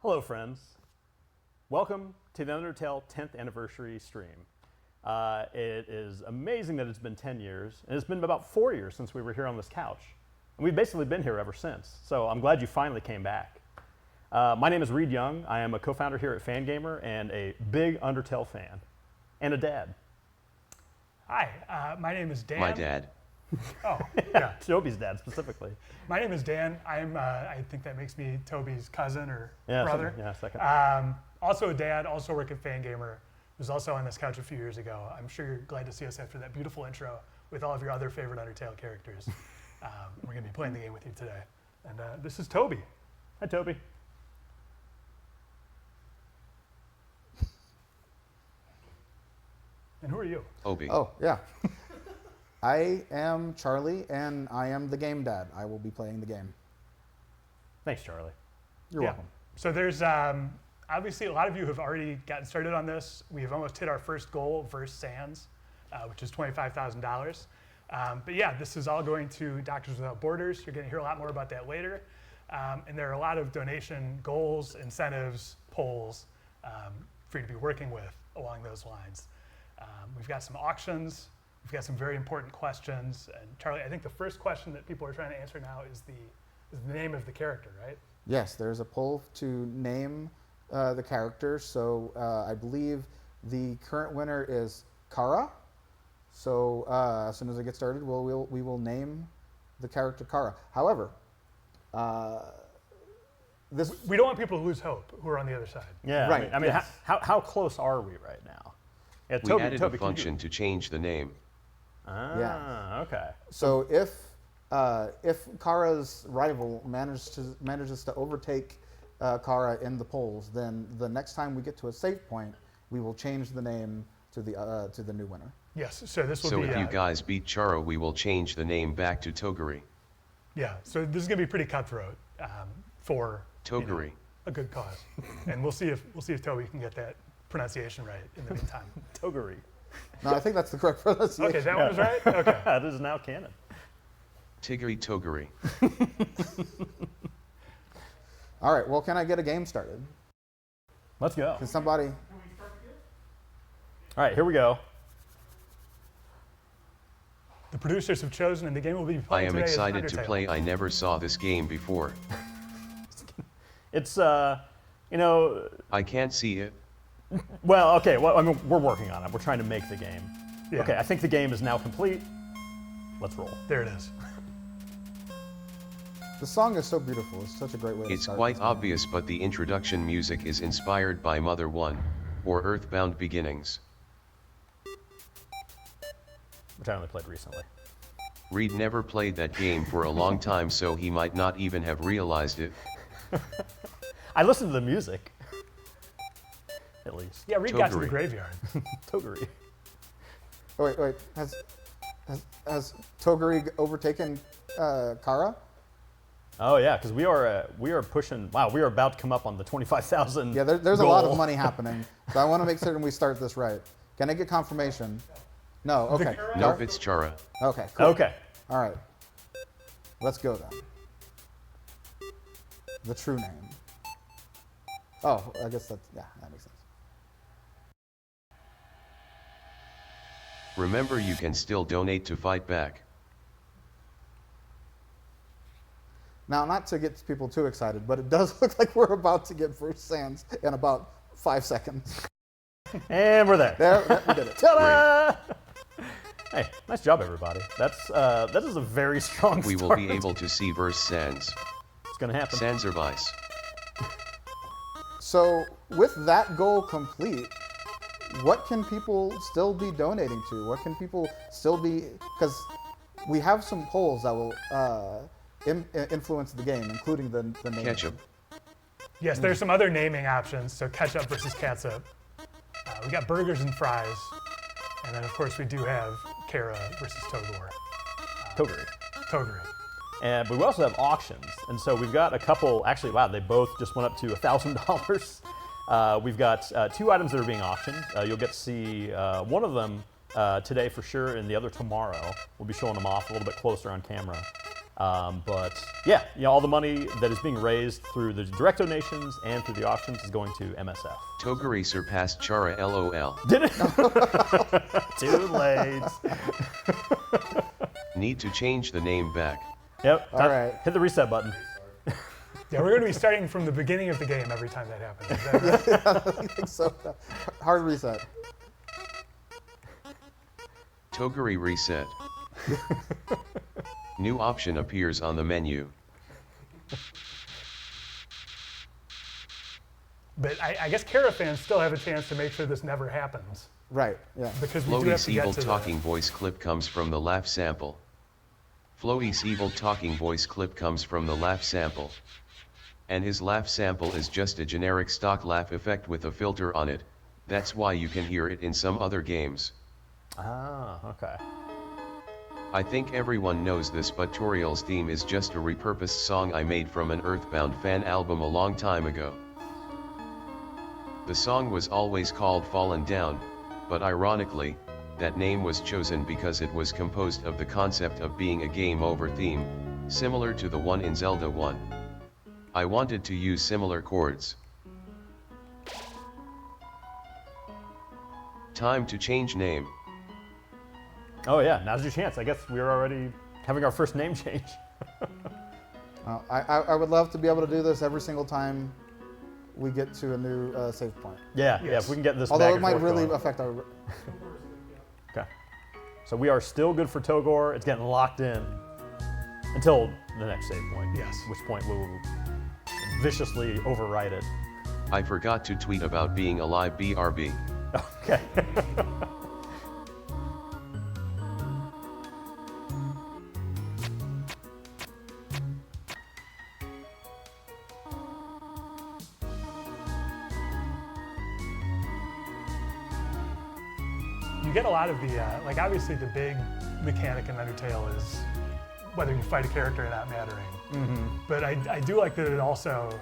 Hello, friends. Welcome to the Undertale 10th anniversary stream. It is amazing that it's been 10 years, and it's been about 4 years since we were here on this couch. And we've basically been here ever since, so I'm glad you finally came back. My name is Reed Young. I am a co-founder here at Fangamer and a big Undertale fan, and a dad. Hi, my name is Dan. My dad. Oh, yeah. Toby's dad, specifically. My name is Dan. I think that makes me Toby's cousin or brother. Second. Also a dad, also work at Fangamer. Was also on this couch a few years ago. I'm sure you're glad to see us after that beautiful intro with all of your other favorite Undertale characters. We're going to be playing the game with you today. And this is Toby. Hi, Toby. And who are you? Obi. Oh, yeah. I am Charlie, and I am the game dad. I will be playing the game. Thanks, Charlie. You're welcome. So there's obviously a lot of you have already gotten started on this. We have almost hit our first goal versus Sans, which is $25,000. But yeah, this is all going to Doctors Without Borders. You're going to hear a lot more about that later. And there are a lot of donation goals, incentives, polls for you to be working with along those lines. We've got some auctions. We've got some very important questions. And Charlie, I think the first question that people are trying to answer now is the name of the character, right? Yes, there's a poll to name the character. So I believe the current winner is Kara. So as soon as I get started, we will name the character Kara. However, we don't want people to lose hope who are on the other side. Yeah, right. I mean, Yes. how close are we right now? Yeah, We added a function to change the name. Ah, okay. So if Kara's rival manages to overtake Kara in the polls, then the next time we get to a save point, we will change the name to the new winner. Yes, so this will So be... if you guys beat Charo, we will change the name back to Toguri. Yeah, so this is going to be pretty cutthroat for Toguri. a good cause. And we'll see if Toby can get that pronunciation right in the meantime. Toguri. No, I think that's the correct pronunciation. Okay, that one was right? Okay. That is now canon. Tiguri Toguri. All right, well, can I get a game started? Let's go. Can somebody... All right, here we go. The producers have chosen, and the game will be I playing am today is excited to Undertale. play. I never saw this game before. It's, you know... I can't see it. Well, okay, well, I mean, we're working on it. We're trying to make the game. Yeah. Okay, I think the game is now complete. Let's roll. There it is. The song is so beautiful. It's such a great way to It's start quite this game. obvious, but the introduction music is inspired by Mother 1, or Earthbound Beginnings. Which I only played recently. Reed never played that game for a long time, so he might not even have realized it. I listened to the music. At least. Yeah, Reed got to the Toguri. graveyard. Toguri. Oh, wait. Has Toguri overtaken Kara? Oh yeah, because we are pushing. Wow, we are about to come up on the 25,000. Yeah, there's a lot of money happening, so I want to make certain we start this right. Can I get confirmation? No. Okay. Nope, it's Chara. Okay. Cool. Okay. All right. Let's go then. The true name. Oh, I guess that makes sense. Remember, you can still donate to fight back. Now, not to get people too excited, but it does look like we're about to get first Sans in about 5 seconds. And we're there. There, we did it. Ta-da! Hey, nice job, everybody. That is a very strong We start. will be able to see verse Sans. It's gonna happen. Sanservice. So, with that goal complete, what can people still be donating to? What can people still be... Because we have some polls that will influence the game, including the name. Ketchup. Yes, there's some other naming options. So ketchup versus catsup. We got burgers and fries. And then, of course, we do have Kara versus Togor. Toguri. Toguri. But we also have auctions, and so we've got a couple. Actually, wow, they both just went up to $1,000. We've got 2 items that are being auctioned. You'll get to see one of them today for sure, and the other tomorrow. We'll be showing them off a little bit closer on camera. But yeah, all the money that is being raised through the direct donations and through the auctions is going to MSF. Toguri surpassed Chara LOL. Did it? Too late. Need to change the name back. Yep. All right. Hit the reset button. Yeah, we're going to be starting from the beginning of the game every time that happens. Is that right? I think so. Hard reset. Toguri reset. New option appears on the menu. But I guess Kara fans still have a chance to make sure this never happens. Right. Yeah. Because we do have Floedy's to get evil to talking voice clip comes from the laugh sample. Floedy's evil talking voice clip comes from the laugh sample. And his laugh sample is just a generic stock laugh effect with a filter on it. That's why you can hear it in some other games. Ah, okay. I think everyone knows this, but Toriel's theme is just a repurposed song I made from an Earthbound fan album a long time ago. The song was always called Fallen Down, but ironically, that name was chosen because it was composed of the concept of being a game over theme, similar to the one in Zelda 1. I wanted to use similar chords. Time to change name. Oh yeah, now's your chance. I guess we're already having our first name change. I would love to be able to do this every single time we get to a new save point. Yeah, yeah. Yes. If we can get this. Although back it and might forth really going. affect our. Okay. So we are still good for Togor. It's getting locked in until the next save point. Yes. At which point we will viciously override it. I forgot to tweet about being alive BRB. Okay. You get a lot of the, like obviously the big mechanic in Undertale is whether you fight a character or not mattering. But I do like that it also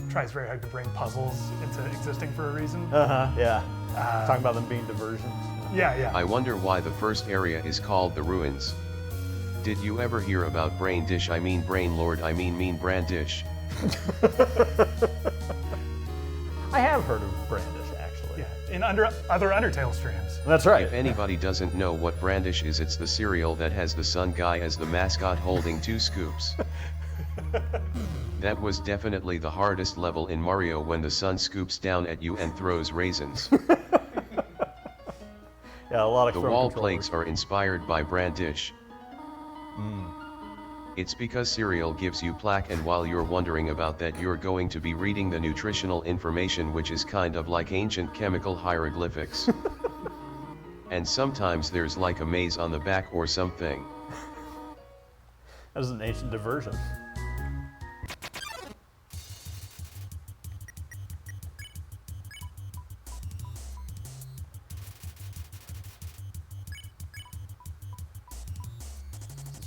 tries very hard to bring puzzles into existing for a reason. Yeah. Talking about them being diversions. Yeah, yeah. I wonder why the first area is called the ruins. Did you ever hear about Brain Dish? I mean Brain Lord, I mean Mean Brandish. I have heard of Brandish actually. Yeah, in other Undertale streams. That's right. If anybody doesn't know what Brandish is, it's the cereal that has the sun guy as the mascot holding 2 scoops. That was definitely the hardest level in Mario, when the sun scoops down at you and throws raisins. Yeah, a lot of The Chrome wall controllers. plaques are inspired by Brandish. It's because cereal gives you plaque, and while you're wondering about that, you're going to be reading the nutritional information, which is kind of like ancient chemical hieroglyphics. And sometimes there's like a maze on the back or something. That is an ancient diversion.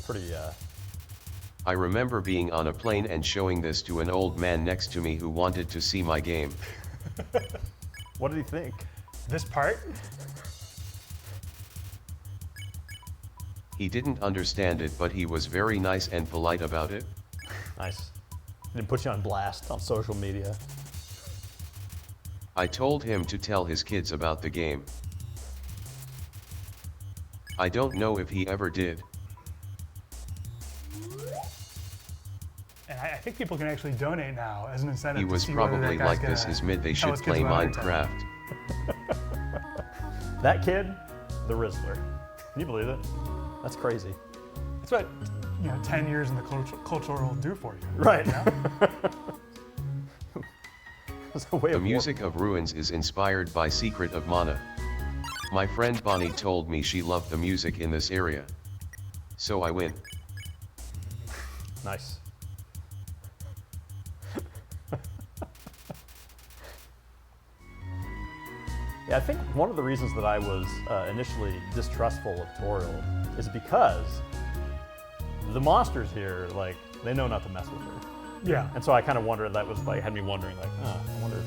Pretty, I remember being on a plane and showing this to an old man next to me who wanted to see my game. what did he think? This part, He didn't understand it, but he was very nice and polite about it. Nice. Didn't put you on blast on social media. I told him to tell his kids about the game. I don't know if he ever did. and I think people can actually donate now as an incentive. He to was see whether probably that guy's like, this gonna is mid, they tell should his kids play about Undertale. Minecraft. That kid, the Rizzler. Can you believe it? That's crazy. That's what 10 years in the cultural will do for you. Right. You know? That's a way The of music of Ruins is inspired by Secret of Mana. My friend Bonnie told me she loved the music in this area. So I win. Nice. Yeah, I think one of the reasons that I was initially distrustful of Toriel is because the monsters here, like, they know not to mess with her. Yeah. And so I kind of wondered, that was like, had me wondering, like, oh, I wonder.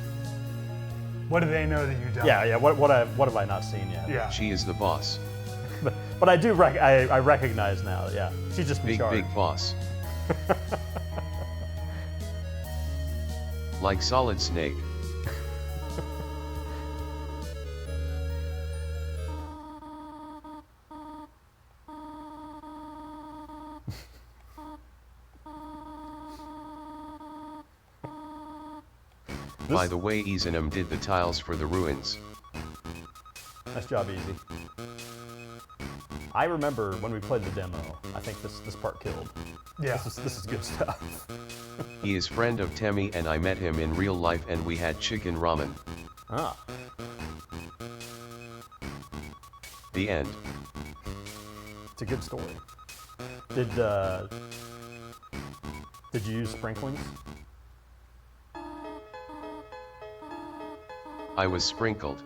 What do they know that you don't? Yeah, what have I not seen yet? Yeah. She is the boss. But I do, I recognize now, yeah. She's just in Big, charge. big boss. Like Solid Snake. By the way, Izanam did the tiles for the ruins. Nice job, Easy. I remember when we played the demo. I think this part killed. Yeah. This is good stuff. He is friend of Temmie and I met him in real life and we had chicken ramen. Ah, The end. it's a good story. Did you use sprinklings? I was sprinkled.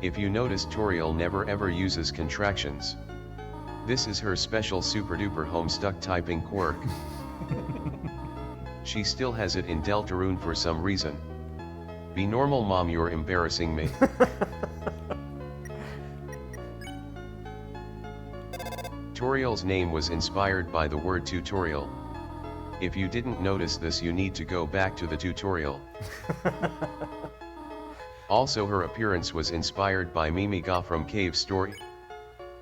If you notice, Toriel never ever uses contractions. This is her special super duper homestuck typing quirk. She still has it in Deltarune for some reason. Be normal, mom, you're embarrassing me. Toriel's name was inspired by the word tutorial. If you didn't notice this, you need to go back to the tutorial. Also, her appearance was inspired by Mimiga from Cave Story.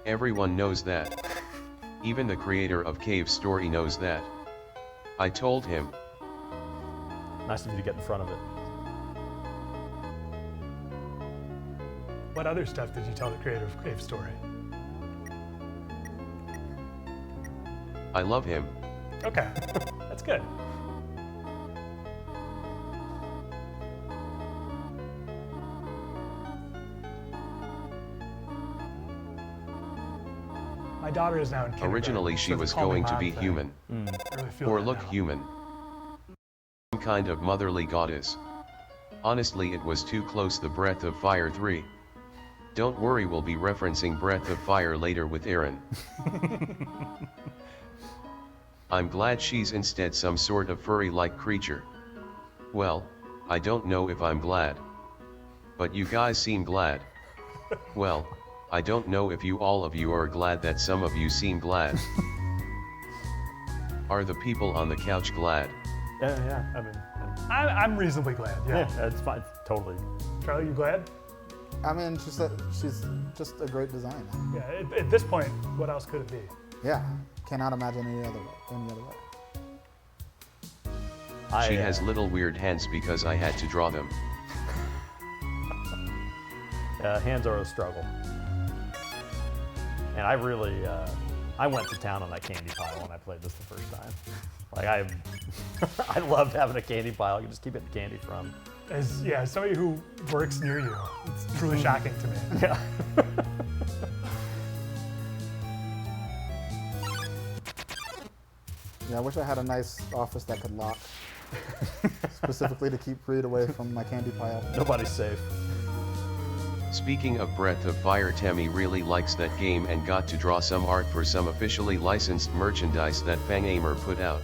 Everyone knows that. Even the creator of Cave Story knows that. I told him. Nice of you to get in front of it. What other stuff did you tell the creator of Cave Story? I love him. Okay, that's good. My daughter is now in kindergarten. Originally she so the was call me going to mom be thing, human. I really feel Or that look now. human. Some kind of motherly goddess. Honestly, it was too close. The Breath of Fire 3. Don't worry, we'll be referencing Breath of Fire later with Aaron. I'm glad she's instead some sort of furry-like creature. Well, I don't know if I'm glad. But you guys seem glad. Well, I don't know if all of you are glad that some of you seem glad. Are the people on the couch glad? Yeah. I mean, I'm reasonably glad, yeah. yeah, it's fine. Totally. Charlie, you glad? I mean, she's just a great designer. Yeah, at this point, what else could it be? Yeah, cannot imagine any other way. She has little weird hands because I had to draw them. Hands are a struggle. And I really, I went to town on that candy pile when I played this the first time. Like I loved having a candy pile. You can just keep getting candy from. As somebody who works near you, it's truly shocking to me. Yeah. Yeah, I wish I had a nice office that could lock, specifically to keep Reed away from my candy pile. Nobody's safe. Speaking of Breath of Fire, Temmie really likes that game and got to draw some art for some officially licensed merchandise that Fangamer put out.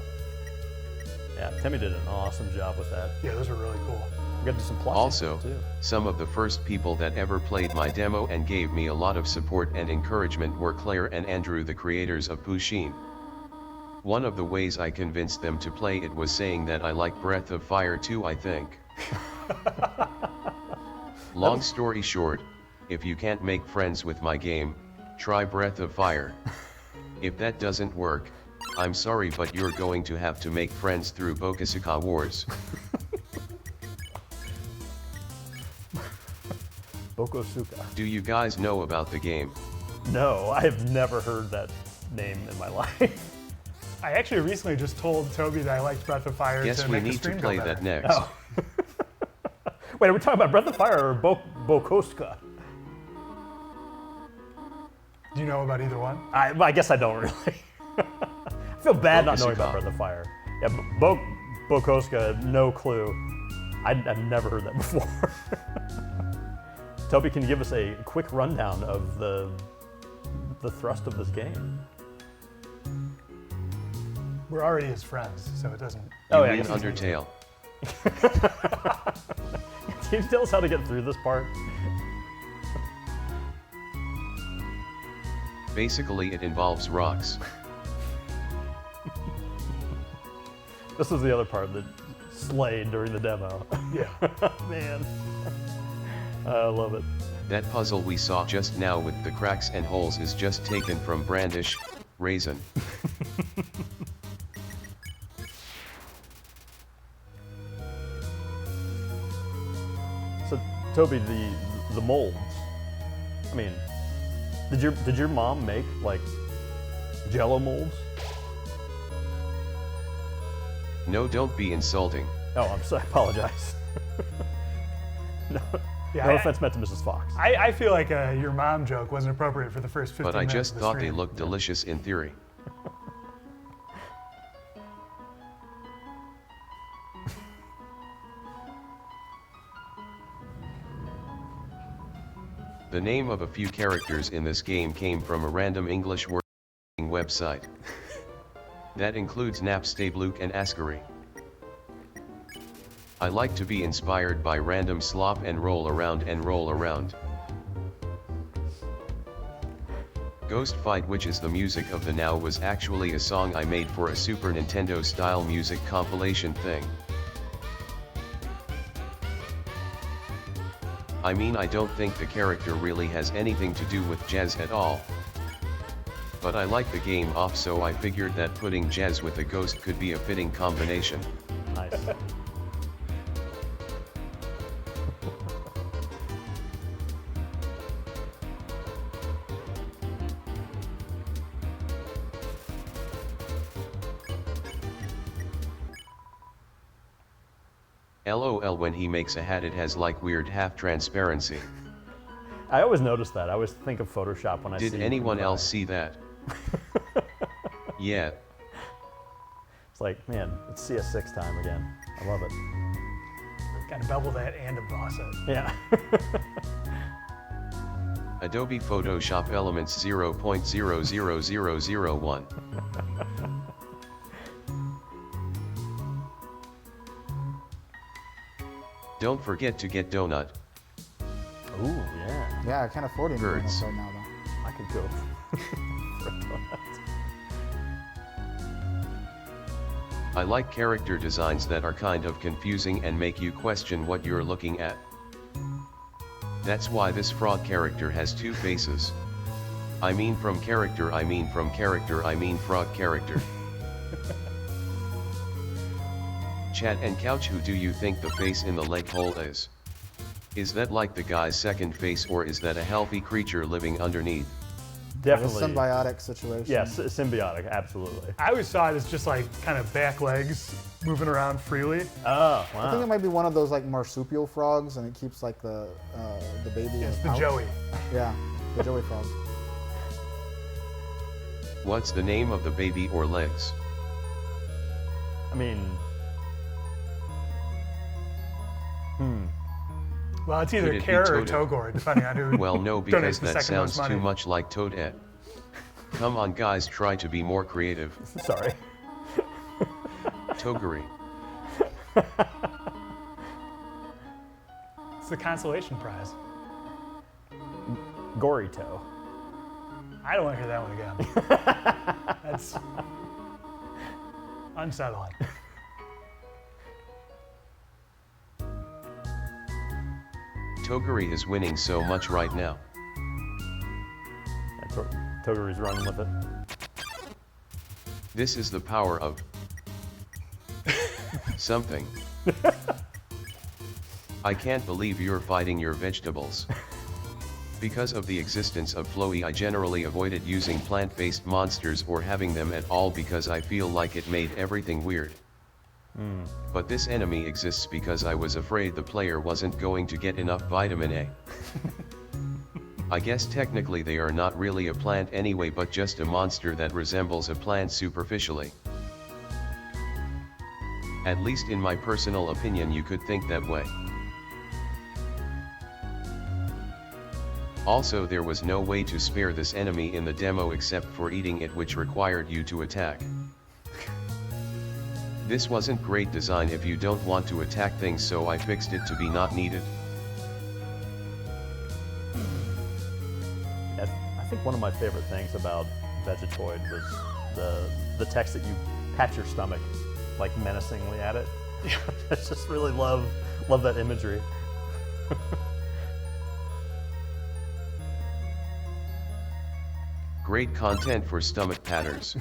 Yeah, Temmie did an awesome job with that. Yeah, those are really cool. We got to do some plushies Also, too. some of the first people that ever played my demo and gave me a lot of support and encouragement were Claire and Andrew, the creators of Pusheen. One of the ways I convinced them to play it was saying that I like Breath of Fire too, I think. Long story short, if you can't make friends with my game, try Breath of Fire. If that doesn't work, I'm sorry, but you're going to have to make friends through Bokusuka Wars. Bokusuka. Do you guys know about the game? No, I have never heard that name in my life. I actually recently just told Toby that I liked Breath of Fire Guess to we make the need to stream play go that better. next. Oh. Wait, are we talking about Breath of Fire or Bokusuka? Do you know about either one? I guess I don't really. I feel bad not knowing about Bokusuka. Breath of Fire. Yeah, Bokusuka, no clue. I've never heard that before. Toby, can you give us a quick rundown of the thrust of this game? We're already his friends, so it doesn't. Oh, You yeah, I mean guess it's- Undertale. Can you tell us how to get through this part? Basically, it involves rocks. This is the other part that slayed during the demo. Yeah. Man. I love it. That puzzle we saw just now with the cracks and holes is just taken from Brandish, Raisin. So, Toby, the molds. I mean, did your mom make like Jello molds? No, don't be insulting. Oh, I'm sorry. I apologize. No, Yeah, no I- offense meant to Mrs. Fox. I feel like your mom joke wasn't appropriate for the first 15 But I minutes just of the thought they stream. looked delicious in theory. The name of a few characters in this game came from a random English word website. That includes Napstabluke and Ascari. I like to be inspired by random slop and roll around and roll around. Ghost Fight, which is the music of the now, was actually a song I made for a Super Nintendo style music compilation thing. I mean, I don't think the character really has anything to do with jazz at all. But I like the game off, so I figured that putting jazz with a ghost could be a fitting combination. Nice. LOL, when he makes a hat it has like weird half transparency. I always notice that. I always think of Photoshop when I see. Did anyone else see that? Yeah. It's like, man, it's CS6 time again. I love it. Gotta bevel that and emboss it. Yeah. Adobe Photoshop Elements 0.00001. Don't forget to get donut. Ooh, yeah. Yeah, I can't afford any Birds. donuts right now, though. I could go for a donut. I like character designs that are kind of confusing and make you question what you're looking at. That's why this frog character has two faces. I mean from character, I mean from character, I mean frog character. Chat and Couch, who do you think the face in the leg hole is? Is that like the guy's second face, or is that a healthy creature living underneath? Definitely. A symbiotic situation. Yes, symbiotic, absolutely. I always saw it as just like kind of back legs moving around freely. Oh, I think it wow. might be one of those like marsupial frogs, and it keeps like the baby. It's the out. Joey. Yeah, the Joey frog. What's the name of the baby or legs? I mean, Well, it's either Could it be Kara or Toadette? Togor, depending on who. Well, no, donates because the that second most sounds too money. much like Toadette. Come on guys, try to be more creative. sorry. Toguri. It's the consolation prize. Gory toe. I don't want to hear that one again. That's unsettling. Toguri is winning so much right now. Yeah, Toguri's running with it. This is the power of something. I can't believe you're fighting your vegetables. Because of the existence of Floey, I generally avoided using plant-based monsters or having them at all because I feel like it made everything weird. But this enemy exists because I was afraid the player wasn't going to get enough vitamin A. I guess technically they are not really a plant anyway, but just a monster that resembles a plant superficially. At least in my personal opinion, you could think that way. Also, there was no way to spare this enemy in the demo except for eating it, which required you to attack. This wasn't great design if you don't want to attack things, so I fixed it to be not needed. I think one of my favorite things about Vegetoid was the text that you pat your stomach like menacingly at it. Yeah. I just really love that imagery. Great content for stomach patters.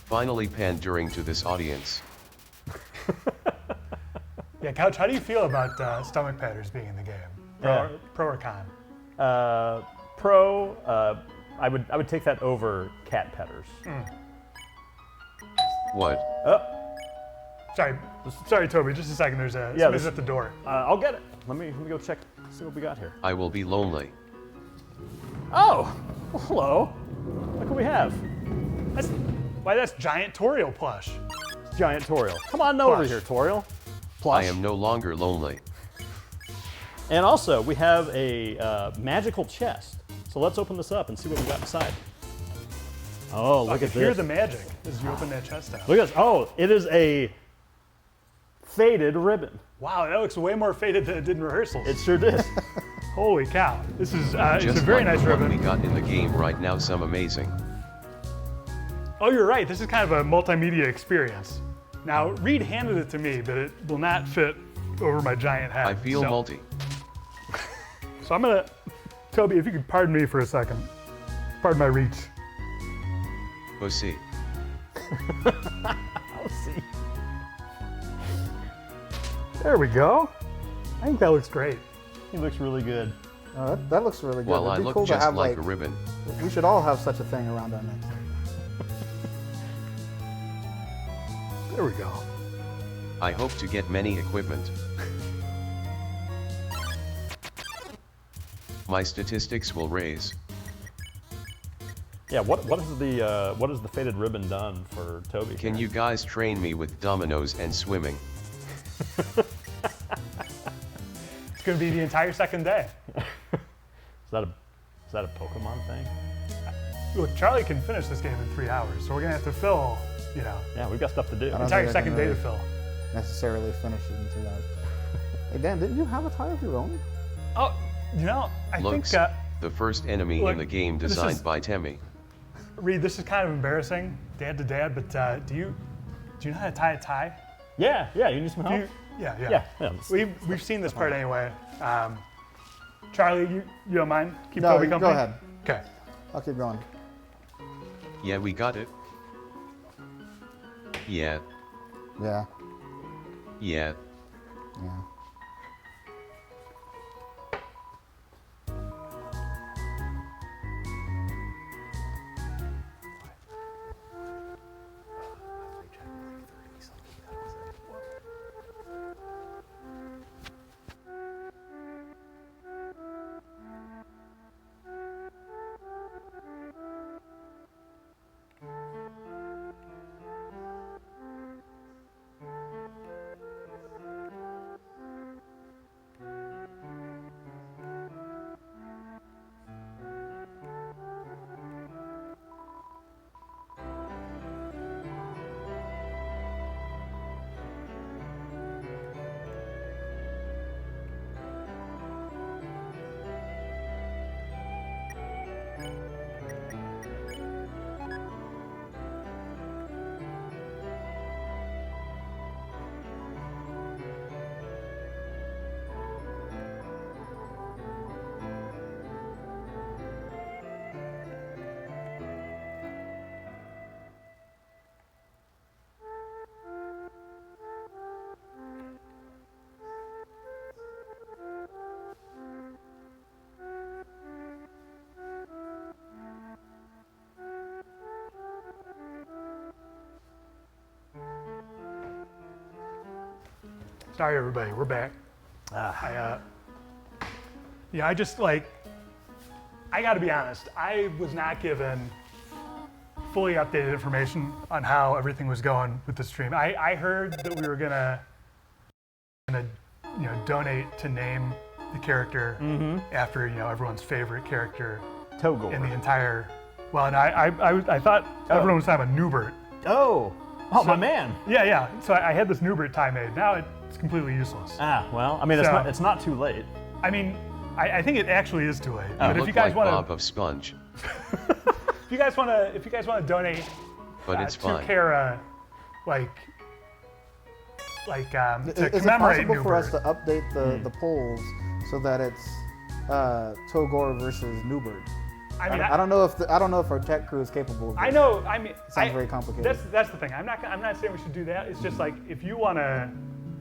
Finally pandering to this audience. Yeah, Couch, how do you feel about stomach patters being in the game? Pro or con? Pro, I would take that over cat petters. What? Sorry, Toby. Just a second. There's somebody's at the door. I'll get it. Let me go check. See what we got here. I will be lonely. Oh, well, hello. Look what we have. That's Giant Toriel plush. Giant Toriel. Come on over Plush. here, Toriel. Plush. I am no longer lonely. And also, we have a magical chest. So let's open this up and see what we got inside. Oh, look at Hear this. the magic as you open that chest out. Look at this. Oh, it is a faded ribbon. Wow, that looks way more faded than it did in rehearsals. It sure did. Holy cow. This is it's Just a very like nice the one ribbon. we got in the game right now, some amazing. Oh, you're right. This is kind of a multimedia experience. Now, Reed handed it to me, but it will not fit over my giant head. I feel multi. So I'm gonna, Toby, if you could pardon me for a second. Pardon my reach. Pussy. I'll see. There we go. I think that looks great. He looks really good. That looks really good. Well, It'd I be look cool to just have, like a ribbon. We should all have such a thing around our necks. There we go. I hope to get many equipment. My statistics will raise. Yeah, what has the faded ribbon done for Toby? Can you guys train me with dominoes and swimming? It's gonna be the entire second day. Is that a Pokemon thing? Look, Charlie can finish this game in 3 hours, so we're gonna have to fill, Yeah, we've got stuff to do. I don't entire think I second can day to really fill. necessarily finish it in 3 hours. Hey Dan, didn't you have a tie of your own? Oh, I Looks, think, the first enemy look, in the game this designed is- by Temmie. Reed, this is kind of embarrassing, dad to dad, but do you know how to tie a tie? Yeah, you need some help? Yeah. Yeah. We've seen this part anyway. Charlie, you don't mind? Keep No, Toby go company? ahead. Okay. I'll keep going. Yeah, we got it. Yeah, Yeah. yeah. Yeah. Sorry, everybody, we're back. I gotta be honest, I was not given fully updated information on how everything was going with the stream. I heard that we were gonna donate to name the character after everyone's favorite character Togor. in the entire. Well, and I thought everyone was talking about Newbert. Oh, my man. Yeah. So I had this Newbert tie made. Now it's completely useless. Well, I mean, So- it's not too late. I mean, I think it actually is too late. But if Look you guys like want Bob to, of Sponge, if you guys want to donate but it's to fine. Kara, to Is it commemorate possible for us Newbert. to update the polls so that it's Togor versus Newbert? I mean, I don't know if our tech crew is capable of I it. know. I mean, Sounds very complicated. That's the thing. I'm not saying we should do that. It's just like if you want to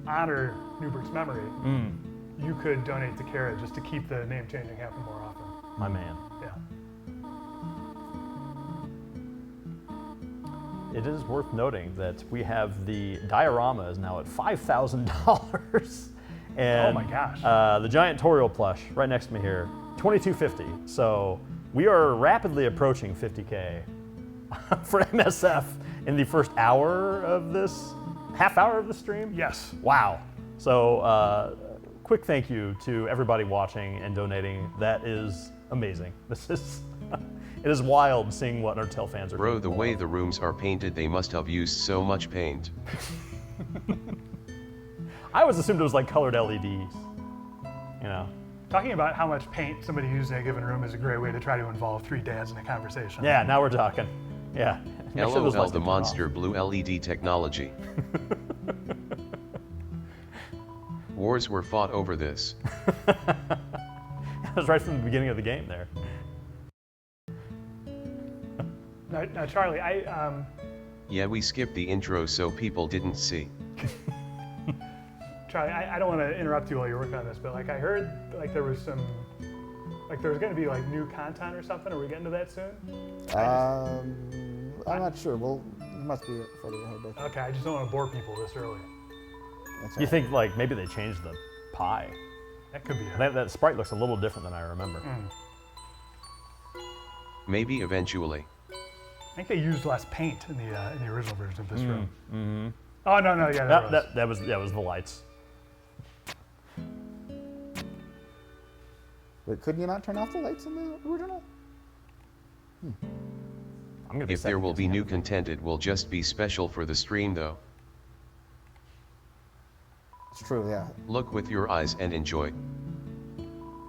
honor Newbert's memory, you could donate to Kara just to keep the name changing happen more often. My man. Yeah. It is worth noting that we have the diorama is now at $5,000, and Oh my gosh. the giant Toriel plush right next to me here, $2,250. So we are rapidly approaching 50K for MSF in the first hour of this, half hour of the stream. Yes. Wow. So quick thank you to everybody watching and donating. That is amazing. This is it is wild seeing what Undertale fans are Bro, doing. the way the rooms are painted, they must have used so much paint. I always assumed it was like colored LEDs. You know. Talking about how much paint somebody used in a given room is a great way to try to involve three dads in a conversation. Yeah, now we're talking. Yeah. Make sure those LOL, lights the don't turn monster blue LED technology. Wars were fought over this. off. That was right from the beginning of the game there. Now, Charlie, Yeah, we skipped the intro so people didn't see. Charlie, I don't want to interrupt you while you're working on this, but like I heard like there was going to be like new content or something. Are we getting to that soon? I'm not sure. Well, it must be further ahead. I think. Okay, I just don't want to bore people this early. That's You all right. think like maybe they changed the pie? That could be it. That sprite looks a little different than I remember. Maybe eventually. I think they used less paint in the original version of this room. Mm-hmm. Oh no, yeah, That was the lights. Wait, couldn't you not turn off the lights in the original? I'm gonna be If there second will be guessing new everything. content, it will just be special for the stream though. It's true, yeah. Look with your eyes and enjoy.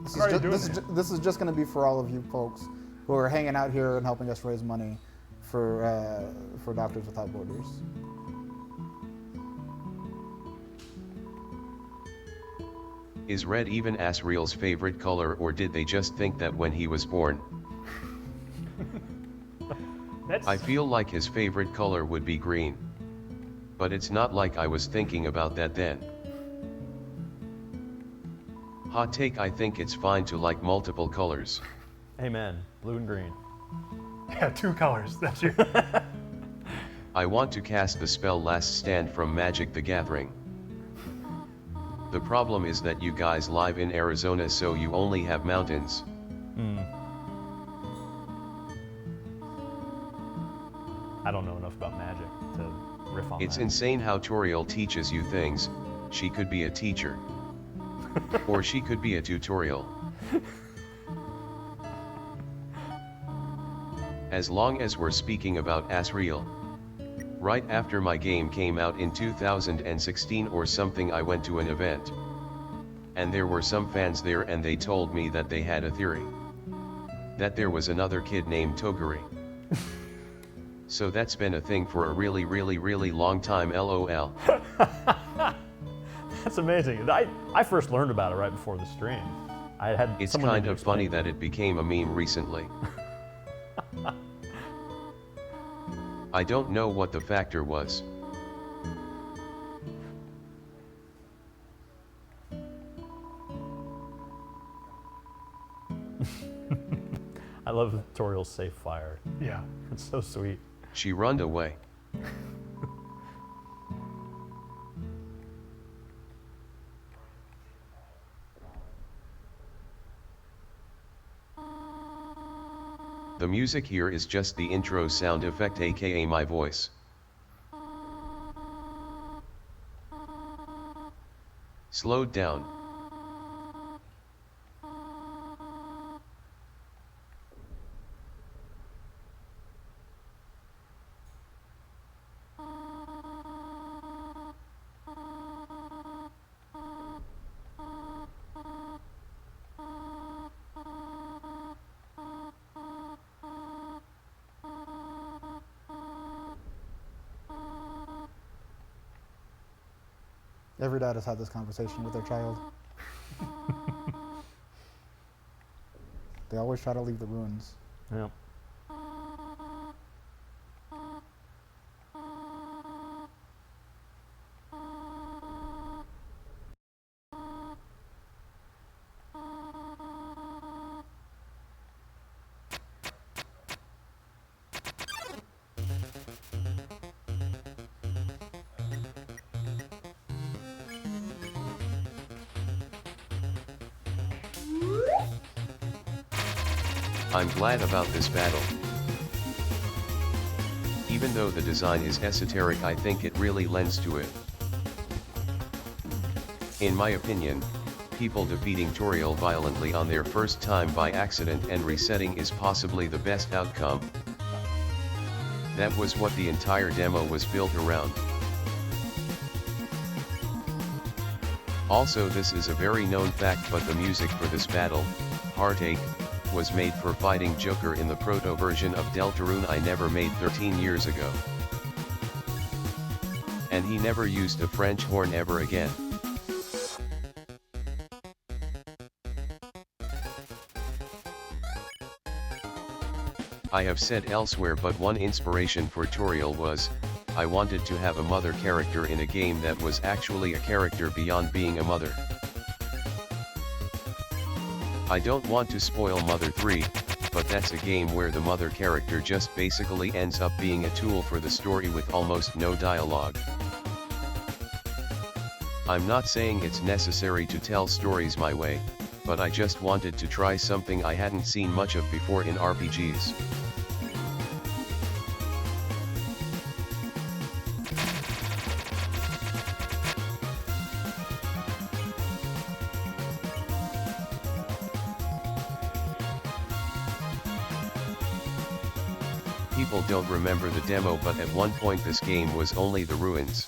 This I'm already is, doing this is just going to be for all of you folks who are hanging out here and helping us raise money for Doctors Without Borders. Is red even Asriel's favorite color, or did they just think that when he was born? That's I feel like his favorite color would be green. But it's not like I was thinking about that then. Hot take, I think it's fine to like multiple colors. Amen. Blue and green. yeah, two colors. That's your. I want to cast the spell Last Stand from Magic the Gathering. The problem is that you guys live in Arizona, so you only have mountains. I don't know enough about magic to riff on It's that. insane how Toriel teaches you things. She could be a teacher. Or she could be a tutorial. As long as we're speaking about Asriel. Right after my game came out in 2016 or something, I went to an event. And there were some fans there, and they told me that they had a theory. That there was another kid named Toguri. So that's been a thing for a really, really, really long time, LOL. That's amazing. I first learned about it right before the stream. I had It's someone kind to of funny explain. that it became a meme recently. I don't know what the factor was. I love Toriel's safe fire. yeah. It's so sweet. She runned away. The music here is just the intro sound effect, aka my voice. Slowed down. Every dad has had this conversation with their child. They always try to leave the ruins. Yeah. I'm glad about this battle. Even though the design is esoteric, I think it really lends to it. In my opinion, people defeating Toriel violently on their first time by accident and resetting is possibly the best outcome. That was what the entire demo was built around. Also, this is a very known fact, but the music for this battle, Heartache, was made for fighting Joker in the proto version of Deltarune I never made 13 years ago. And he never used a French horn ever again. I have said elsewhere, but one inspiration for Toriel was, I wanted to have a mother character in a game that was actually a character beyond being a mother. I don't want to spoil Mother 3, but that's a game where the mother character just basically ends up being a tool for the story with almost no dialogue. I'm not saying it's necessary to tell stories my way, but I just wanted to try something I hadn't seen much of before in RPGs. People don't remember the demo, but at one point this game was only the ruins.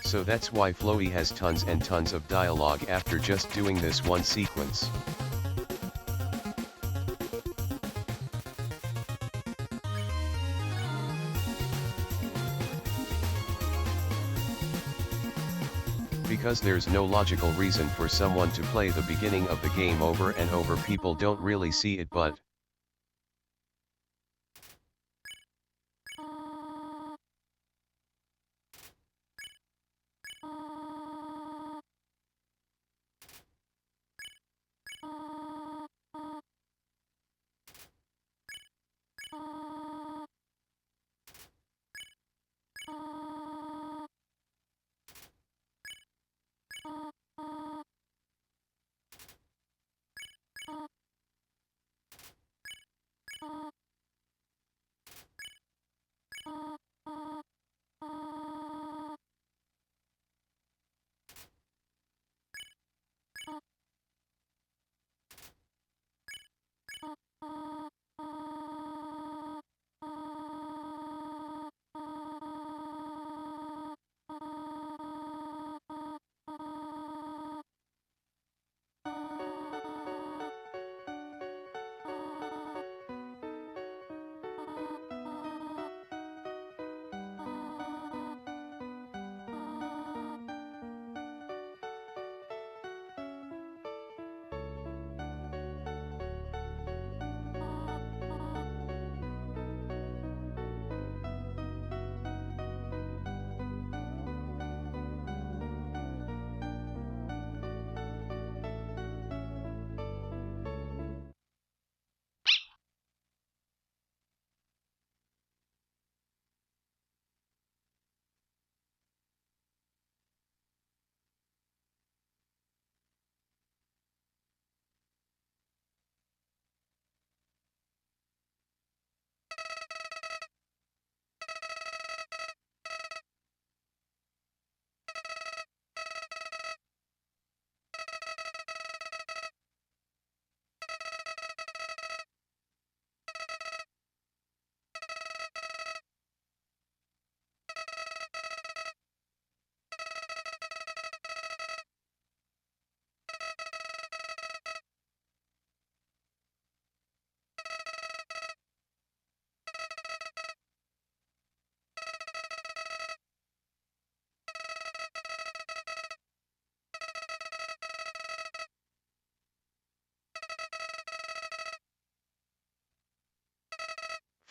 So that's why Floey has tons and tons of dialogue after just doing this one sequence. Because there's no logical reason for someone to play the beginning of the game over and over. People don't really see it, but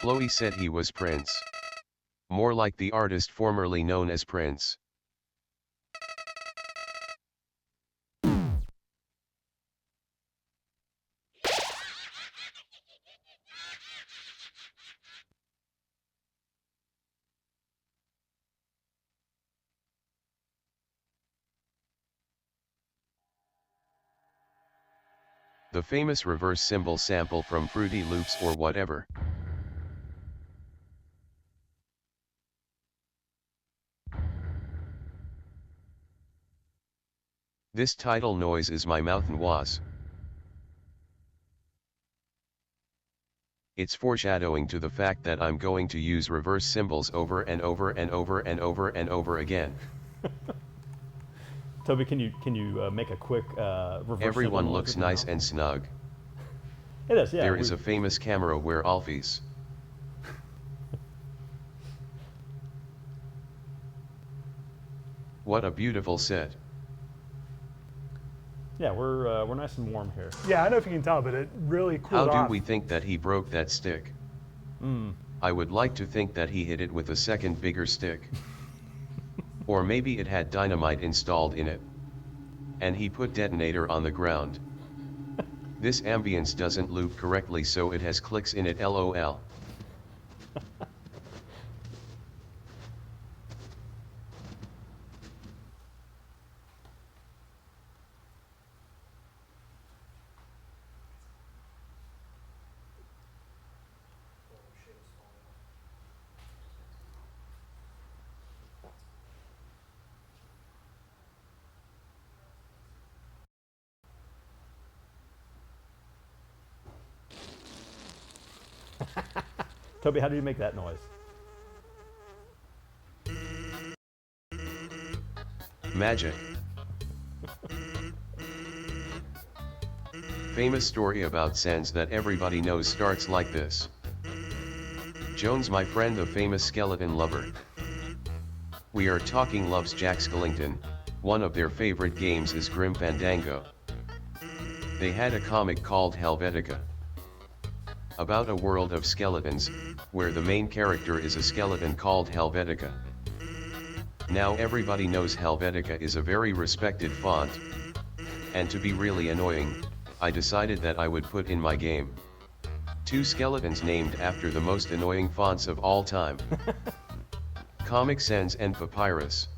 Chloe said he was Prince. More like the artist formerly known as Prince. The famous reverse symbol sample from Fruity Loops or whatever. This title noise is my mouth and was. It's foreshadowing to the fact that I'm going to use reverse symbols over and over and over and over and over again. Toby, can you make a quick reverse Everyone symbol looks with your nice mouth? and snug. It is, yeah. There is a famous camera where Alfies. What a beautiful set. Yeah, we're nice and warm here. Yeah, I don't know if you can tell, but it really cooled How off. do we think that he broke that stick? I would like to think that he hit it with a second bigger stick. Or maybe it had dynamite installed in it. And he put detonator on the ground. This ambience doesn't loop correctly, so it has clicks in it, lol. Toby, how do you make that noise? Magic. Famous story about Sans that everybody knows starts like this. Jones, my friend, the famous skeleton lover. We are talking loves Jack Skellington. One of their favorite games is Grim Fandango. They had a comic called Helvetica, about a world of skeletons, where the main character is a skeleton called Helvetica. Now everybody knows Helvetica is a very respected font, and to be really annoying, I decided that I would put in my game 2 skeletons named after the most annoying fonts of all time. Comic Sans and Papyrus.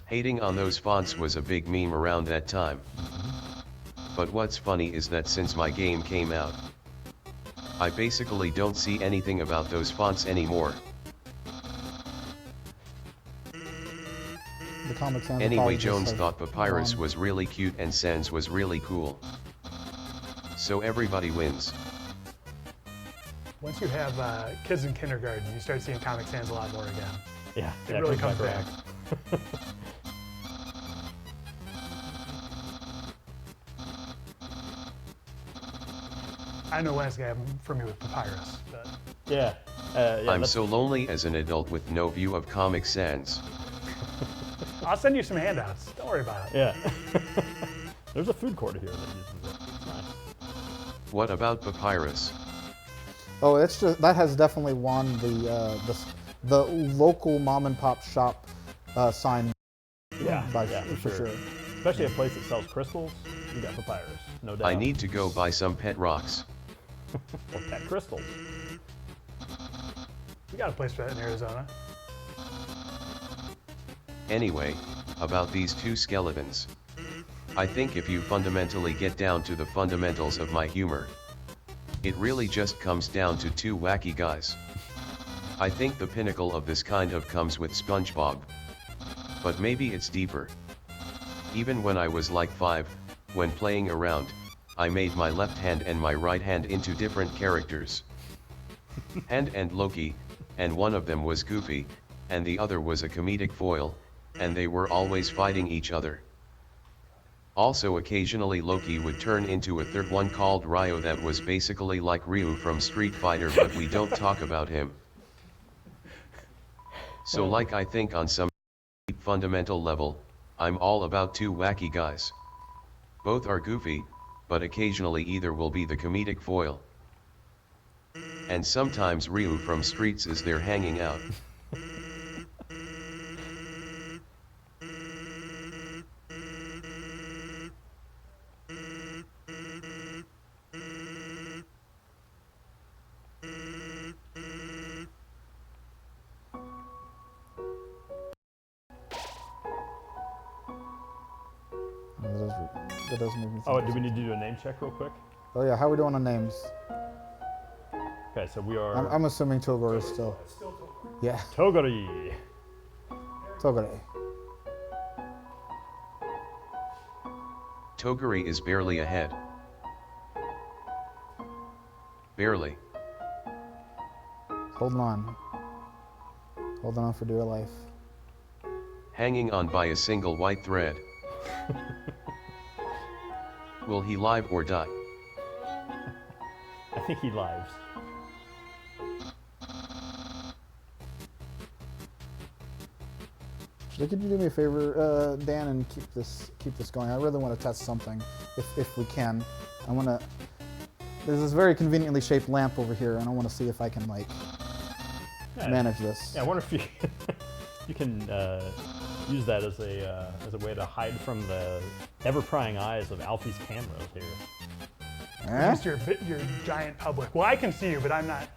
Hating on those fonts was a big meme around that time. But what's funny is that since my game came out, I basically don't see anything about those fonts anymore. The Comic Sans Anyway, apologists Jones have thought Papyrus gone. was really cute and Sans was really cool. So everybody wins. Once you have kids in kindergarten, you start seeing Comic Sans a lot more again. Yeah, It really comes back. I know Wednesday I'm familiar with Papyrus, but Yeah. Yeah, I'm that's- so lonely as an adult with no view of Comic Sans. I'll send you some handouts. Don't worry about it. Yeah. There's a food court here that uses it. It's nice. What about Papyrus? Oh, it's just that has definitely won the local mom and pop shop sign Yeah, by yeah, for sure. Especially a place that sells crystals, you got Papyrus, no doubt. I need to go buy some pet rocks. Or pet crystals. We got a place for that in Arizona. Anyway, about these 2 skeletons. I think if you fundamentally get down to the fundamentals of my humor, it really just comes down to 2 wacky guys. I think the pinnacle of this kind of comes with SpongeBob. But maybe it's deeper. Even when I was like 5, when playing around, I made my left hand and my right hand into different characters. Hand and Loki, and one of them was Goofy, and the other was a comedic foil, and they were always fighting each other. Also occasionally Loki would turn into a third one called Ryo that was basically like Ryu from Street Fighter, but we don't talk about him. So like I think on some deep fundamental level, I'm all about 2 wacky guys. Both are goofy, but occasionally either will be the comedic foil. And sometimes Ryu from Streets is there hanging out. That does make me think. Oh, do we need to do a name check real quick? Oh yeah, how are we doing on names? Okay, so we are I'm assuming Togor is still. Yeah, Togori. Togore. Toguri is barely ahead. Barely. Holding on. Holding on for dear life. Hanging on by a single white thread. Will he live or die? I think he lives. Could you do me a favor, Dan, and keep this going? I really want to test something, if we can. I want to. There's this very conveniently shaped lamp over here, and I want to see if I can manage this. Yeah, I wonder if you you can use that as a way to hide from the ever-prying eyes of Alfie's cameras here. Eh? Use your giant public. Well, I can see you, but I'm not.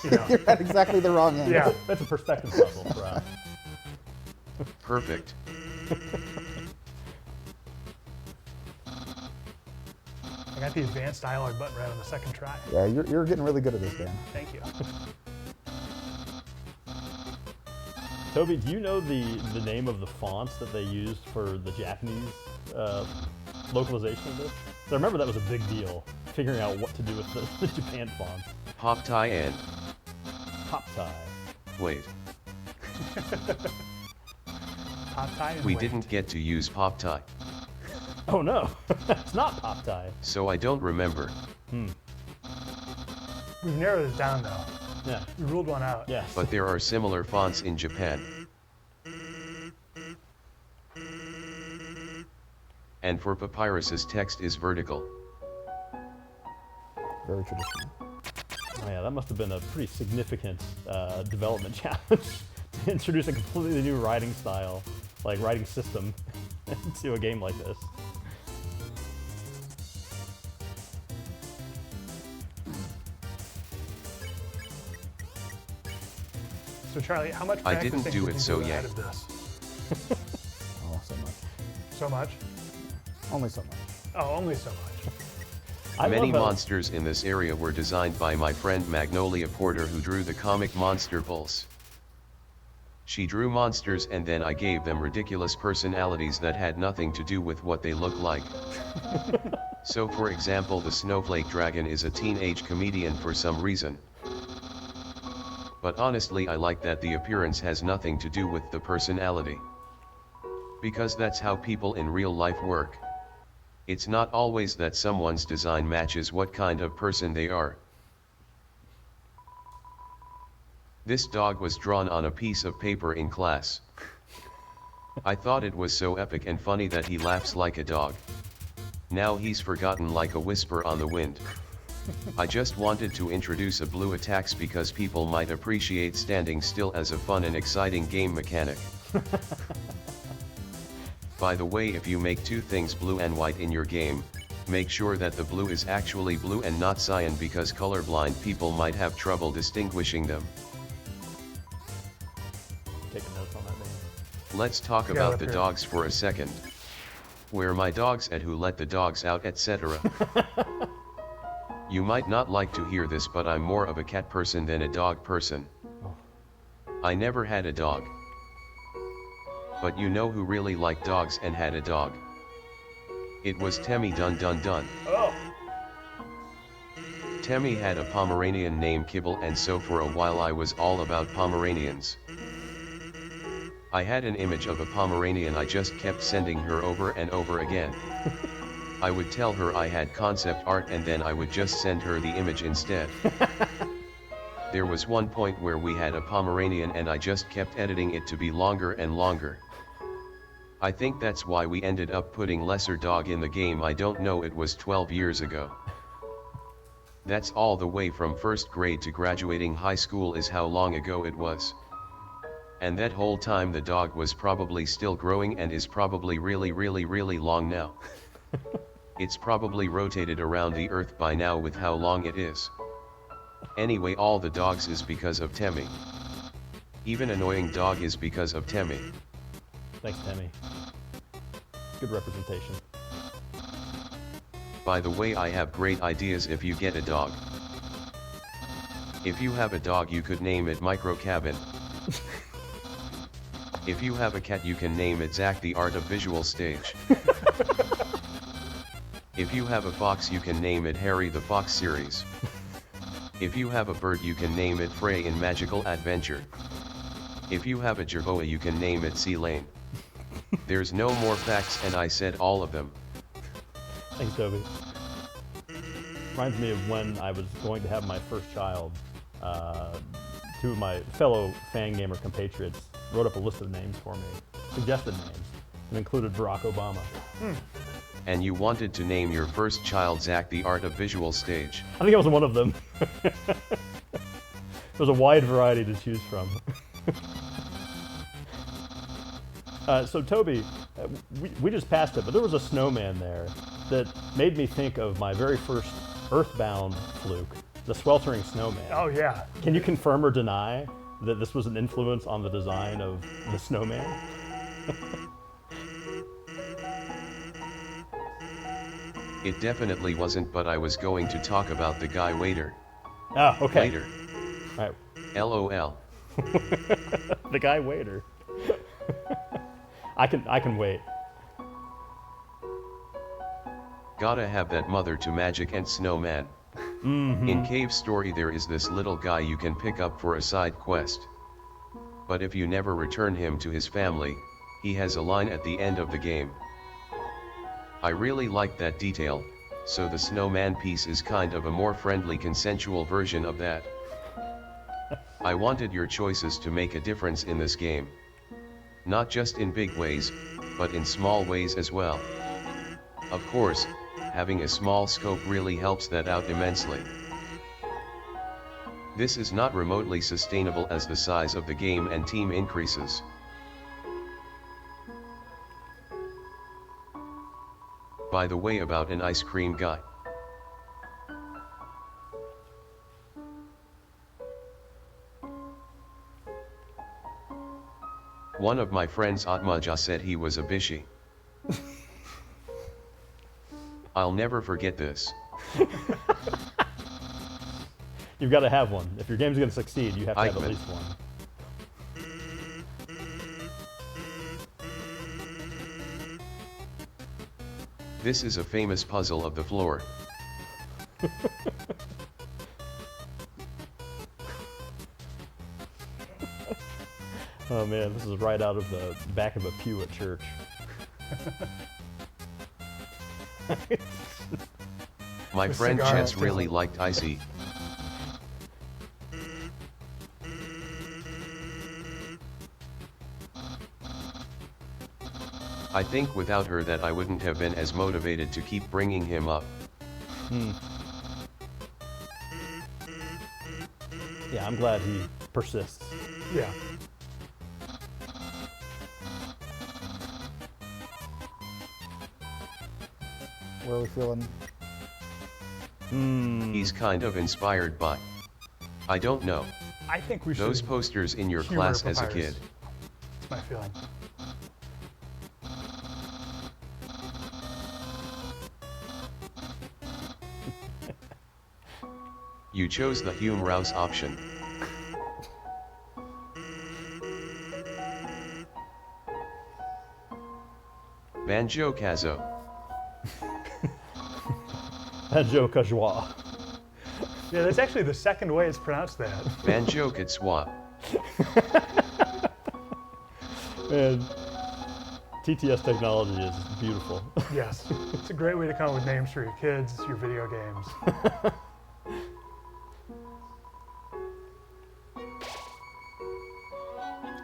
You know. You're at exactly the wrong angle. Yeah. That's a perspective puzzle for us. Perfect. I got the advanced dialogue button right on the second try. Yeah, you're getting really good at this, Dan. Thank you. Toby, do you know the name of the fonts that they used for the Japanese localization of this? So I remember that was a big deal, figuring out what to do with the Japan fonts. Pop tie and Pop tie. wait. Pop tie and We wait. didn't get to use pop tie, Oh no, it's not pop tie. so I don't remember. We've narrowed it down though. Yeah. We ruled one out. Yes. But there are similar fonts in Japan. And for papyrus's text is vertical. Very traditional. Oh yeah, that must have been a pretty significant development challenge to introduce a completely new writing style, like writing system, to a game like this. So Charlie, how much I practicing didn't do did it you so do yet. ahead of this? Oh, so much. So much? Only so much. Oh, only so much. I Many love how- monsters in this area were designed by my friend Magnolia Porter, who drew the comic Monster Pulse. She drew monsters and then I gave them ridiculous personalities that had nothing to do with what they look like. So for example, the Snowflake Dragon is a teenage comedian for some reason. But honestly, I like that the appearance has nothing to do with the personality. Because that's how people in real life work. It's not always that someone's design matches what kind of person they are. This dog was drawn on a piece of paper in class. I thought it was so epic and funny that he laughs like a dog. Now he's forgotten like a whisper on the wind. I just wanted to introduce a blue attacks because people might appreciate standing still as a fun and exciting game mechanic. By the way, if you make two things blue and white in your game, make sure that the blue is actually blue and not cyan, because colorblind people might have trouble distinguishing them. Taking notes on that name. Let's talk Yeah, about up the here. dogs for a second. Where my dogs at, who let the dogs out, etc. You might not like to hear this, but I'm more of a cat person than a dog person. I never had a dog. But you know who really liked dogs and had a dog? It was Temmie Dun Dun Dun. Oh. Temmie had a Pomeranian named Kibble, and so for a while I was all about Pomeranians. I had an image of a Pomeranian I just kept sending her over and over again. I would tell her I had concept art and then I would just send her the image instead. There was one point where we had a Pomeranian and I just kept editing it to be longer and longer. I think that's why we ended up putting lesser dog in the game. I don't know, it was 12 years ago. That's all the way from first grade to graduating high school is how long ago it was. And that whole time the dog was probably still growing and is probably really long now. It's probably rotated around the earth by now with how long it is. Anyway, all the dogs is because of Temmie. Even annoying dog is because of Temmie. Thanks, Temmie. Good representation. By the way, I have great ideas if you get a dog. If you have a dog, you could name it Micro Cabin. If you have a cat, you can name it Zach the Art of Visual Stage. If you have a fox, you can name it Harry the Fox Series. If you have a bird, you can name it Frey in Magical Adventure. If you have a jerboa, you can name it Sea Lane. There's no more facts, and I said all of them. Thanks, Toby. Reminds me of when I was going to have my first child. Two of my fellow Fangamer compatriots wrote up a list of names for me, suggested names, and included Barack Obama. And you wanted to name your first child Zach the Art of Visual Stage. I think I was one of them. There's a wide variety to choose from. So Toby, we just passed it, but there was a snowman there that made me think of my very first Earthbound fluke, the sweltering snowman. Oh yeah. Can you confirm or deny that this was an influence on the design of the snowman? It definitely wasn't, but I was going to talk about the guy waiter. Oh, okay. Later. All right. LOL. The guy waiter. I can wait. Gotta have that mother to magic and snowman. In Cave Story there is this little guy you can pick up for a side quest. But if you never return him to his family, he has a line at the end of the game. I really like that detail, so the snowman piece is kind of a more friendly consensual version of that. I wanted your choices to make a difference in this game. Not just in big ways, but in small ways as well. Of course, having a small scope really helps that out immensely. This is not remotely sustainable as the size of the game and team increases. By the way, about an ice cream guy. One of my friends Atmaja said he was a bishi. I'll never forget this. You've got to have one. If your game's going to succeed, you have to have at Eichmann. least one. This is a famous puzzle of the floor. Oh man, this is right out of the back of a pew at church. My The friend cigar Chess tickle. really liked Icy. I think without her that I wouldn't have been as motivated to keep bringing him up. Yeah, I'm glad he persists. Yeah. Where are we feeling? He's kind of inspired by, I don't know, I think we should. those posters in your humor class as a Papyrus. kid. That's my feeling. You chose the Hume Rouse option. Banjo Kazoo. Banjo Kazooie. Yeah, that's actually the second way it's pronounced that. Banjo Kitswa. Man, TTS technology is beautiful. Yes. It's a great way to come up with names for your kids, your video games.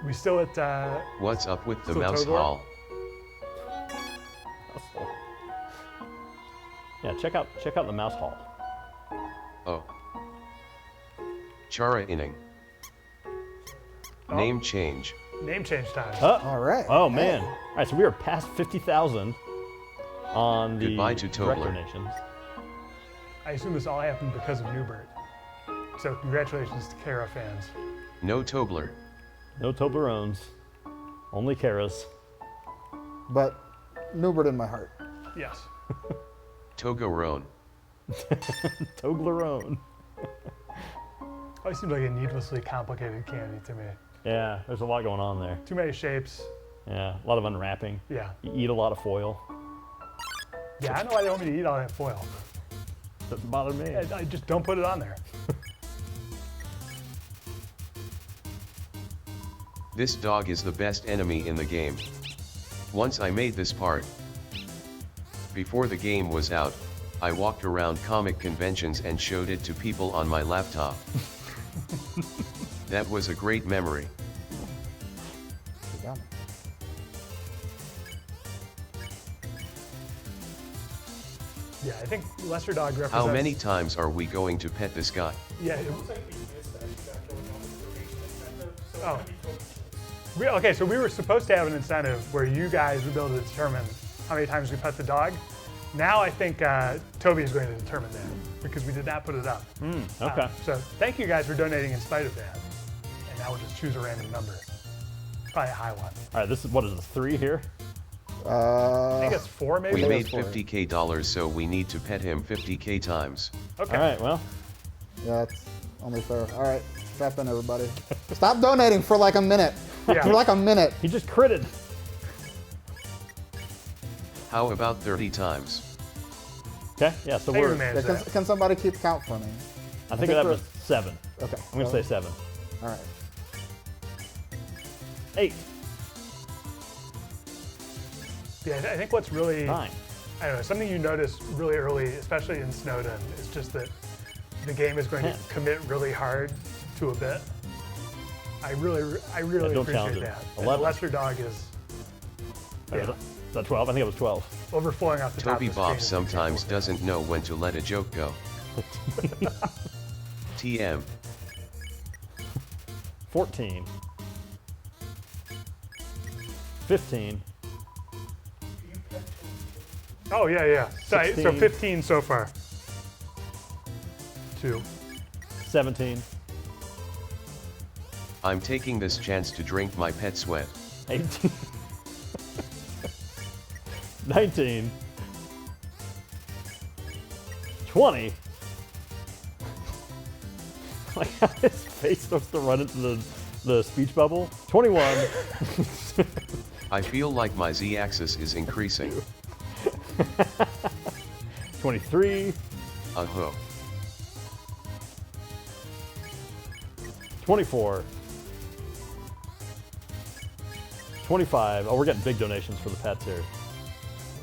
We still at What's up with the So mouse Togor? hall? Yeah, check out the mouse hall. Oh. Chara inning. Oh. Name change. Name change time. All right. Oh Hey. man! All right, so we are past 50,000 on the Goodbye to direct Tobler. donations. I assume this all happened because of Newbert. So congratulations to Kara fans. No Tobler. No Toblerones, only Karas. But Newbert in my heart. Yes. Togorone. Toblerone. Always seems like a needlessly complicated candy to me. Yeah, there's a lot going on there. Too many shapes. Yeah, a lot of unwrapping. Yeah. You eat a lot of foil. Yeah, I know why they want me to eat all that foil. Doesn't bother me. I just don't put it on there. This dog is the best enemy in the game. Once I made this part. Before the game was out, I walked around comic conventions and showed it to people on my laptop. That was a great memory. You got me. Yeah, I think Lesser Dog represents... How many times are we going to pet this guy? Yeah. Oh. Okay, so we were supposed to have an incentive where you guys would be able to determine how many times we pet the dog. Now I think Toby is going to determine that because we did not put it up. Okay. So thank you guys for donating in spite of that. And now we'll just choose a random number. Probably a high one. All right, this is, what is this, 3 here? I think it's 4 maybe? We made for it. $50K, so we need to pet him 50K times. Okay. All right, well, Yeah, that's only fair. All right, strap in, everybody. Stop donating for like a minute. Yeah. For like a minute. he just critted. How about 30 times? Okay, yeah, so Maybe we're, man. Yeah, can somebody keep count for me? I think think that we're- was 7. Okay. I'm gonna say 7. All right. 8, Yeah, I think what's really, 9. I don't know, something you notice really early, especially in Snowden, is just that the game is going to 10. commit really hard to a bit. I really don't challenge appreciate it. that. And 11. the Lesser Dog is Is that 12? I think it was 12. overflowing off the top Toby of the Bob screen. sometimes doesn't know when to let a joke go. TM. 14. 15. Oh, yeah, yeah. So 16. 15 so far. 2. 17. I'm taking this chance to drink my pet sweat. 18. 19. 20. Like how his face starts to run into the speech bubble. 21. I feel like my z-axis is increasing. 23. Uh-huh. 24. 25. Oh, we're getting big donations for the pets here.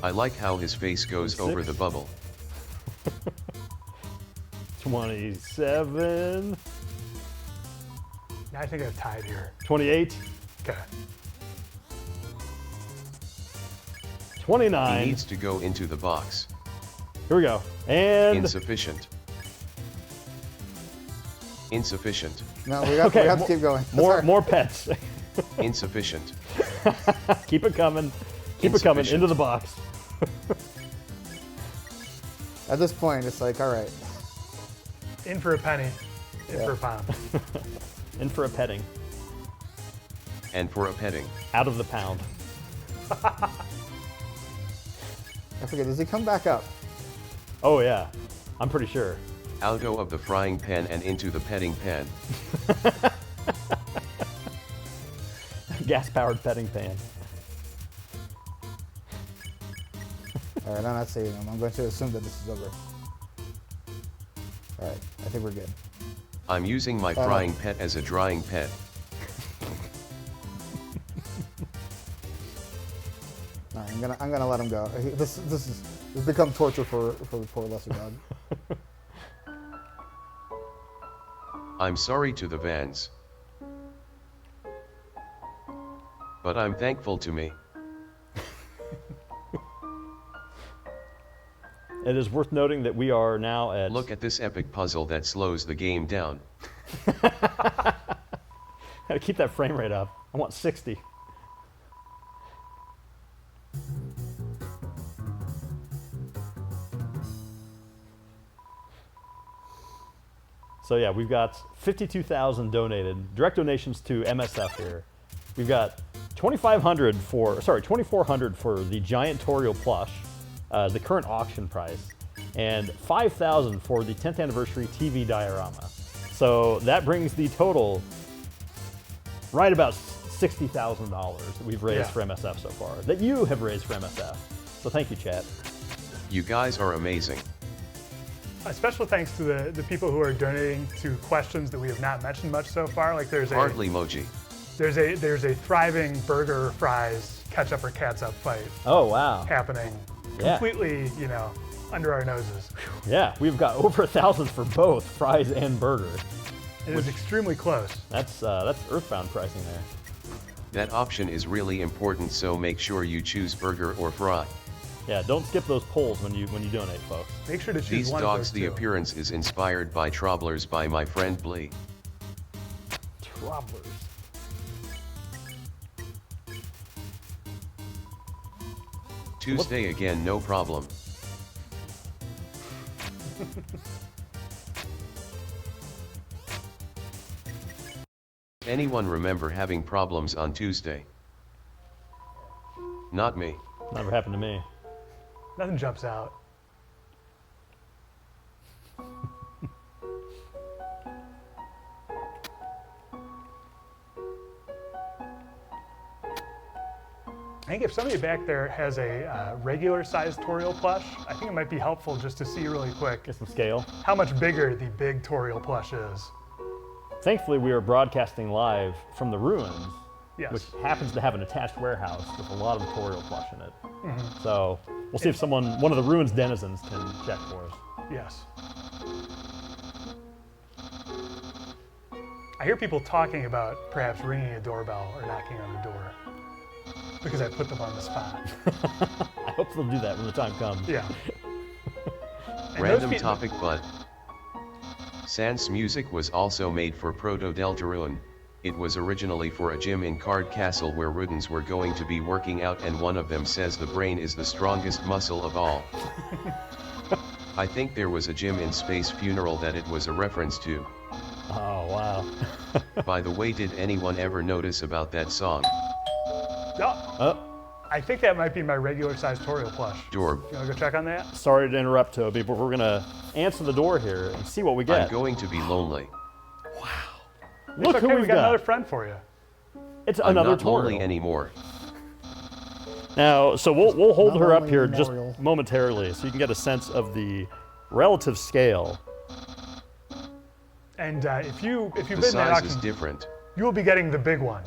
I like how his face goes over 6. the bubble. 27. I think I've tied here. 28. Okay. 29. He needs to go into the box. Here we go. And Insufficient. Insufficient. No, we have, Okay, we have to keep going. more Sorry. more pets. Insufficient. Keep it coming. Keep it coming into the box. At this point, it's like, all right. In for a penny, in Yeah. for a pound. In for a petting. And for a petting. Out of the pound. I forget, does he come back up? Oh yeah. I'm pretty sure. Out of the frying pan and into the petting pan. Gas-powered petting pan. All right, I'm not saving him. I'm going to assume that this is over. All right, I think we're good. I'm using my frying pet as a drying pet. All right, I'm gonna let him go. This has become torture for the poor Lesser Dog. I'm sorry to the Vans. But I'm thankful to me. It is worth noting that we are now at Look at this epic puzzle that slows the game down. Gotta keep that frame rate up. I want 60. So yeah, we've got 52,000 donated, direct donations to MSF here. We've got 2,400 for the giant Toriel plush, the current auction price, and 5,000 for the 10th anniversary TV diorama. So that brings the total right about $60,000 that we've raised for MSF so far, that you have raised for MSF. So thank you, chat. You guys are amazing. A special thanks to the people who are donating to questions that we have not mentioned much so far. Like there's Hardly emoji. there's a thriving burger fries ketchup or catsup fight Oh, wow. happening, completely under our noses. Yeah, we've got over 1,000 for both fries and burger. It is extremely close. That's Earthbound pricing there. That option is really important, so make sure you choose burger or fry. Yeah, don't skip those polls when you donate, folks. Make sure to choose These one dogs, of the those two. appearance is inspired by Troublers by my friend Blee. Troublers. Tuesday again, no problem. Anyone remember having problems on Tuesday? Not me. Never happened to me. Nothing jumps out. I think if somebody back there has a regular sized Toriel plush, I think it might be helpful just to see really quick Get some scale. how much bigger the big Toriel plush is. Thankfully, we are broadcasting live from the ruins, Yes. which happens to have an attached warehouse with a lot of Toriel plush in it. So we'll see if one of the ruins denizens can check for us. Yes. I hear people talking about perhaps ringing a doorbell or knocking on the door because I put them on the spot. I hope they'll do that when the time comes. Yeah. And Random those topic, but Sans music was also made for Proto Deltarune. It was originally for a gym in Card Castle where Rudens were going to be working out, and one of them says the brain is the strongest muscle of all. I think there was a gym in Space Funeral that it was a reference to. Oh, wow. By the way, did anyone ever notice about that song? Oh, I think that might be my regular sized Toriel plush. Dorb. You want to go check on that? sorry to interrupt, Toby, but we're going to answer the door here and see what we get. I'm going to be lonely. Look It's who okay, we've we got got. another friend for you. It's I'm another not lonely Toriel. anymore. Now, so we'll hold Not her up only here memorial. just momentarily so you can get a sense of the relative scale. And if you've The been in that size is auction, different. you will be getting the big one,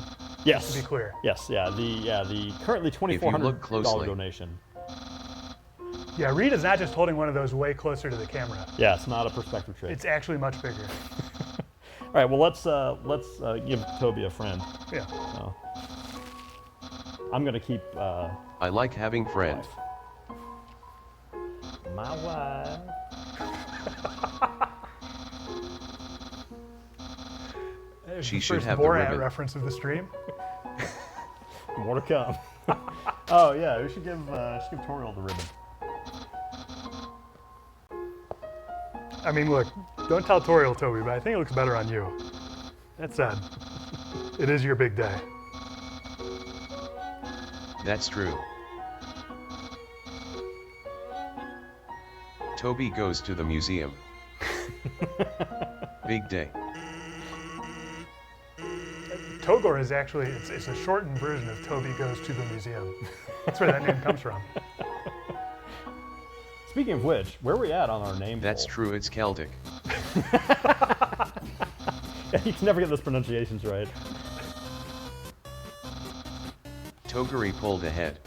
Yes. to be clear. Yes, the currently look $2,400 closely. donation. Yeah, Reed is not just holding one of those way closer to the camera. Yeah, it's not a perspective trick. It's actually much bigger. All right, well let's give Toby a friend. Yeah. So, I'm gonna keep I like having friends. my wife. There's She the should first have the Borat ribbon. reference of the stream. More to come. Oh yeah, we should give Toriel the ribbon. I mean, look, don't tell Toriel, Toby, but I think it looks better on you. That said, it is your big day. That's true. Toby goes to the museum. Big day. Togor is actually, it's a shortened version of Toby Goes to the Museum. That's where that name comes from. Speaking of which, where are we at on our name That's poll? true, it's Celtic. You can never get those pronunciations right. Toguri pulled ahead.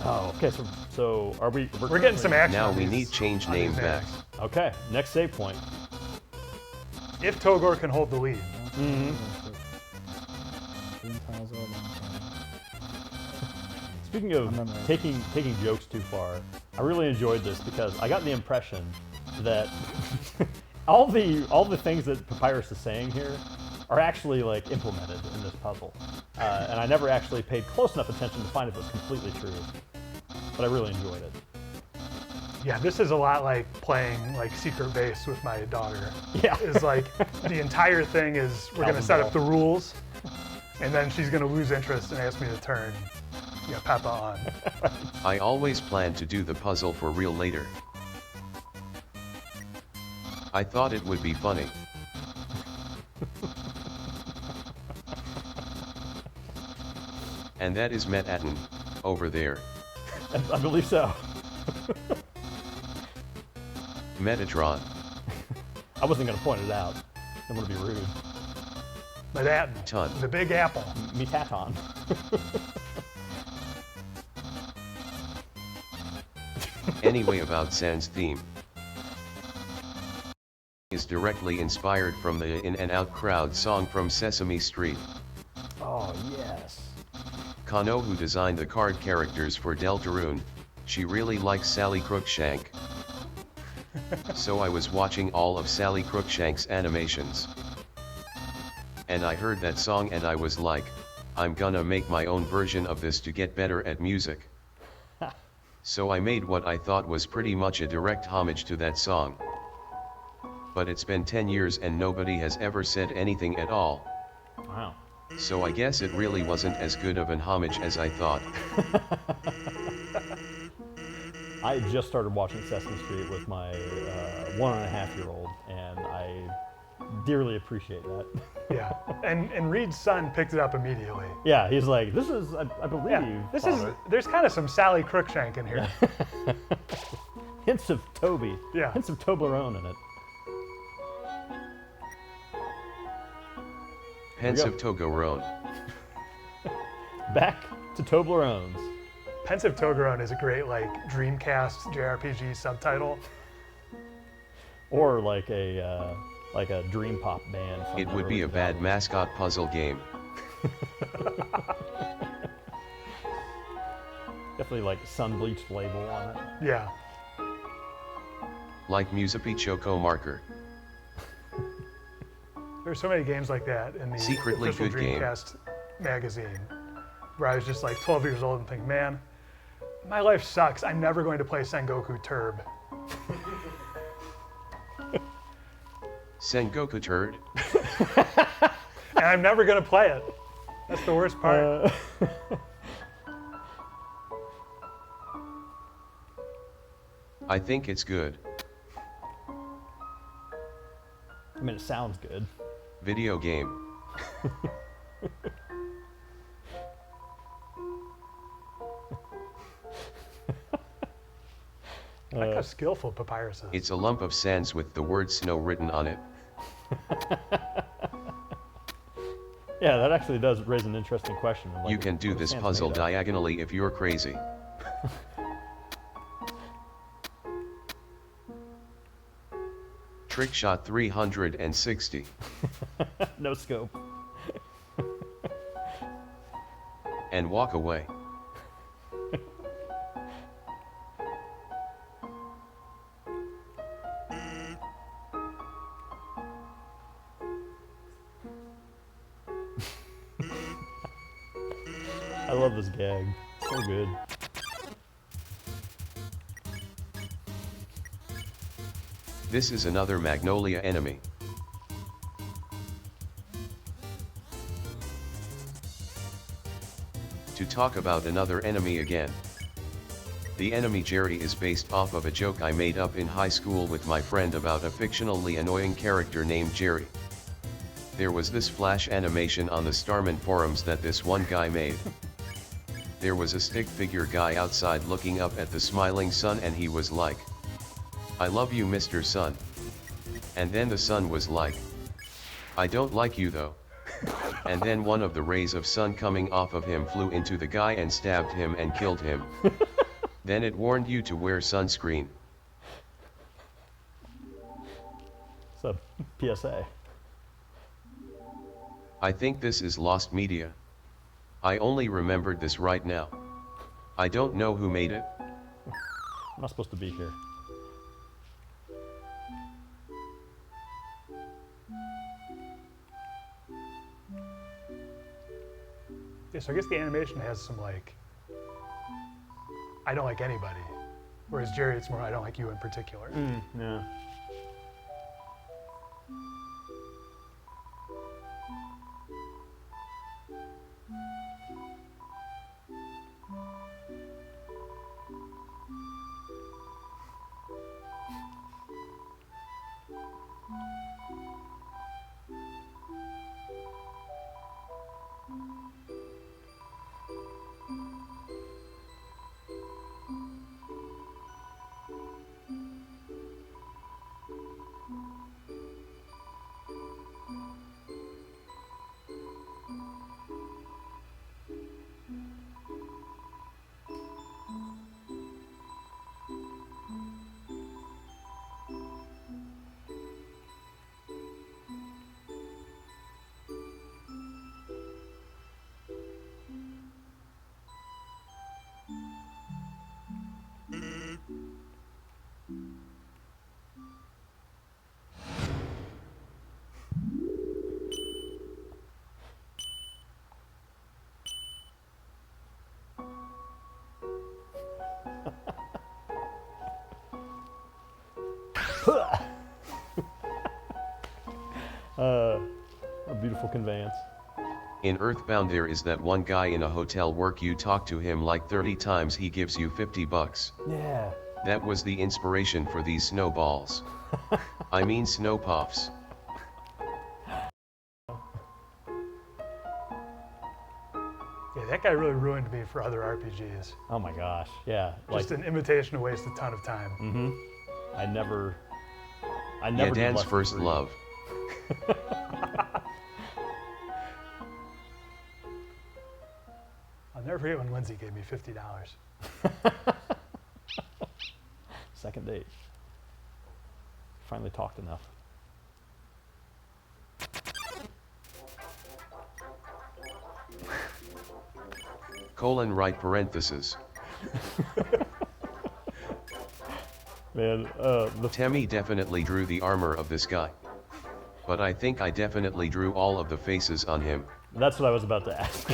Oh, okay. So are we? We're getting some action. Now on we these- need change on name these back. names. Okay. Next save point. If Togor can hold the lead. Speaking of I'm not- taking jokes too far, I really enjoyed this because I got the impression that all the things that Papyrus is saying here are actually like implemented in this puzzle, and I never actually paid close enough attention to find if it was completely true, but I really enjoyed it. Yeah, this is a lot like playing like Secret Base with my daughter. Yeah. It's like the entire thing is we're gonna set up the rules, and then she's gonna lose interest and ask me to turn, Peppa on. I always planned to do the puzzle for real later. I thought it would be funny. And that is Metatron, over there. I believe so. Metatron. I wasn't going to point it out. I don't want to be rude. But that, Ton. the Big Apple. Metaton. Anyway, about Sans theme. Is directly inspired from the In and Out crowd song from Sesame Street. Oh, yes. Kano, who designed the card characters for Deltarune, she really likes Sally Crookshank. So I was watching all of Sally Crookshank's animations. And I heard that song and I was like, I'm gonna make my own version of this to get better at music. So I made what I thought was pretty much a direct homage to that song. But it's been 10 years and nobody has ever said anything at all. Wow. So I guess it really wasn't as good of an homage as I thought. I just started watching Sesame Street with my 1.5-year-old, and I dearly appreciate that. Yeah, and Reed's son picked it up immediately. Yeah, he's like, this is, I believe, Yeah, this Father. is, there's kind of some Sally Crookshank in here. Hints of Toby. Yeah. Hints of Toblerone in it. Pensive Togorone. Back to Toblerones. Pensive Togorone is a great Dreamcast JRPG subtitle. Or like a dream pop band. From It the would be early a bad 2000s. mascot puzzle game. Definitely like sun-bleached label on it. Yeah. Like Musapi Choco Marker. There's so many games like that in the Secretly official good game. Dreamcast magazine, where I was just 12 years old and think, man, my life sucks. I'm never going to play Sengoku Turb. Sengoku Turd. And I'm never going to play it. That's the worst part. I think it's good. I mean, it sounds good. Video game. I like how skillful Papyrus is. It's a lump of sands with the word snow written on it. Yeah, that actually does raise an interesting question. You can do this puzzle diagonally if you're crazy. Trick shot 360. No scope. And walk away. I love this gag. So good. This is another Magnolia enemy. To talk about another enemy again. The enemy Jerry is based off of a joke I made up in high school with my friend about a fictionally annoying character named Jerry. There was this flash animation on the Starman forums that this one guy made. There was a stick figure guy outside looking up at the smiling sun and he was like, "I love you, Mr. Sun." And then the sun was like, "I don't like you though." And then one of the rays of sun coming off of him flew into the guy and stabbed him and killed him. Then it warned you to wear sunscreen. It's a PSA. I think this is lost media. I only remembered this right now. I don't know who made it. I'm not supposed to be here. Yeah, so I guess the animation has some like, I don't like anybody. Whereas Jerry, it's more, I don't like you in particular. Yeah. A beautiful conveyance. In Earthbound there is that one guy in a hotel work you talk to him like 30 times he gives you $50. Yeah. That was the inspiration for these snowballs. I mean snow puffs. Yeah, that guy really ruined me for other RPGs. Oh my gosh. Yeah. Just an invitation to waste a ton of time. I never Yeah, did Dan's less than first 3. love. I'll never forget when Lindsay gave me $50. Second date. Finally talked enough. Right parenthesis. Man, Temmie definitely drew the armor of this guy. But I think I definitely drew all of the faces on him. that's what I was about to ask.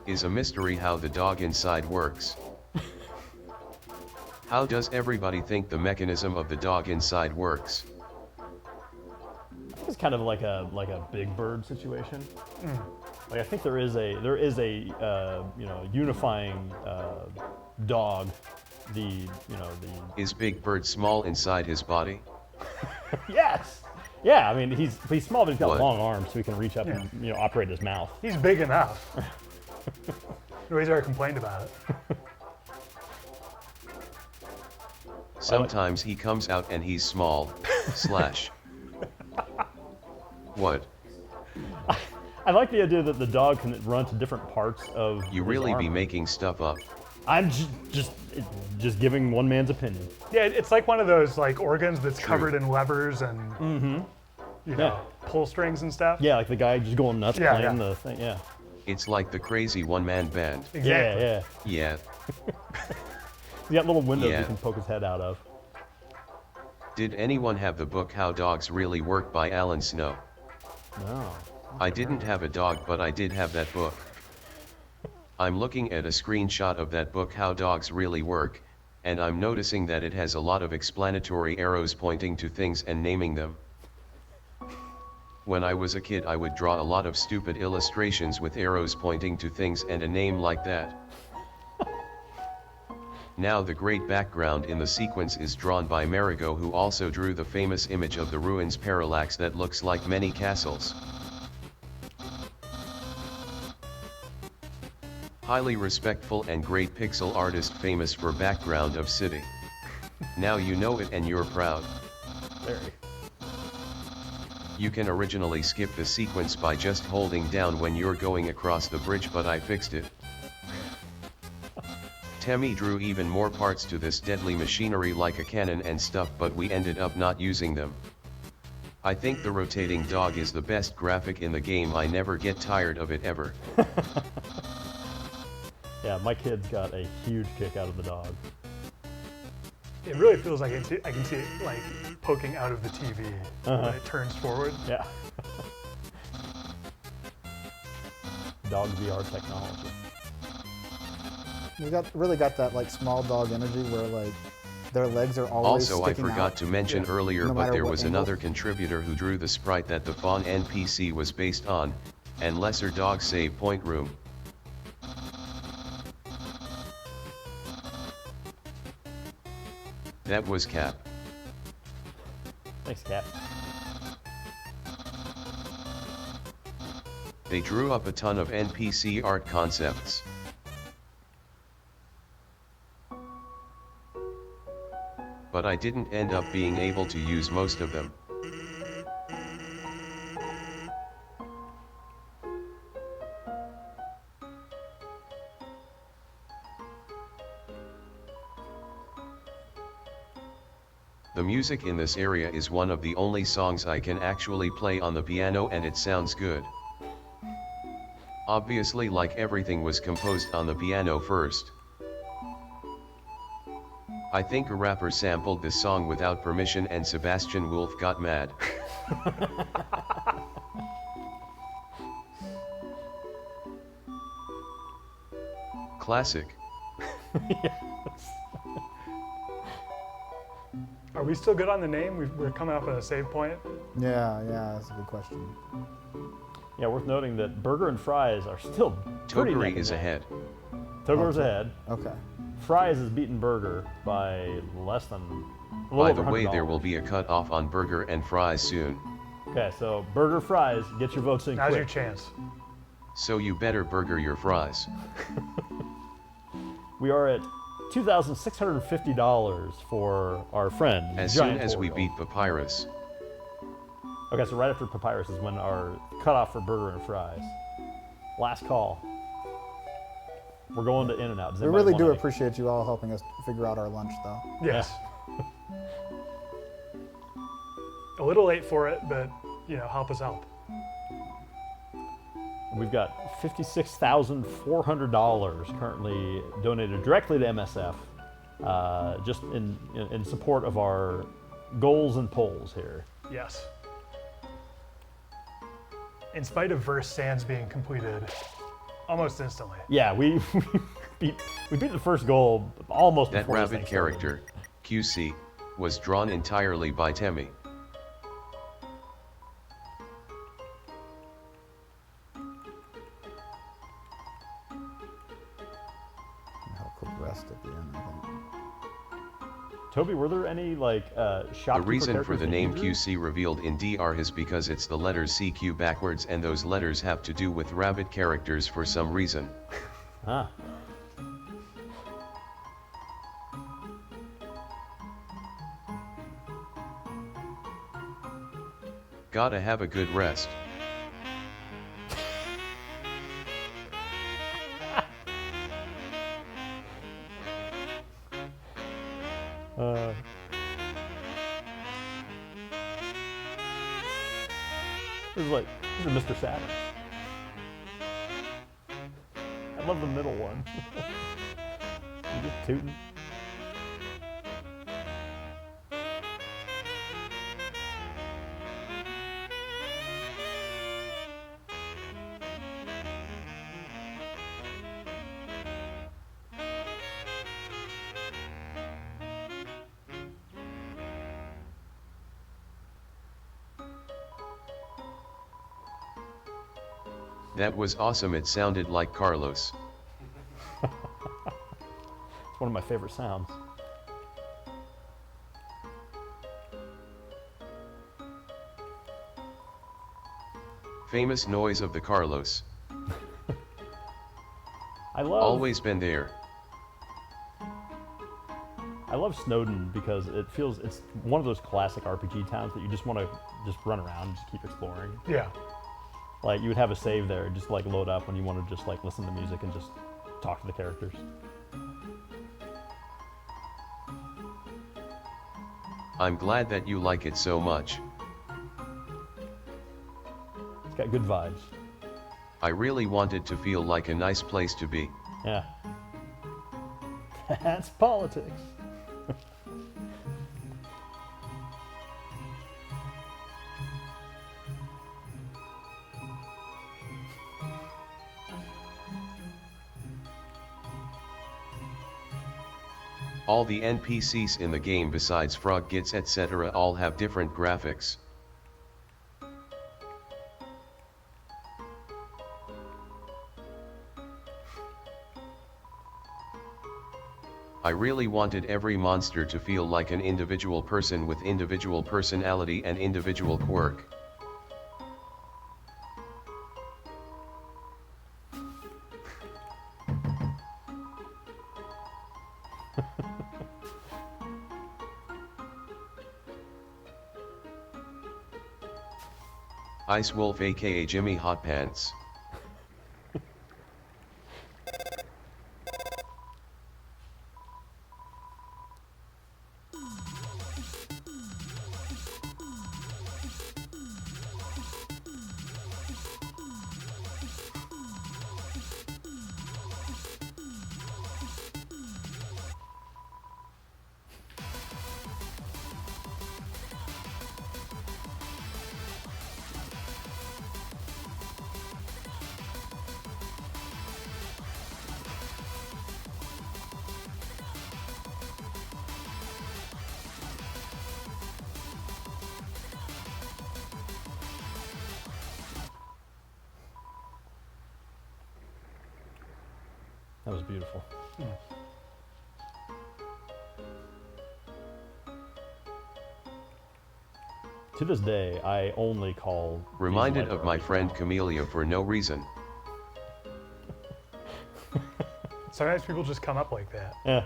Is a mystery how the dog inside works. How does everybody think the mechanism of the dog inside works? It's kind of like a Big Bird situation. Like I think there is a unifying dog. Is Big Bird small inside his body? Yes. Yeah, I mean he's small, but he's got What? long arms, so he can reach up and operate his mouth. He's big enough. Nobody's ever complained about it. Sometimes he comes out and he's small. Slash. What? I like the idea that the dog can run to different parts of. You his really be armor. making stuff up. I'm just giving one man's opinion. Yeah, it's like one of those like organs that's covered in levers and you know, pull strings and stuff. Yeah, like the guy just going nuts Yeah, playing yeah. the thing. Yeah. It's like the crazy one-man band. Exactly. Yeah. Yeah. He's got little windows Yeah. he can poke his head out of. Did anyone have the book How Dogs Really Work by Alan Snow? No. I didn't have a dog, but I did have that book. I'm looking at a screenshot of that book How Dogs Really Work, and I'm noticing that it has a lot of explanatory arrows pointing to things and naming them. When I was a kid I would draw a lot of stupid illustrations with arrows pointing to things and a name like that. Now the great background in the sequence is drawn by Marigot, who also drew the famous image of the ruins parallax that looks like many castles. Highly respectful and great pixel artist famous for background of city. Now you know it and you're proud. Very. You can originally skip the sequence by just holding down when you're going across the bridge, but I fixed it. Temmie drew even more parts to this deadly machinery like a cannon and stuff, but we ended up not using them. I think the rotating dog is the best graphic in the game. I never get tired of it ever. Yeah, my kids got a huge kick out of the dog. It really feels like I can see it like poking out of the TV when it turns forward. Yeah. dog VR technology. You really got that like small dog energy where like their legs are always Also, I sticking forgot out. to mention earlier, no but matter there what was angle. another contributor who drew the sprite that the Fawn NPC was based on, and Lesser Dog Save Point Room. That was Cap. Thanks, Cat. They drew up a ton of NPC art concepts. But I didn't end up being able to use most of them. The music in this area is one of the only songs I can actually play on the piano, and it sounds good. Obviously, like everything was composed on the piano first. I think a rapper sampled this song without permission and Sebastian Wolf got mad. Classic. Are we still good on the name? We're coming up at a save point. Yeah, that's a good question. Yeah, worth noting that Burger and Fries are still pretty neck Toguri and is neck. ahead. Togur's Okay. ahead. Okay. Fries has beaten Burger by less than a little By over the way, $100. there will be a cut off on Burger and Fries soon. Okay, so Burger, Fries, get your votes in Now's quick. your chance. So you better burger your fries. We are at $2,650 for our friend. As soon Giant as we Oriole. beat Papyrus. Okay, so right after Papyrus is when our cutoff for Burger and Fries. Last call. We're going to In-N-Out. Does We anybody really want do any? appreciate you all helping us figure out our lunch, though. Yes. A little late for it, but help us help. We've got $56,400 currently donated directly to MSF, just in support of our goals and polls here. Yes. In spite of verse Sands being completed almost instantly. Yeah, we beat the first goal almost That before this rabbit thing started. character, QC, was drawn entirely by Temi. Help progressed at the end, I think. Toby, were there any The shopkeeper reason for characters the that name you drew? QC revealed in DR is because it's the letters CQ backwards, and those letters have to do with rabbit characters for some reason. Ah. Gotta have a good rest. This is Mr. Saturn. I love the middle one. You just tooting. That was awesome, it sounded like Carlos. It's one of my favorite sounds. Famous noise of the Carlos. I love Always been there. I love Snowden because it's one of those classic RPG towns that you just want to just run around and just keep exploring. Yeah. Like you would have a save there, just like load up when you want to just like listen to music and just talk to the characters. I'm glad that you like it so much. It's got good vibes. I really wanted to feel like a nice place to be. Yeah. That's politics. All the NPCs in the game besides frog gits etc. all have different graphics. I really wanted every monster to feel like an individual person with individual personality and individual quirk. Ice Wolf aka Jimmy Hot Pants. That was beautiful. To this day, I only call these Reminded of my libraries friend now. Camellia for no reason. Sometimes people just come up like that. Yeah.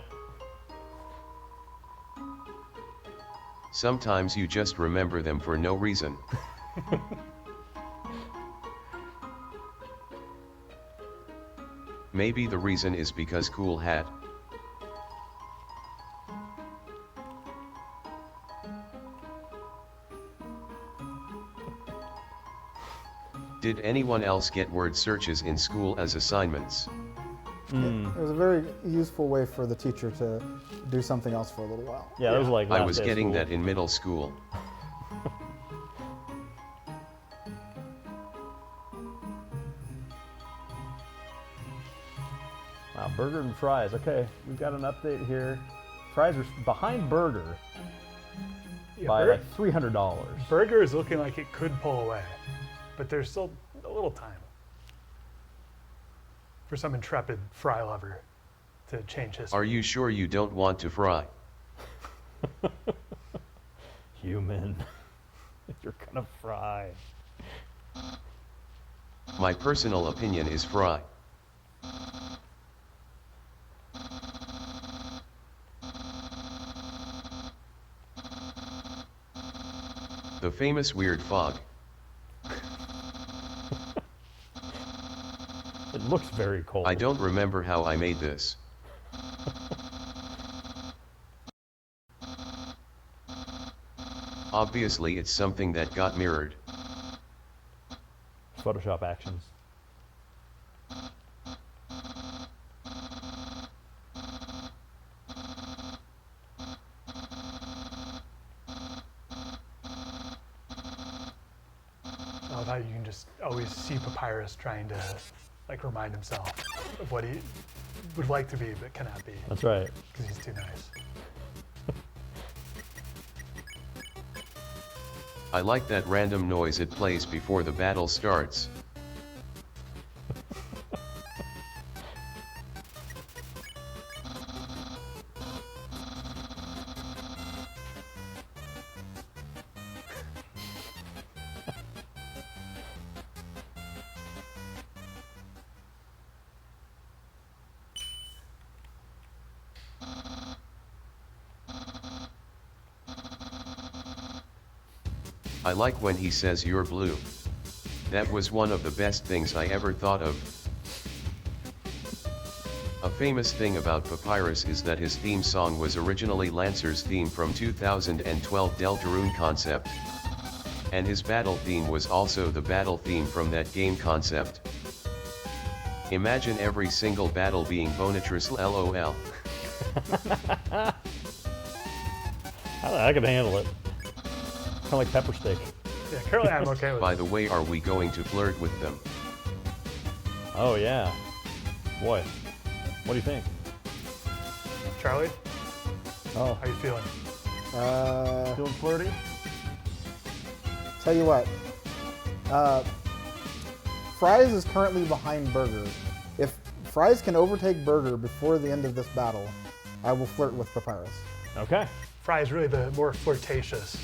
Sometimes you just remember them for no reason. Maybe the reason is because cool hat. Did anyone else get word searches in school as assignments? It was a very useful way for the teacher to do something else for a little while. Yeah, that was like I last was day of getting school. that in middle school. Wow, burger and fries. Okay, we've got an update here. Fries are behind burger Yeah, by like $300. Burger is looking like it could pull away, but there's still a little time for some intrepid fry lover to change history. Are you sure you don't want to fry? Human, you're gonna fry. My personal opinion is fry. The famous weird fog. It looks very cold. I don't remember how I made this. Obviously it's something that got mirrored. Photoshop actions. I love how you can just always see Papyrus trying to like remind himself of what he would like to be but cannot be That's right. because he's too nice. I like that random noise it plays before the battle starts. I like when he says you're blue. That was one of the best things I ever thought of. A famous thing about Papyrus is that his theme song was originally Lancer's theme from 2012 Deltarune concept. And his battle theme was also the battle theme from that game concept. Imagine every single battle being Bonatrus LOL. I can handle it. Kind of like pepper steak. Yeah, currently I'm okay with By it. the way, are we going to flirt with them? Oh yeah. Boy, what do you think? Charlie? Oh. How you feeling? Feeling flirty? Tell you what. Fries is currently behind Burger. If Fries can overtake Burger before the end of this battle, I will flirt with Papyrus. Okay. Fry is really the more flirtatious.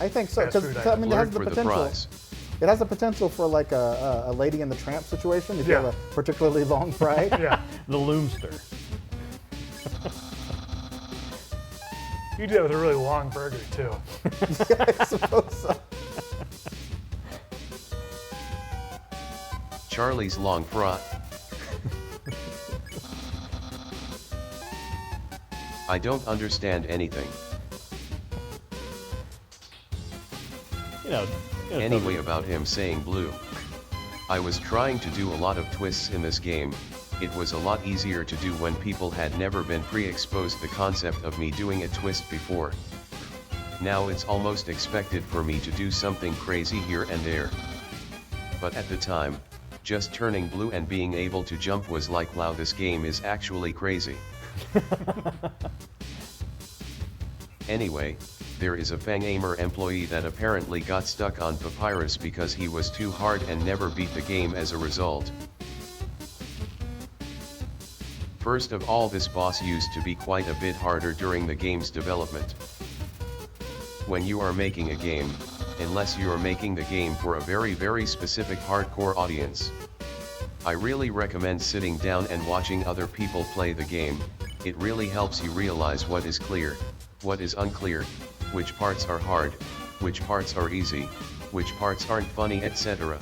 I think so, Fast because food I mean, it has Flirt the for the potential. prize. It has the potential for like a Lady and the Tramp situation if you Yeah. have a particularly long fry. Yeah. The Loomster. You do that with a really long burger, too. I suppose so. Charlie's long fry. I don't understand anything. You know. Anyway, about him saying blue. I was trying to do a lot of twists in this game. It was a lot easier to do when people had never been pre-exposed the concept of me doing a twist before. Now it's almost expected for me to do something crazy here and there. But at the time, just turning blue and being able to jump was like, wow, this game is actually crazy. Anyway, there is a Fangamer employee that apparently got stuck on Papyrus because he was too hard and never beat the game as a result. First of all, this boss used to be quite a bit harder during the game's development. When you are making a game, unless you are making the game for a very specific hardcore audience, I really recommend sitting down and watching other people play the game. It really helps you realize what is clear, what is unclear, which parts are hard, which parts are easy, which parts aren't funny, etc.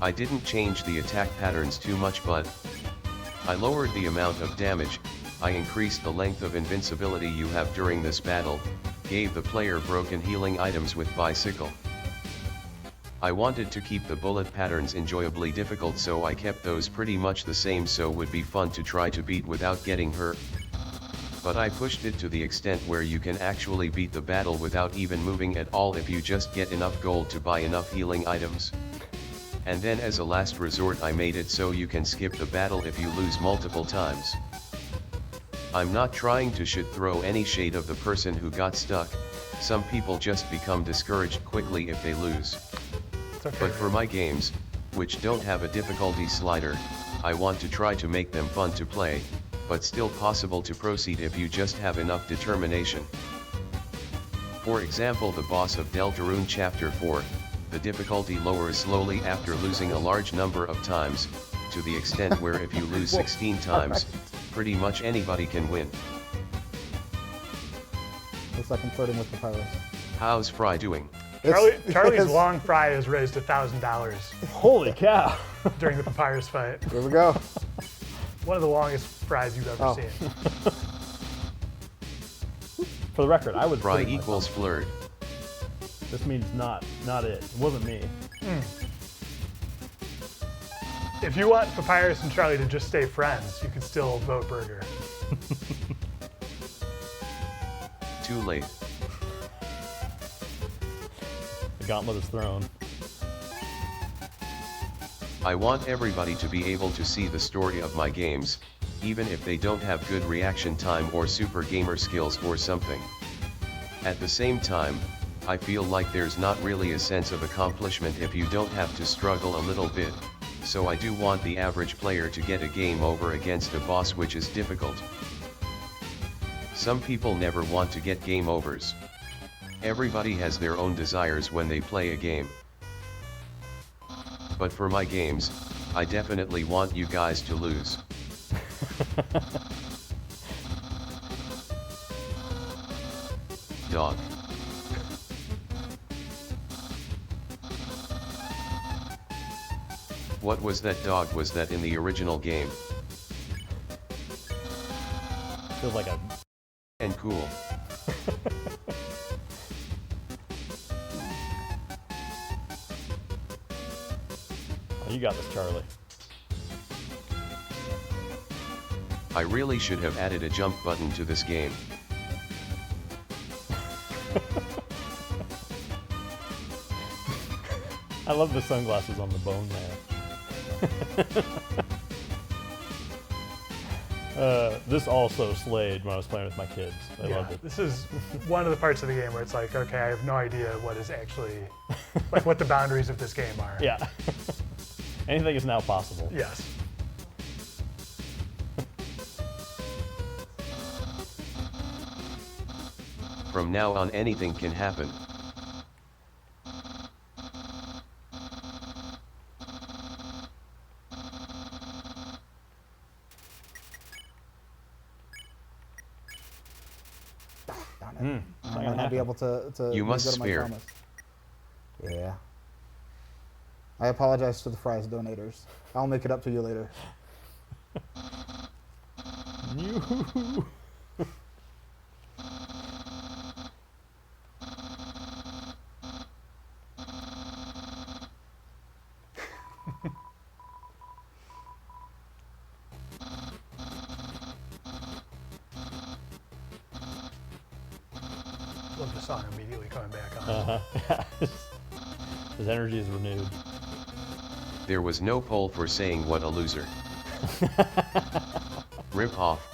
I didn't change the attack patterns too much, but I lowered the amount of damage, I increased the length of invincibility you have during this battle, gave the player broken healing items with bicycle. I wanted to keep the bullet patterns enjoyably difficult, so I kept those pretty much the same so would be fun to try to beat without getting hurt. But I pushed it to the extent where you can actually beat the battle without even moving at all if you just get enough gold to buy enough healing items. And then as a last resort I made it so you can skip the battle if you lose multiple times. I'm not trying to throw any shade of the person who got stuck. Some people just become discouraged quickly if they lose. It's okay. But for my games, which don't have a difficulty slider, I want to try to make them fun to play, but still possible to proceed if you just have enough determination. For example, the boss of Deltarune Chapter 4, the difficulty lowers slowly after losing a large number of times, to the extent where if you lose 16 times, pretty much anybody can win. Looks like I'm flirting with Papyrus. How's Fry doing? Charlie's long fry has raised $1,000 Holy cow. during the Papyrus fight. Here we go. One of the longest fries you've ever Oh. seen. For the record, I would Fry flirt equals myself. flirt. This means not it. It wasn't me. If you want Papyrus and Charlie to just stay friends, you can still vote Burger. Too late. The gauntlet is thrown. I want everybody to be able to see the story of my games, even if they don't have good reaction time or super gamer skills or something. At the same time, I feel like there's not really a sense of accomplishment if you don't have to struggle a little bit, so I do want the average player to get a game over against a boss which is difficult. Some people never want to get game overs. Everybody has their own desires when they play a game. But for my games, I definitely want you guys to lose. Dog. What was that dog? Was that in the original game? Feels like a. And cool. Oh, you got this, Charlie. I really should have added a jump button to this game. I love the sunglasses on the bone there. This also slayed when I was playing with my kids. I loved it. This is one of the parts of the game where it's like, okay, I have no idea what is actually, like what the boundaries of this game are. Yeah. Anything is now possible. Yes. From now on anything can happen. I might not be able to You make must good on my spare. promise. Yeah. I apologize to the fries donators. I'll make it up to you later. Love the song immediately coming back on. His energy is renewed. There was no poll for saying what a loser. Rip off.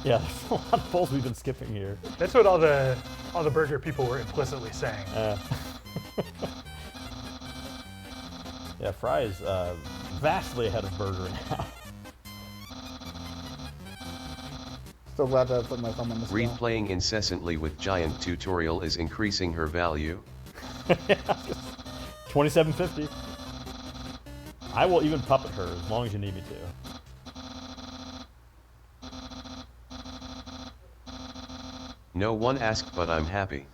Yeah, there's a lot of polls we've been skipping here. That's what all the burger people were implicitly saying. Yeah, Fry's vastly ahead of Burger now. Still glad to put my thumb on this. Reed playing incessantly with giant tutorial is increasing her value. $27.50. I will even puppet her as long as you need me to. No one asked, but I'm happy.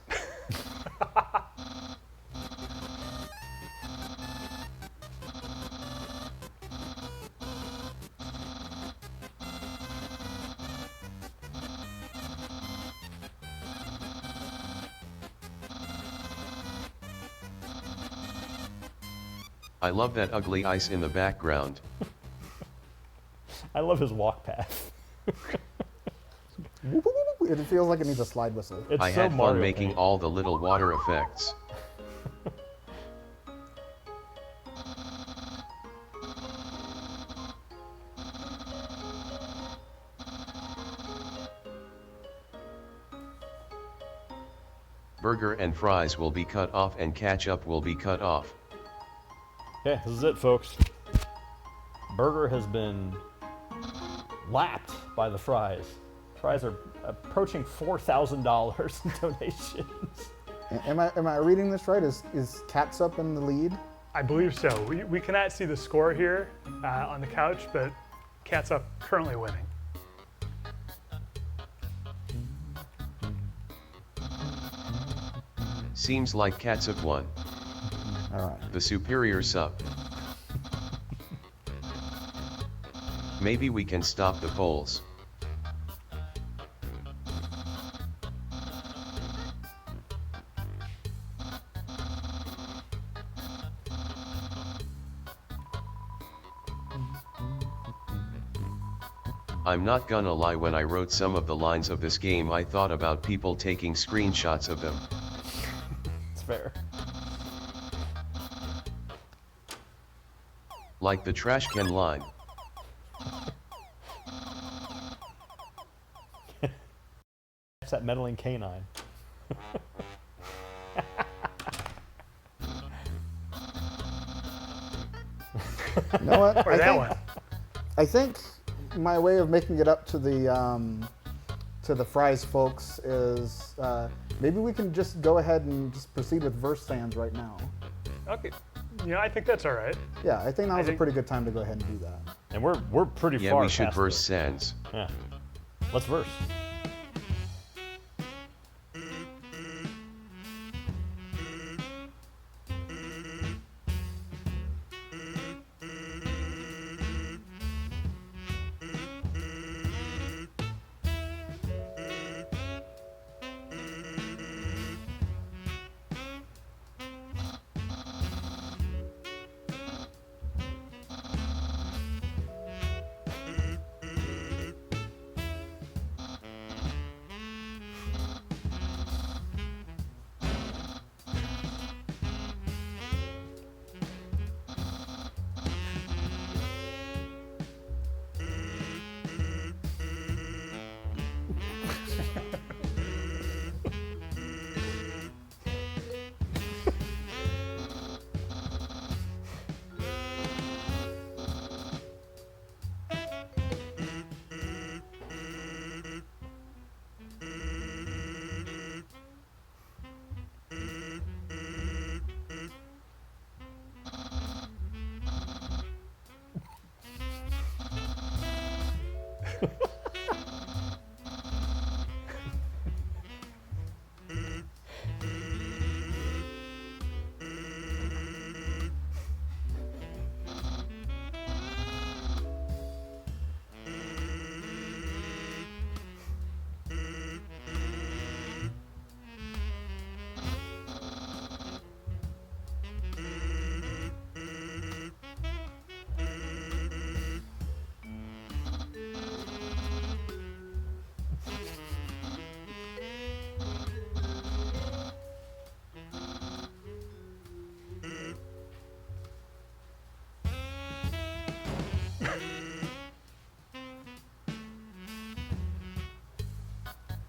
I love that ugly ice in the background. I love his walk path. It feels like it needs a slide whistle. It's I so had fun Mario making Paint. all the little water effects. Burger and fries will be cut off and ketchup will be cut off. Okay, this is it, folks. Burger has been lapped by the fries. Fries are approaching $4,000 in donations. Am I reading this right? Is Catsup in the lead? I believe so. We cannot see the score here on the couch, but Cat's up currently winning. Seems like ketchup won. All right. The superior sub. Maybe we can stop the polls. I'm not gonna lie, when I wrote some of the lines of this game I thought about people taking screenshots of them. It's fair. Like the trash can line. It's that meddling canine. You know what? Or that one. I think my way of making it up to the fries folks is maybe we can just go ahead and just proceed with verse stands right now. Okay. You know, I think that's all right. Yeah, I think now's a think- pretty good time to go ahead and do that. And we're pretty Yeah, far we should past verse this. sans. Yeah. Let's verse.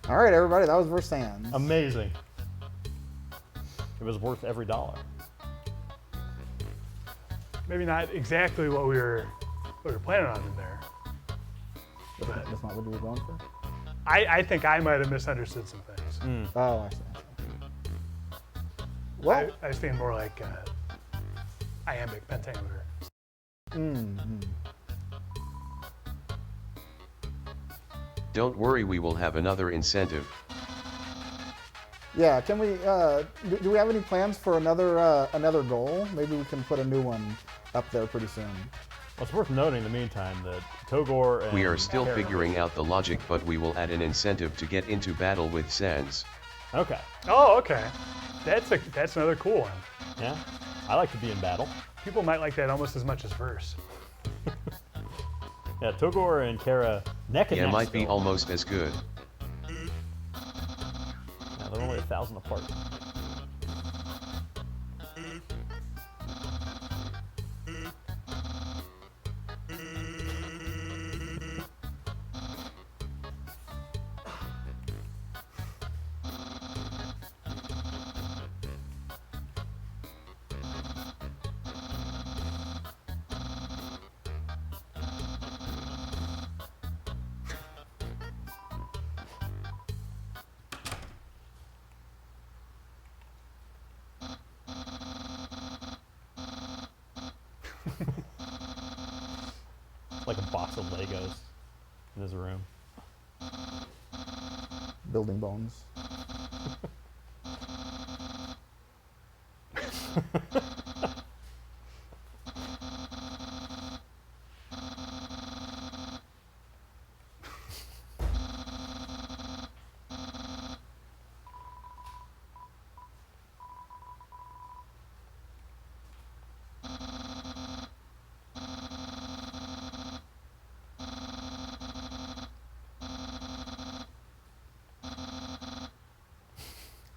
All right, everybody, that was Verse Sands. Amazing. It was worth every dollar. Maybe not exactly what we were planning on in there. That's not what you were going for? I think I might have misunderstood some things. Oh, I see. Well, I was thinking more like iambic pentameter. Don't worry, we will have another incentive. yeah, can we, do we have any plans for another goal? Maybe we can put a new one up there pretty soon. Well, it's worth noting in the meantime that Togor and We are still Kara- figuring out the logic, but we will add an incentive to get into battle with Sans. Okay. Oh, okay. That's another cool one. Yeah. I like to be in battle. People might like that almost as much as verse. Yeah, Togor and Kara neck and Yeah, neck. might be still. almost as good. Yeah, they're only 1,000 apart. Like a box of Legos in his room. Building bones.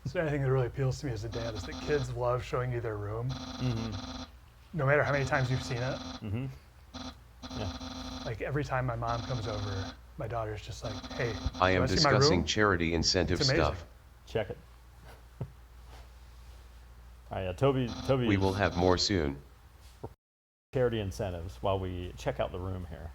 So I think that really appeals to me as a dad is that kids love showing you their room. No matter how many times you've seen it. Yeah. Like every time my mom comes over, my daughter's just like, "Hey, I you am wanna see my room?" discussing charity incentive It's amazing. stuff. Check it. All right, Toby. We will have more soon. Charity incentives while we check out the room here.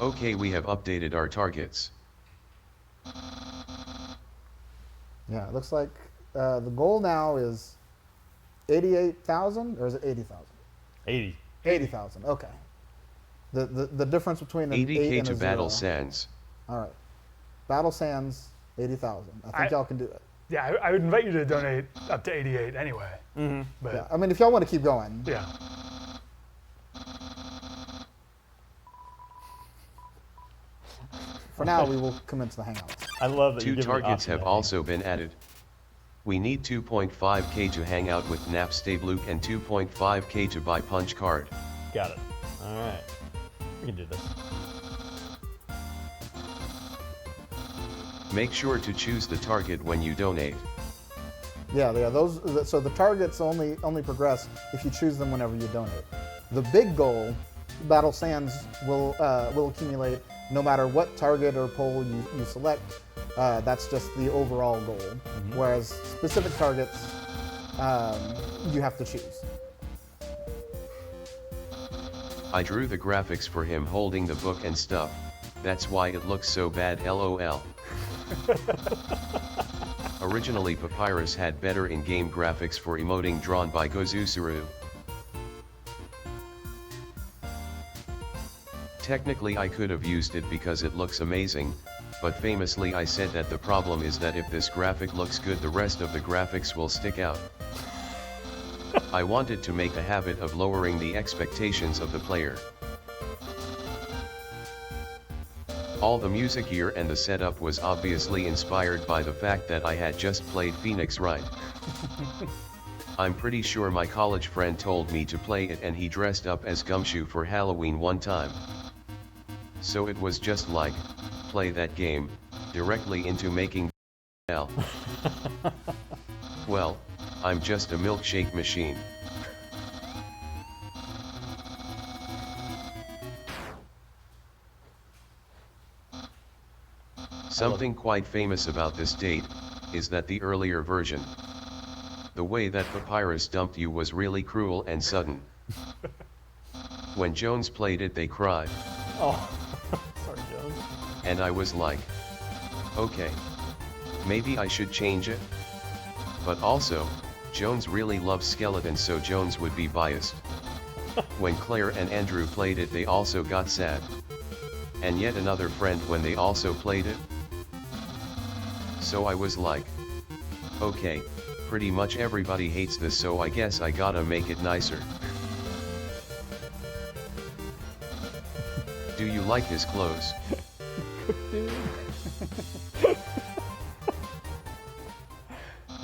Okay, we have updated our targets. Yeah, it looks like the goal now is 88,000, or is it 80,000? 80. 80,000. Okay. The difference between an 8 80k and to a battle 0. Sans. All right. Battle Sands, 80,000. I think y'all can do it. Yeah, I would invite you to donate up to 88 anyway. But Yeah. I mean, if y'all want to keep going. yeah. For now, we will commence the hangouts. I love that you Two give me the targets option have to also been added. We need 2.5k to hang out with Napstabluke and 2.5k to buy punch card. hang. Got it. All right. We can do this. Make sure to choose the target when you donate. Yeah. So the targets only progress if you choose them whenever you donate. The big goal battle sands will accumulate no matter what target or pole you select. That's just the overall goal. Whereas specific targets, you have to choose. I drew the graphics for him holding the book and stuff. That's why it looks so bad, lol. Originally Papyrus had better in-game graphics for emoting drawn by Gozusuru. Technically I could have used it because it looks amazing, but famously I said that the problem is that if this graphic looks good the rest of the graphics will stick out. I wanted to make a habit of lowering the expectations of the player. All the music gear and the setup was obviously inspired by the fact that I had just played Phoenix Wright. I'm pretty sure my college friend told me to play it and he dressed up as Gumshoe for Halloween one time. So it was just like, play that game, directly into making L. Well, I'm just a milkshake machine. Something quite famous about this date, is that the earlier version. The way that Papyrus dumped you was really cruel and sudden. When Jones played it they cried. Oh, sorry Jones. And I was like, okay, maybe I should change it? But also, Jones really loves skeletons so Jones would be biased. When Claire and Andrew played it they also got sad. And yet another friend when they also played it. So I was like, okay, pretty much everybody hates this so I guess I gotta make it nicer. Do you like his clothes? Dude.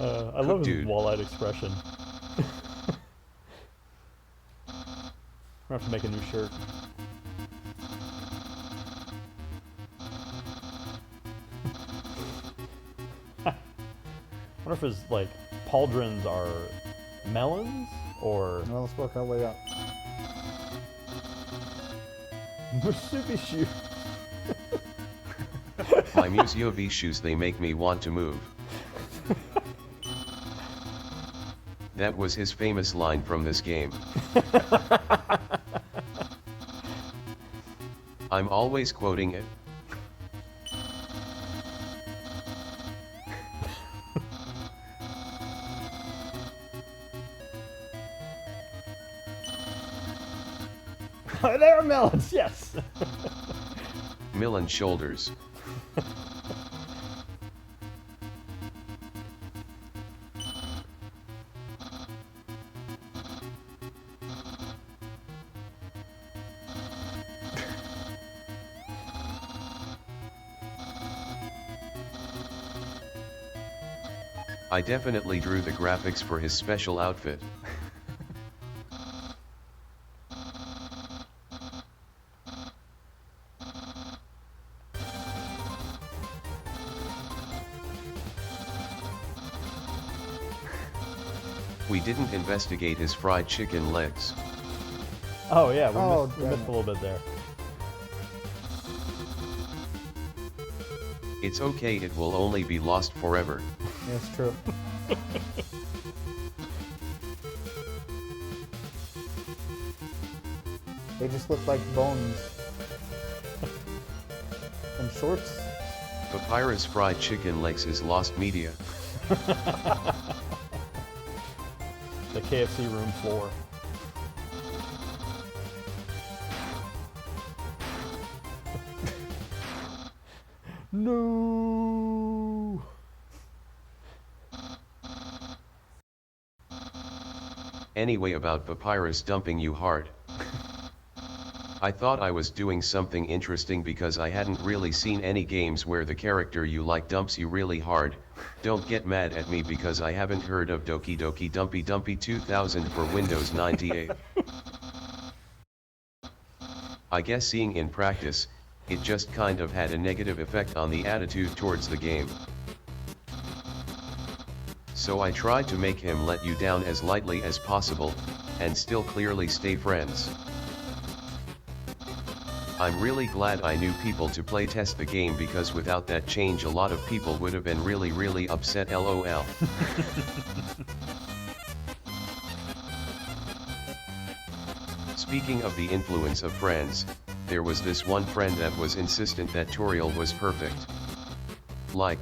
I love his Dude. wall-eyed expression. We're gonna have to make a new shirt. I wonder if his like pauldrons are melons or Well, let's work our way up. Musubi. My Musubi shoes they make me want to move. That was his famous line from this game. I'm always quoting it. There are melons, yes. Mill and shoulders. I definitely drew the graphics for his special outfit. We didn't investigate his fried chicken legs. Oh yeah, we damn missed it. a little bit there. It's okay, it will only be lost forever. That's true. They just look like bones. And shorts. Papyrus fried chicken legs is lost media. The KFC room floor. No. Anyway, about Papyrus dumping you hard. I thought I was doing something interesting because I hadn't really seen any games where the character you like dumps you really hard. Don't get mad at me because I haven't heard of Doki Doki Dumpy Dumpy 2000 for Windows 98. I guess seeing in practice, it just kind of had a negative effect on the attitude towards the game. So I tried to make him let you down as lightly as possible, and still clearly stay friends. I'm really glad I knew people to play test the game because without that change a lot of people would have been really upset lol. Speaking of the influence of friends, there was this one friend that was insistent that Toriel was perfect. Like,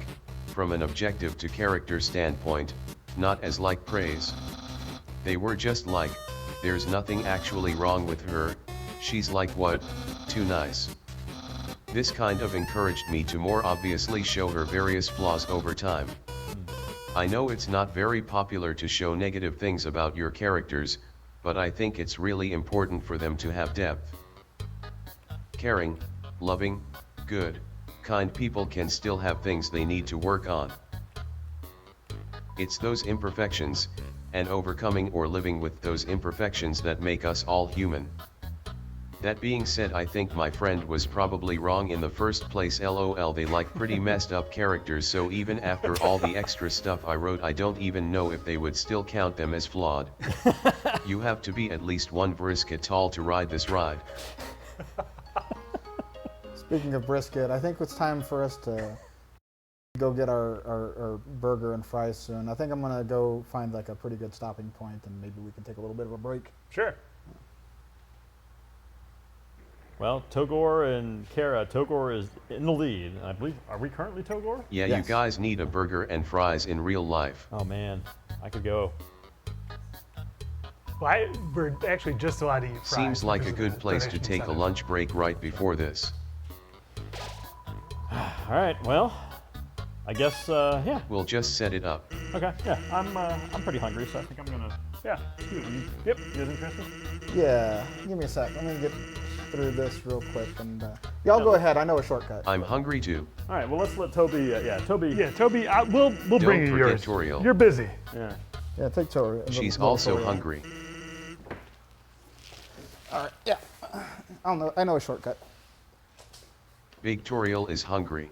from an objective to character standpoint, not as like praise. They were just like, there's nothing actually wrong with her, she's like what, too nice. This kind of encouraged me to more obviously show her various flaws over time. I know it's not very popular to show negative things about your characters, but I think it's really important for them to have depth. Caring, loving, good, kind people can still have things they need to work on. It's those imperfections, and overcoming or living with those imperfections that make us all human. That being said, I think my friend was probably wrong in the first place lol. They like pretty messed up characters, so even after all the extra stuff I wrote I don't even know if they would still count them as flawed. You have to be at least one brisket tall to ride this ride. Speaking of brisket, I think it's time for us to go get our burger and fries soon. I think I'm gonna go find like a pretty good stopping point, and maybe we can take a little bit of a break. Sure. Well, Togor and Kara. Togor is in the lead. I believe. Are we currently Togor? Yeah, Yes. You guys need a burger and fries in real life. Oh man, I could go. Well, we're actually just allowed to eat fries. Seems like a because of good the place to donation take a incentive. lunch break right before this. All right. Well, I guess yeah. We'll just set it up. Okay. Yeah. I'm pretty hungry, so I think I'm gonna. Yeah. Yep. You guys interested? Yeah, give me a sec. I'm gonna get through this real quick, and y'all go ahead. I know a shortcut. I'm hungry too. All right. Well, let's let Toby. Yeah. Toby. Yeah, Toby, we'll bring you forget yours. Toriel. You're busy. Yeah. Yeah, take Tori. She's also hungry. All right. Yeah. I know a shortcut. Big Toriel is hungry.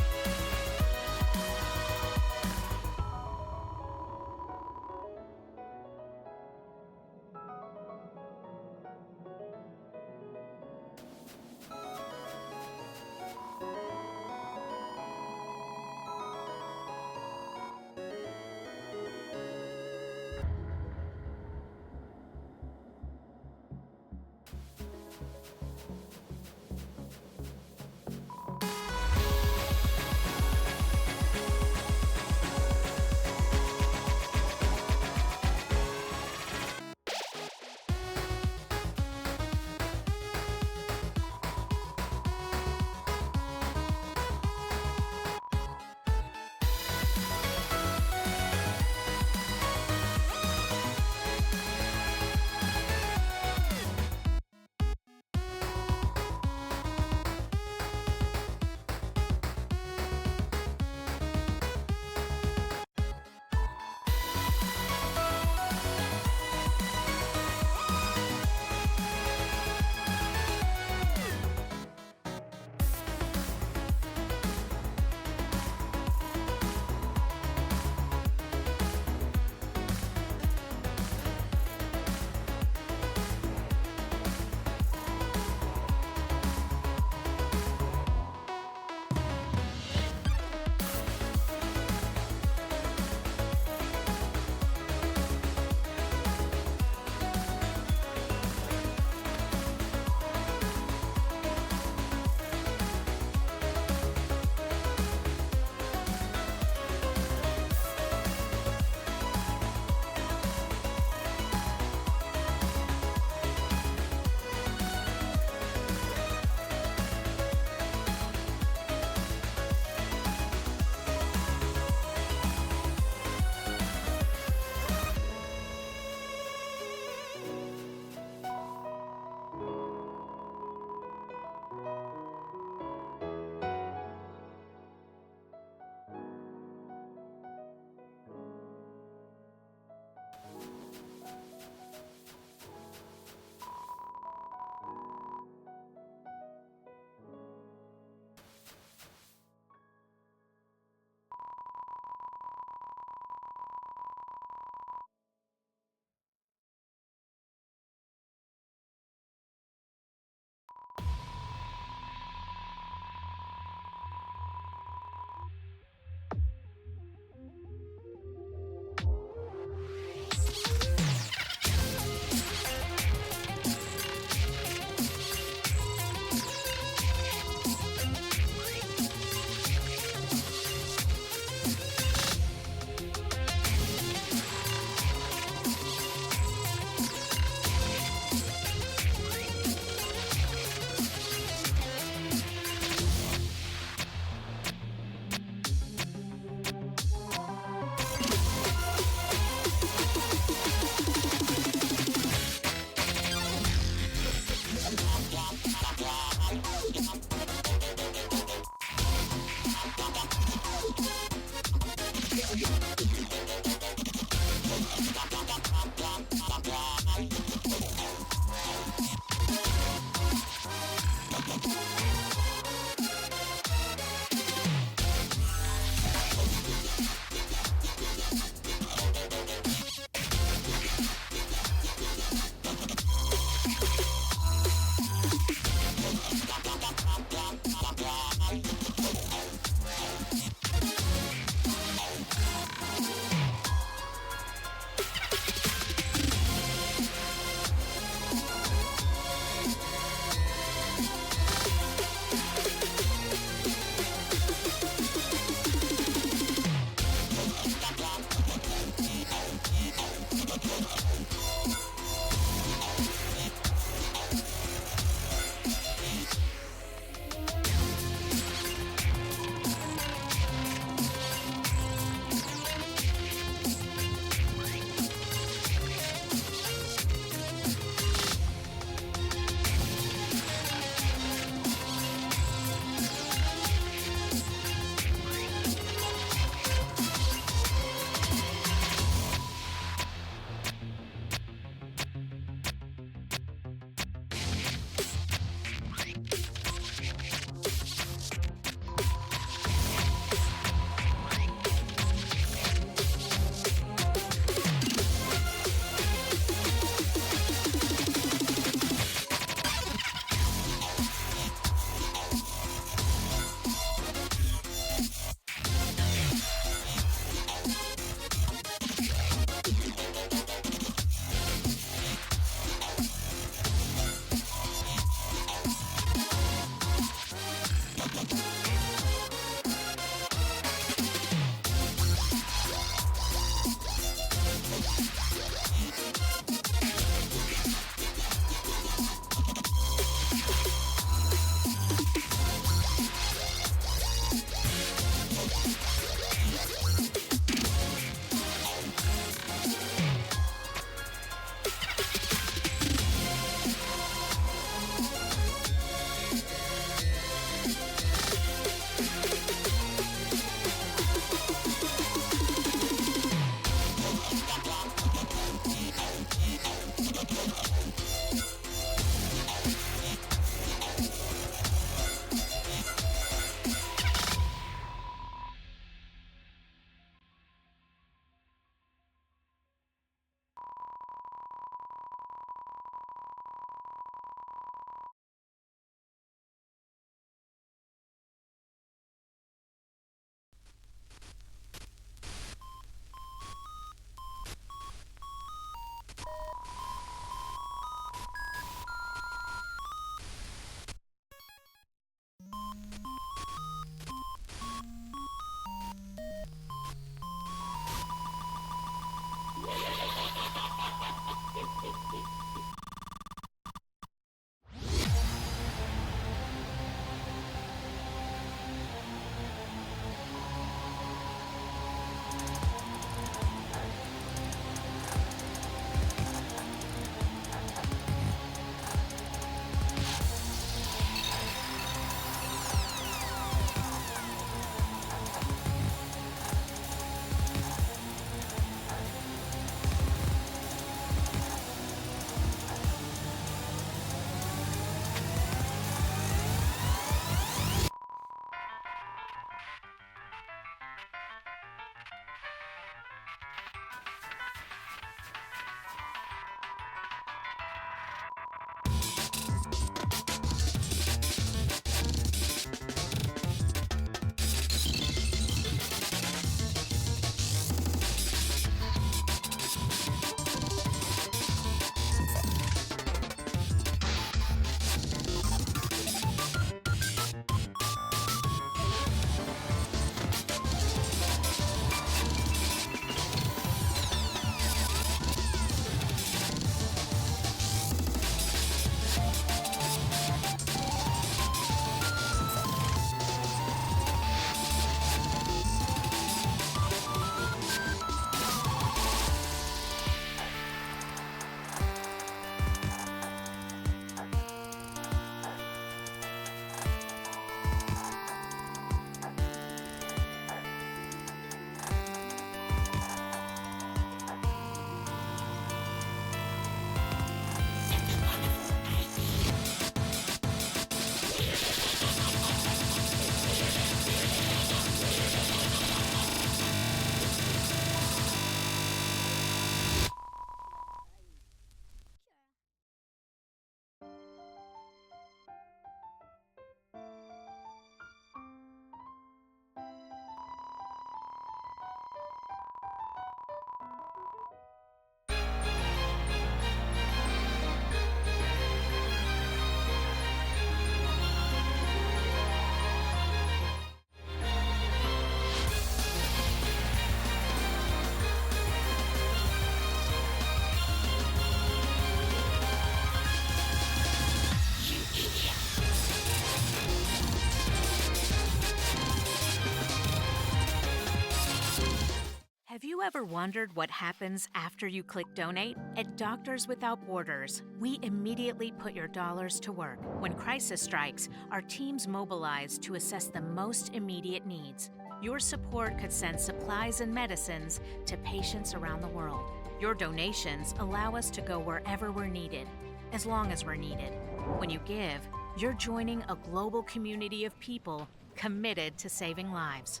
ever wondered what happens after you click donate? At Doctors Without Borders, we immediately put your dollars to work. When crisis strikes, our teams mobilize to assess the most immediate needs. Your support could send supplies and medicines to patients around the world. Your donations allow us to go wherever we're needed, as long as we're needed. When you give, you're joining a global community of people committed to saving lives.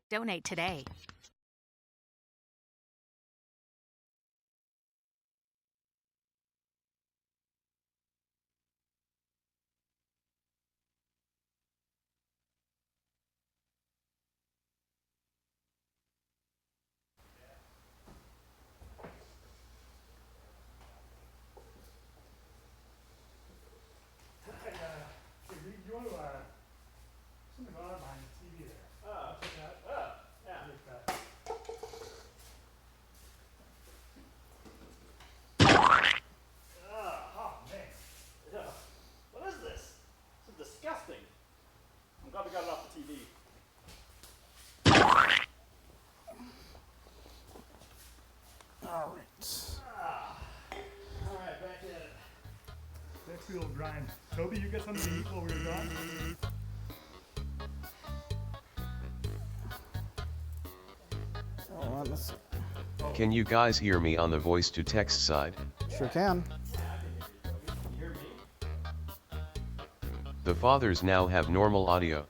Donate today. You want to, something going on behind the TV there. Yeah. Oh, man. Yeah. What is this? This is disgusting. I'm glad we got it off the TV. All right. All right, back at it. Next we will grind. Toby, you get something to eat while we were gone? Hold on, let's see. Can you guys hear me on the voice to text side? Sure can. The fathers now have normal audio.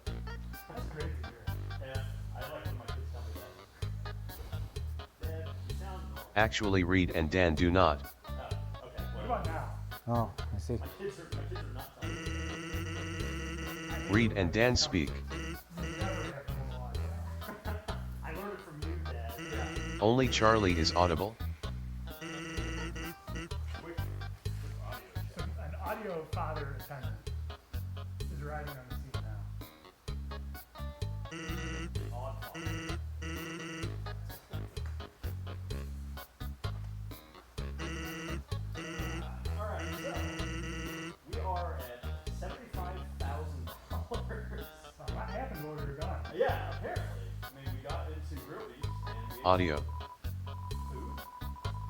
That's great to hear. Yeah, I like when my kids tell me that. Dad, you sound normal. Actually, Reed and Dan do not. Okay, What about now? Oh, I see. My kids are not telling me. Reed and Dan speak. I learned it from you, Dad. Yeah. Only Charlie is audible. So an audio father attendant is riding on the seat now. All right, so we are at $75,000. What happened while we were gone? Yeah, apparently. I mean, we got into grill beef and we ate Audio. food.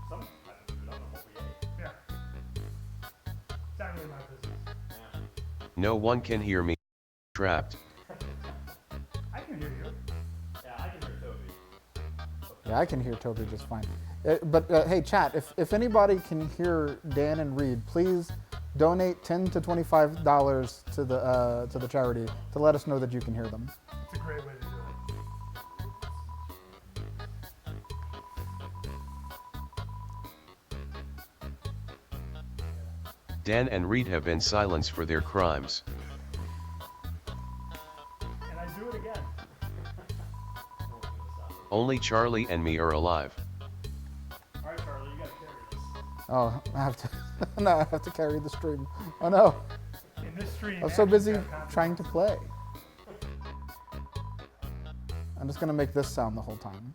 Some kind of food. I don't know what we ate. Yeah. It's not really my business. Yeah. No one can hear me. Trapped. I can hear you. Yeah, I can hear Toby. Yeah, I can hear Toby just fine. But hey, chat, if anybody can hear Dan and Reed, please donate $10 to $25 to the charity to let us know that you can hear them. It's a great way to do it. Dan and Reed have been silenced for their crimes. And I do it again. Only Charlie and me are alive. All right, Charlie, you gotta carry this. Oh, I have to. No, I have to carry the stream. Oh no, In this stream, I was so busy actions have trying to play. I'm just gonna make this sound the whole time.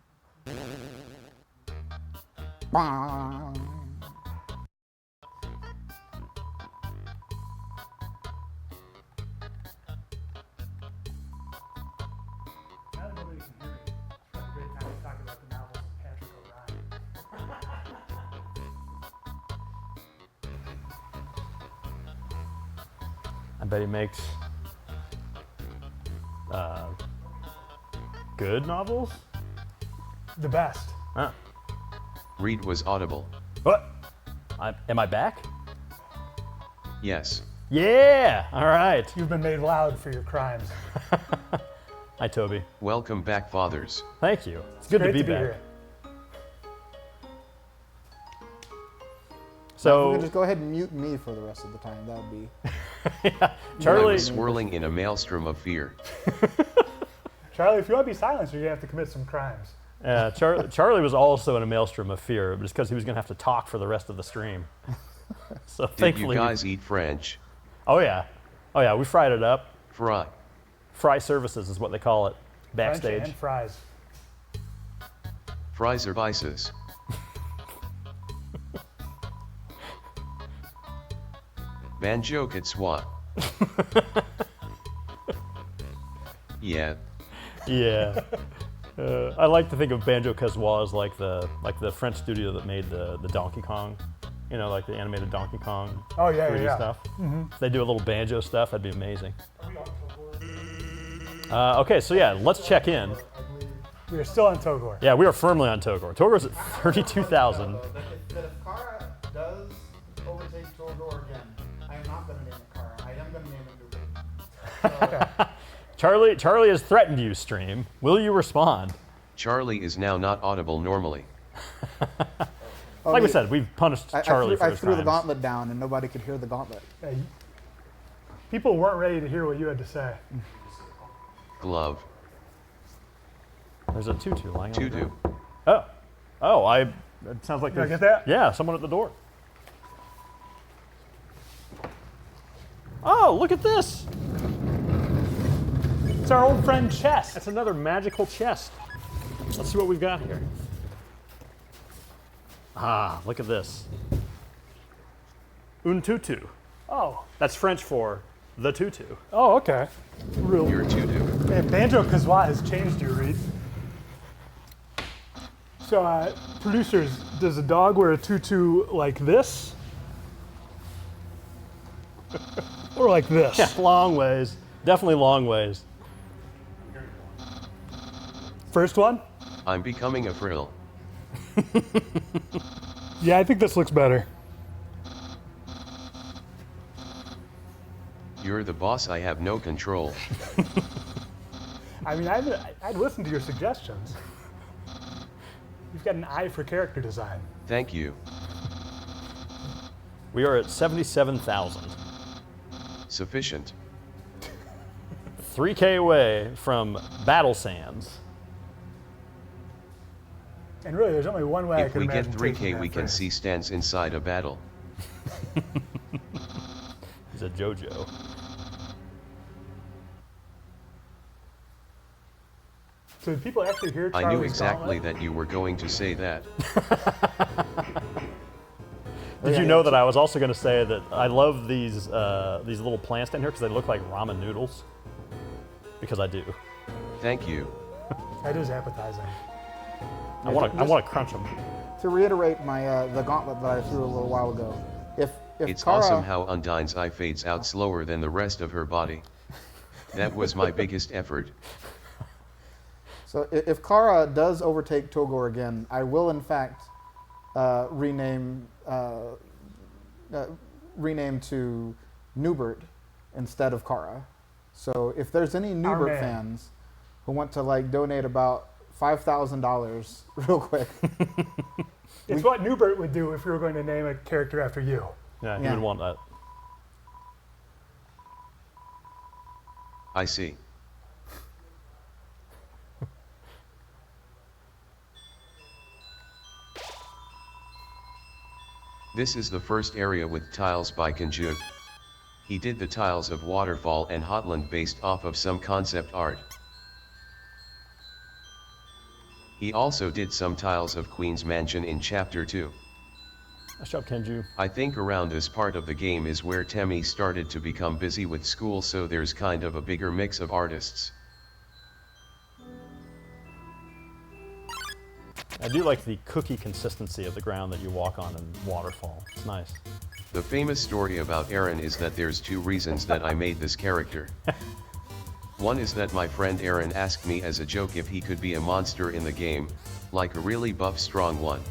Now that nobody can hear me, it's probably a great time to talk about the novels of Patrick O'Ryan. I bet he makes good novels. The best. Huh. Reed was audible. What? Am I back? Yes. Yeah. All right. You've been made loud for your crimes. Hi, Toby. Welcome back, fathers. Thank you. It's good Great to be back. here. You So, can just go ahead and mute me for the rest of the time. That would be. yeah, I Charlie. was swirling in a maelstrom of fear. Charlie, if you want to be silenced, you're going to have to commit some crimes. Charlie was also in a maelstrom of fear, but it's because he was going to have to talk for the rest of the stream. So Did you thankfully, guys eat French? oh yeah, we fried it up. Fry. Fry services is what they call it backstage. French and fries. Fries or vices? Banjo Kitswa. Yeah. Yeah. I like to think of Banjo-Kazooie as like the French studio that made the Donkey Kong, you know, like the animated Donkey Kong 3D stuff. If they do a little banjo stuff, that'd be amazing. Okay, so yeah, let's check in. We are still on Togor. Yeah, we are firmly on Togor. Togor's at 32,000. But if Kara does overtake Togor again, I am not going to name it Kara. I am going to name it Nubin. Charlie has threatened you, stream. Will you respond? Charlie is now not audible normally. Like we said, we've punished Charlie for his I threw the crimes. gauntlet down and nobody could hear the gauntlet. People weren't ready to hear what you had to say. Glove. There's a tutu lying on the Tutu. ground. Oh, it sounds like Did I there's- get that? Yeah, someone at the door. Oh, look at this. It's our old friend Chess. That's another magical chest. Let's see what we've got here. Ah, look at this. Un tutu. Oh. That's French for the tutu. Oh, okay. Real. Your Tutu. Man, Banjo-Kazooie has changed you, Reed. So, producers, does a dog wear a tutu like this? Or like this? Yeah, long ways. Definitely long ways. First one? I'm becoming a frill. Yeah, I think this looks better. You're the boss, I have no control. I mean, I'd listen to your suggestions. You've got an eye for character design. Thank you. We are at 77,000. Sufficient. 3K away from Battle Sands. And really, there's only one way I If can we get imagine 3K, taking that we can first. see Stance inside a battle. He's a JoJo. So did people actually hear I Charlie's knew exactly gauntlet? that you were going to say that. Did you know that I was also going to say that I love these little plants down here because they look like ramen noodles? Because I do. Thank you. That is appetizing. I want to crunch them. To reiterate my the gauntlet that I threw a little while ago, if It's Kara, awesome how Undyne's eye fades out slower than the rest of her body. That was my biggest effort. So if Kara does overtake Togor again, I will in fact rename to Newbert instead of Kara. So if there's any Newbert man. fans who want to like donate about $5,000 real quick, It's what Newbert would do if we were going to name a character after you. Yeah, he Yeah. would want that. I see. This is the first area with tiles by Kanjuk. He did the tiles of Waterfall and Hotland based off of some concept art. He also did some tiles of Queen's Mansion in Chapter 2. Nice job, Kenju. I think around this part of the game is where Temmie started to become busy with school, so there's kind of a bigger mix of artists. I do like the cookie consistency of the ground that you walk on in Waterfall. It's nice. The famous story about Aaron is that there's two reasons that I made this character. One is that my friend Aaron asked me as a joke if he could be a monster in the game, like a really buff strong one.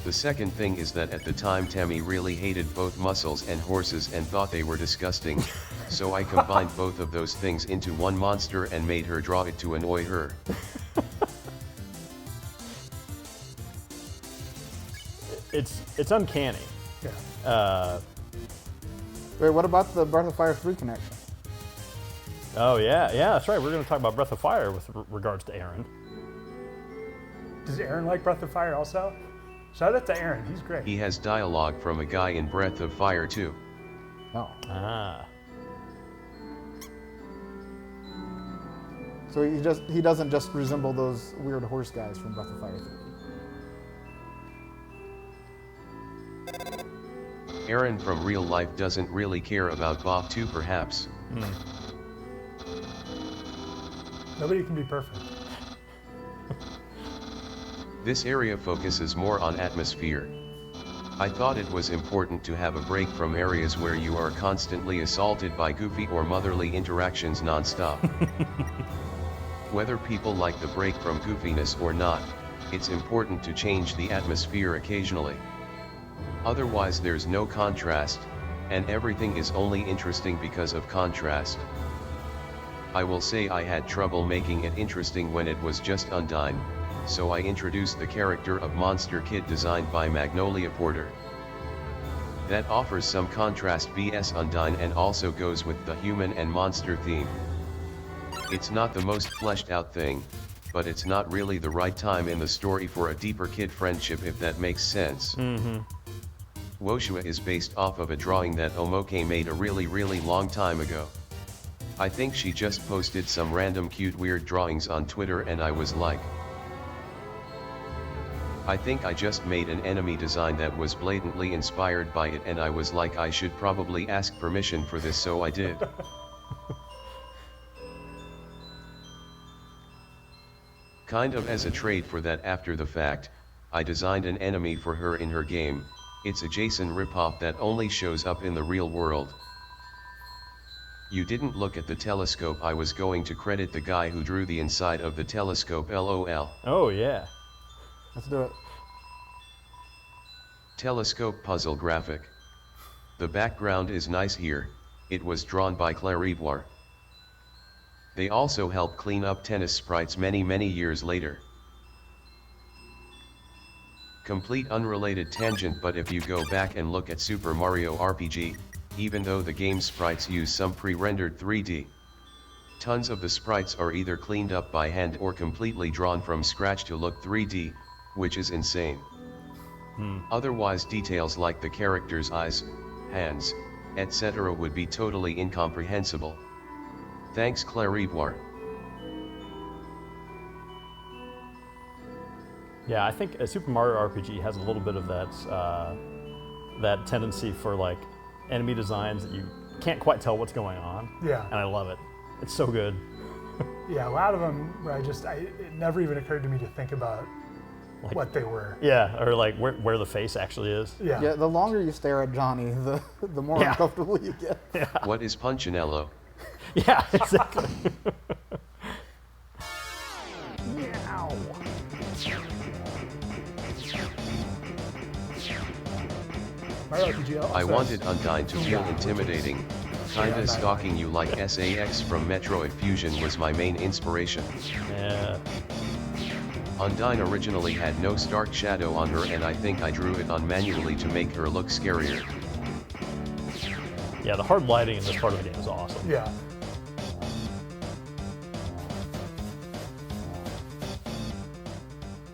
The second thing is that at the time Temmie really hated both mussels and horses and thought they were disgusting, so I combined both of those things into one monster and made her draw it to annoy her. It's uncanny. Yeah. wait, what about the Breath of Fire 3 connection? Oh yeah, that's right. We're going to talk about Breath of Fire with regards to Aaron. Does Aaron like Breath of Fire also? Shout out to Aaron, he's great. He has dialogue from a guy in Breath of Fire too. Oh, Ah. so he doesn't just resemble those weird horse guys from Breath of Fire 3. Aaron from real life doesn't really care about Bob 2 perhaps. Nobody can be perfect. This area focuses more on atmosphere. I thought it was important to have a break from areas where you are constantly assaulted by goofy or motherly interactions non-stop. Whether people like the break from goofiness or not, it's important to change the atmosphere occasionally. Otherwise there's no contrast, and everything is only interesting because of contrast. I will say I had trouble making it interesting when it was just Undyne, so I introduced the character of Monster Kid designed by Magnolia Porter. That offers some contrast vs Undyne and also goes with the human and monster theme. It's not the most fleshed out thing, but it's not really the right time in the story for a deeper kid friendship, if that makes sense. Woshua is based off of a drawing that Omoke made a really long time ago. I think she just posted some random cute weird drawings on Twitter and I was like, I think I just made an enemy design that was blatantly inspired by it, and I was like, I should probably ask permission for this, so I did. Kind of as a trade for that, after the fact, I designed an enemy for her in her game. It's a JSON ripoff that only shows up in the real world. You didn't look at the telescope. I was going to credit the guy who drew the inside of the telescope, LOL. Oh yeah. Let's do it. Telescope puzzle graphic. The background is nice here, it was drawn by Clarivoire. They also helped clean up tennis sprites many years later. Complete unrelated tangent, but if you go back and look at Super Mario RPG, even though the game sprites use some pre-rendered 3D, tons of the sprites are either cleaned up by hand or completely drawn from scratch to look 3D, which is insane. Otherwise details like the character's eyes, hands, etc. would be totally incomprehensible. Thanks Clarivoire. Yeah, I think a Super Mario RPG has a little bit of that that tendency for like enemy designs that you can't quite tell what's going on. Yeah. And I love it. It's so good. Yeah, a lot of them where it never even occurred to me to think about Like, what they were. Yeah, or like where the face actually is. Yeah. Yeah, the longer you stare at Johnny, the more Yeah. uncomfortable you get. What is Punchinello? Yeah, exactly. Mario RPG also I has- wanted Undyne to feel intimidating, kinda stalking you like SAX from Metroid Fusion was my main inspiration. Yeah. Undyne originally had no stark shadow on her, and I think I drew it on manually to make her look scarier. Yeah, the hard lighting in this part of the game is awesome. Yeah.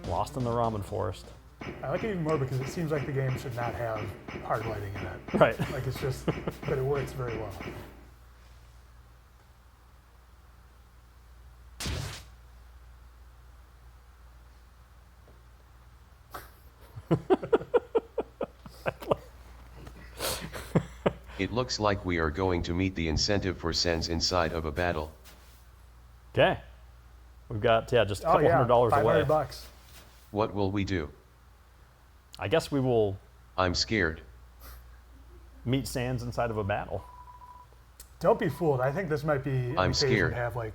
Lost in the ramen forest. I like it even more because it seems like the game should not have hard lighting in it. Right. Like it's just, but it works very well. It looks like we are going to meet the incentive for cents inside of a battle. Okay. We've got just a Oh couple yeah, $100 away. $500. What will we do? I guess we will I'm scared. meet Sans inside of a battle. Don't be fooled. I think this might be an I'm occasion scared. to have like,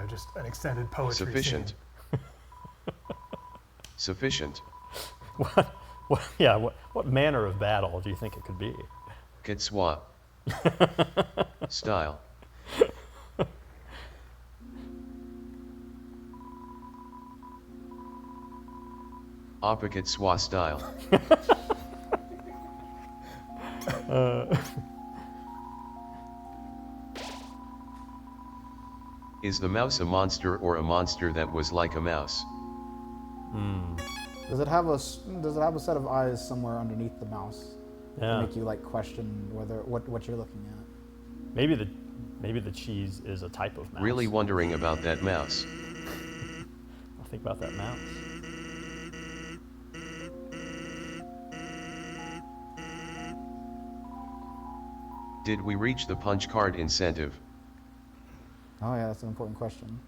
just an extended poetry Sufficient. scene. Sufficient. What manner of battle do you think it could be? Kitswa. Style. Opposite Swa style. Is the mouse a monster or a monster that was like a mouse? Does it have a set of eyes somewhere underneath the mouse to Yeah. make you like question what you're looking at? Maybe the cheese is a type of mouse. Really wondering about that mouse. I'll think about that mouse. Did we reach the punch card incentive? Oh yeah, that's an important question.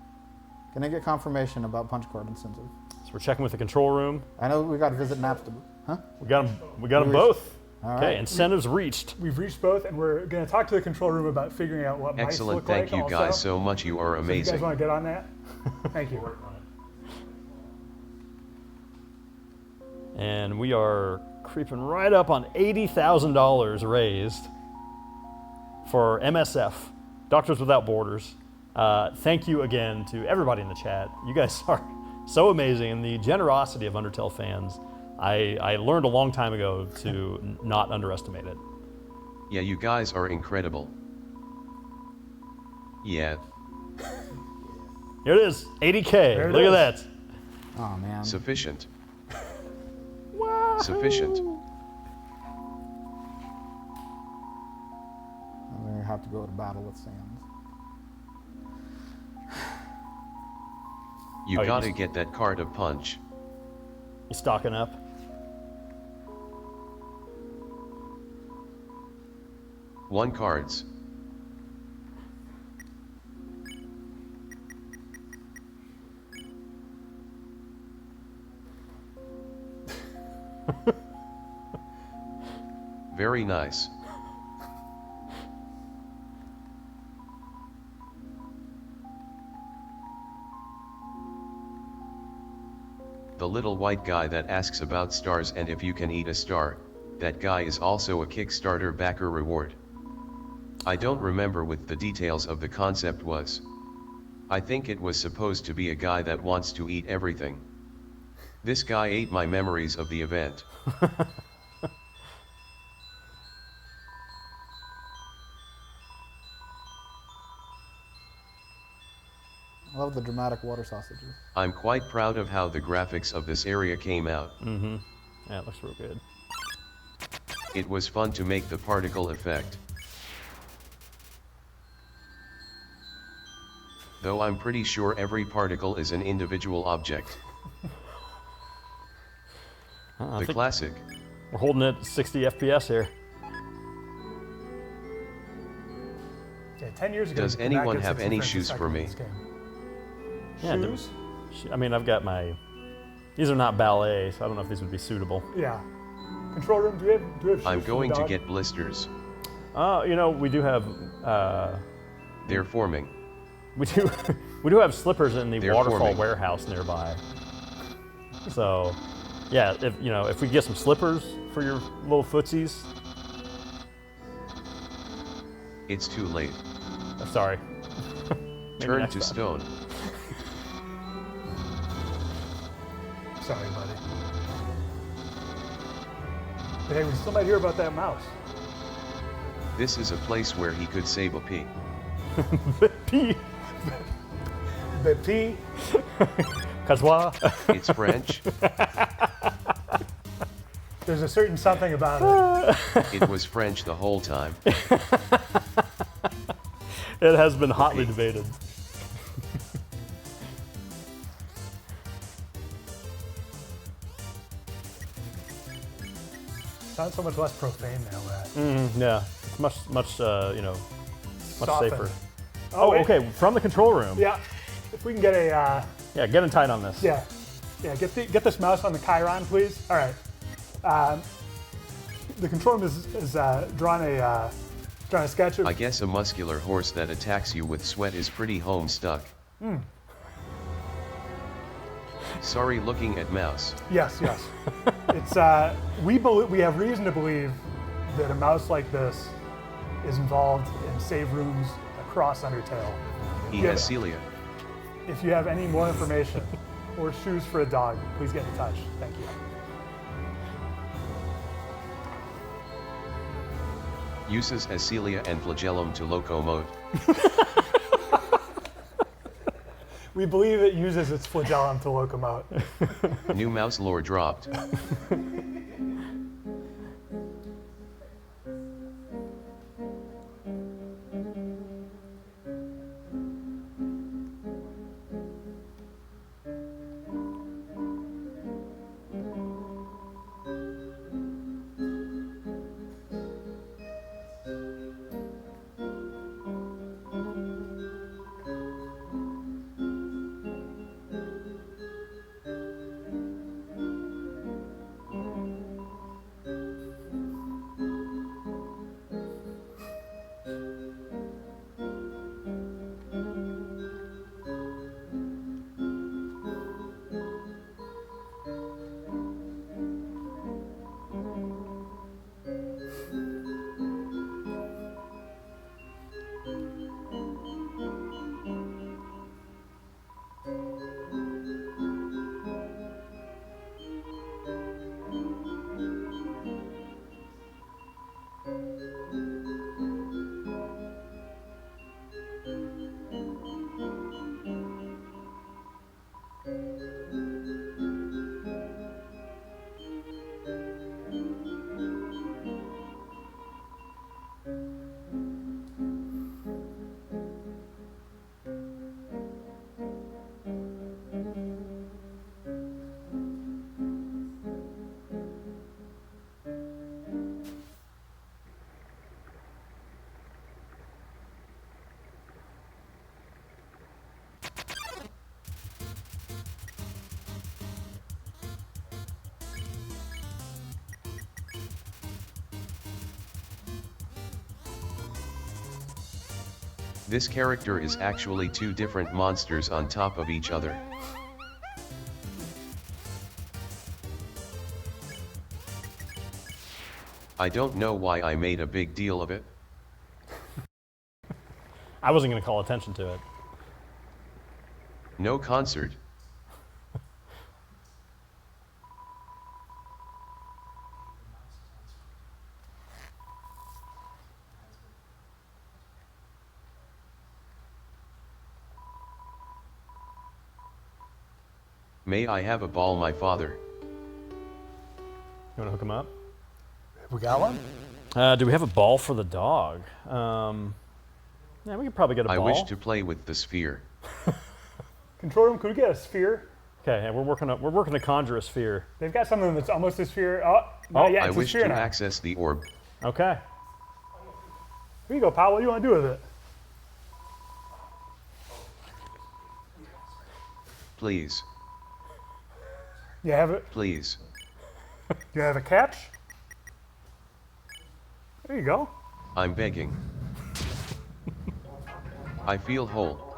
Can I get confirmation about punch card incentive? So we're checking with the control room. I know we got to visit Napster. Huh? We got them. We got them Really? both. All Okay, right. incentives reached. We've reached both, and we're going to talk to the control room about figuring out what mice Excellent, look thank like you also. guys so much, you are So you amazing. guys want to get on that? Thank you. And we are creeping right up on $80,000 raised for MSF, Doctors Without Borders. Thank you again to everybody in the chat. You guys are so amazing, and the generosity of Undertale fans, I learned a long time ago to not underestimate it. Yeah, you guys are incredible. Yeah, Here it is, 80K. There it Look is. at that. Oh man. sufficient. Wow. Sufficient. I'm gonna have to go to battle with Sans. You Oh, you gotta just- get that card of punch. You stocking up? One cards. Very nice. The little white guy that asks about stars and if you can eat a star, that guy is also a Kickstarter backer reward. I don't remember what the details of the concept was. I think it was supposed to be a guy that wants to eat everything. This guy ate my memories of the event. I love the dramatic water sausages. I'm quite proud of how the graphics of this area came out. Mm-hmm. Yeah, it looks real good. It was fun to make the particle effect. Though I'm pretty sure every particle is an individual object. I The think classic. we're holding it 60 FPS here. Yeah, 10 years ago. Does you could not anyone get have 60 any frames a shoes second for in me? this game. Yeah, the- Shoes? I mean, I've got my. These are not ballet, so I don't know if these would be suitable. Yeah. Control room, do we have shoes I'm for the going to dog? get blisters. You know, we do have. They're forming. We do. We do have slippers in the They're waterfall forming. warehouse nearby. So, yeah, if we get some slippers for your little footsies. It's too late. Sorry. Maybe Turn next to time. stone. Sorry, buddy. But hey, we still might hear about that mouse. This is a place where he could save a pea. P. The P. Casois. It's French. There's a certain something about it. It was French the whole time. It has been hotly debated. Sounds so much less profane now, Yeah, it's much, much Softened. safer. Oh, Oh, wait. okay, from the control room. Yeah. If we can get a, Yeah, get in tight on this. yeah, get this mouse on the Chiron, please. All right. The control room is drawn a sketch of. I guess a muscular horse that attacks you with sweat is pretty home stuck. Sorry, looking at mouse. Yes, yes. It's we have reason to believe that a mouse like this is involved in save rooms across Undertale. He Yeah. has Celia. If you have any more information or shoes for a dog, please get in touch. Thank you. Uses as Celia and flagellum to locomote. We believe it uses its flagellum to locomote. New mouse lore dropped. This character is actually two different monsters on top of each other. I don't know why I made a big deal of it. I wasn't going to call attention to it. No concert. May I have a ball, my father? You want to hook him up? We got one? Do we have a ball for the dog? Yeah, we could probably get a I ball. wish to play with the sphere. Control room, could we get a sphere? Okay, yeah, we're working to conjure a sphere. They've got something that's almost a sphere. Oh, not yet, I it's wish a sphere to now. access the orb. Okay. Here you go, pal. What do you want to do with it? Please, You have it. please. You have a catch? There you go. I'm begging. I feel whole.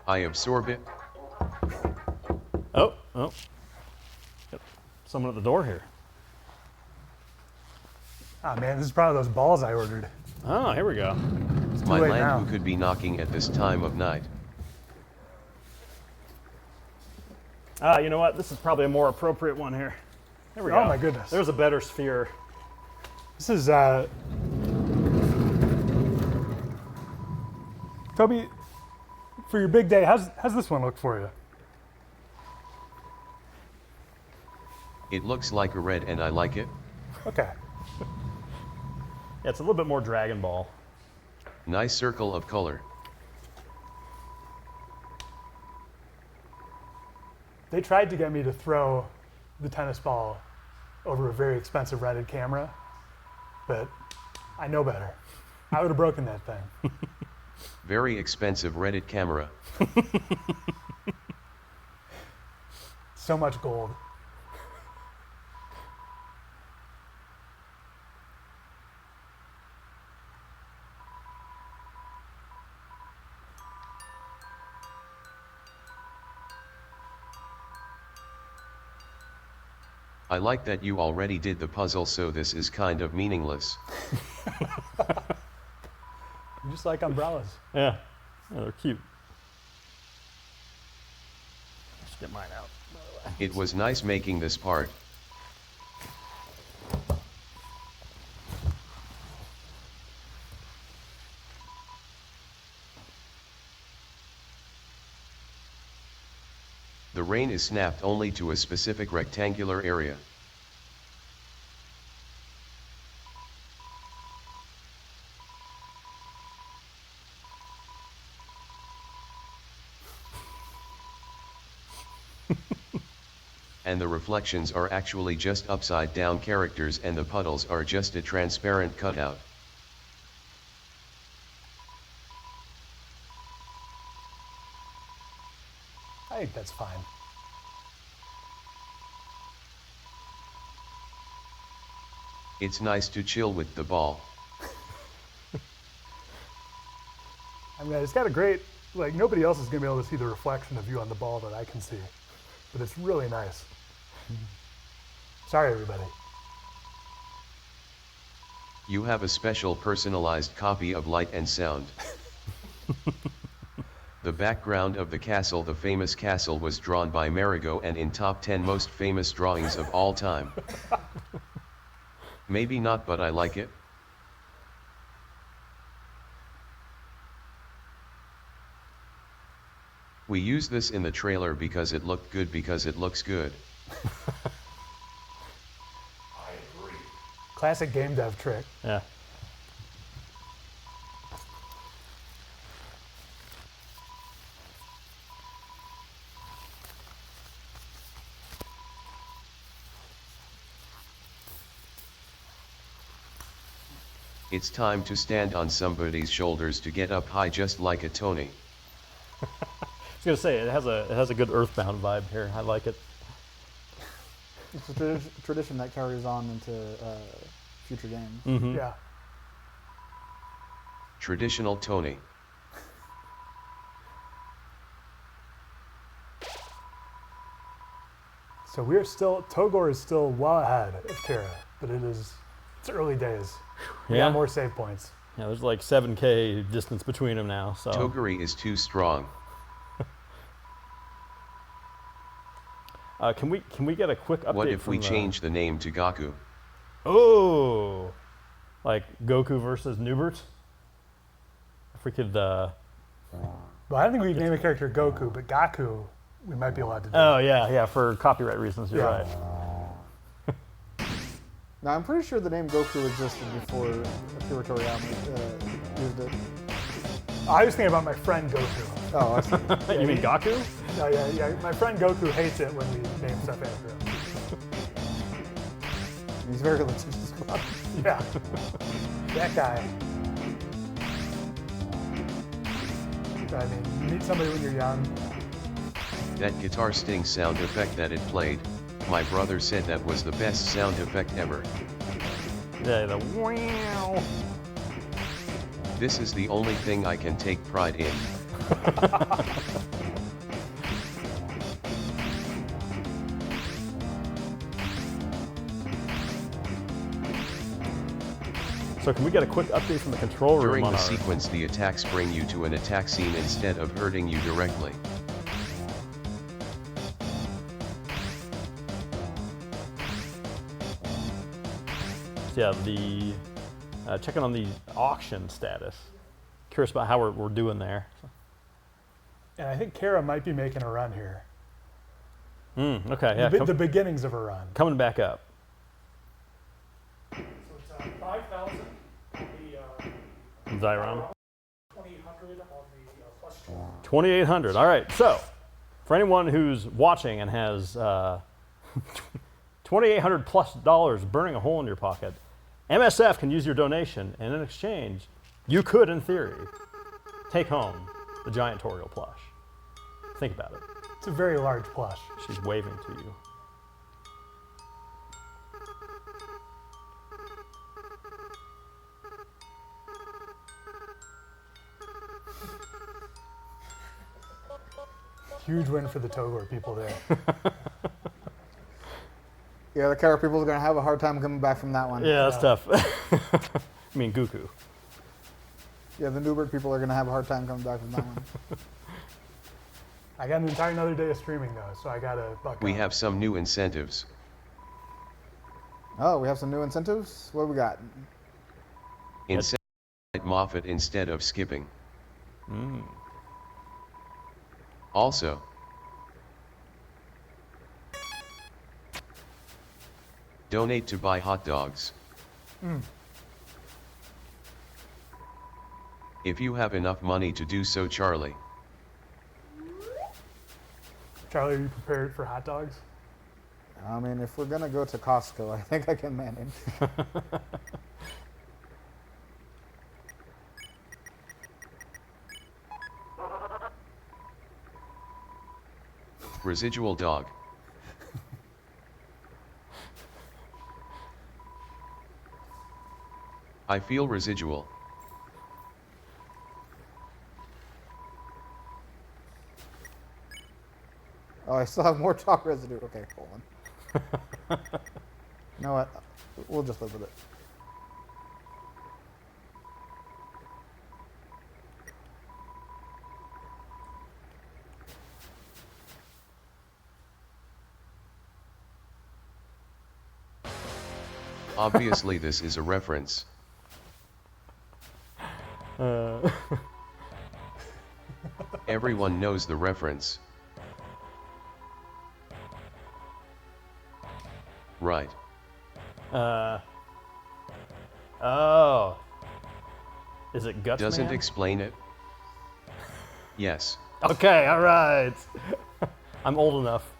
I absorb it. Oh. Got someone at the door here. Ah, man, this is probably those balls I ordered. Oh, here we go. It's too My late land now. who could be knocking at this time of night. You know what? This is probably a more appropriate one here. There we go. Oh, my goodness. There's a better sphere. This is, Toby, for your big day, how's this one look for you? It looks like a red and I like it. Okay. Yeah, it's a little bit more Dragon Ball. Nice circle of color. They tried to get me to throw the tennis ball over a very expensive rented camera, but I know better. I would have broken that thing. Very expensive Reddit camera. So much gold. I like that you already did the puzzle, so this is kind of meaningless. Just like umbrellas. Yeah, they're cute. Let's get mine out. It was nice making this part. The rain is snapped only to a specific rectangular area. And the reflections are actually just upside down characters and the puddles are just a transparent cutout. I think that's fine. It's nice to chill with the ball. I mean, it's got a great, like, nobody else is going to be able to see the reflection of you on the ball that I can see. But it's really nice. Sorry, everybody. You have a special personalized copy of Light and Sound. The background of the castle, the famous castle, was drawn by Marigo and in top 10 most famous drawings of all time. Maybe not, but I like it. We used this in the trailer because it looked good, because it looks good. Classic game dev trick. Yeah. It's time to stand on somebody's shoulders to get up high, just like a Tony. I was gonna say it has a good Earthbound vibe here. I like it. It's a tradition that carries on into future games. Mm-hmm. Yeah. Traditional Tony. So Togor is still well ahead of Kara, but it's early days. We Yeah. got more save points. Yeah, there's like 7K distance between them now. So Toguri is too strong. can we get a quick update? What if from we the- change the name to Gaku? Oh, like Goku versus Newbert. If we could. Well, I don't think we'd name a character Goku, but Gaku, we might be allowed to do. Oh yeah, for copyright reasons, you're Yeah. right. Now, I'm pretty sure the name Goku existed before Akira Toriyama used it. I was thinking about my friend Goku. Oh, I see. You mean Gaku? Oh, yeah. My friend Goku hates it when we name stuff after him. He's very litigious. Yeah. That guy. I mean, you meet somebody when you're young. That guitar sting sound effect that it played, my brother said that was the best sound effect ever. Yeah, the wow. This is the only thing I can take pride in. So can we get a quick update from the control room During on the our... sequence, the attacks bring you to an attack scene instead of hurting you directly. Yeah, the checking on the auction status. Curious about how we're doing there. And I think Kara might be making a run here. Okay, yeah, The beginnings of a run. coming back up. So it's 5,000 on the Zyron. 2,800 on the plus 2,800. All right. So, for anyone who's watching and has $2,800 plus burning a hole in your pocket, MSF can use your donation, and in exchange, you could, in theory, take home the giant Toriel plush. Think about it. It's a very large plush. She's waving to you. Huge win for the Togor people there. Yeah, the Kara people are going to have a hard time coming back from that one. Yeah, that's tough. I mean, Goku. Yeah, the Newbert people are going to have a hard time coming back from that one. I got an entire another day of streaming though, so I got to buck We up. have some new incentives. Oh, we have some new incentives? What do we got? Incentive at Moffat instead of skipping. Also, donate to buy hot dogs. If you have enough money to do so, Charlie. Charlie, are you prepared for hot dogs? I mean, if we're going to go to Costco, I think I can manage. Residual dog. I feel residual. Oh, I still have more chalk residue. Okay, hold on. You know what? We'll just live with it. Obviously, this is a reference. Everyone knows the reference. Right. Oh. Is it Guts Doesn't Man? explain it? Yes. Okay, all right. I'm old enough.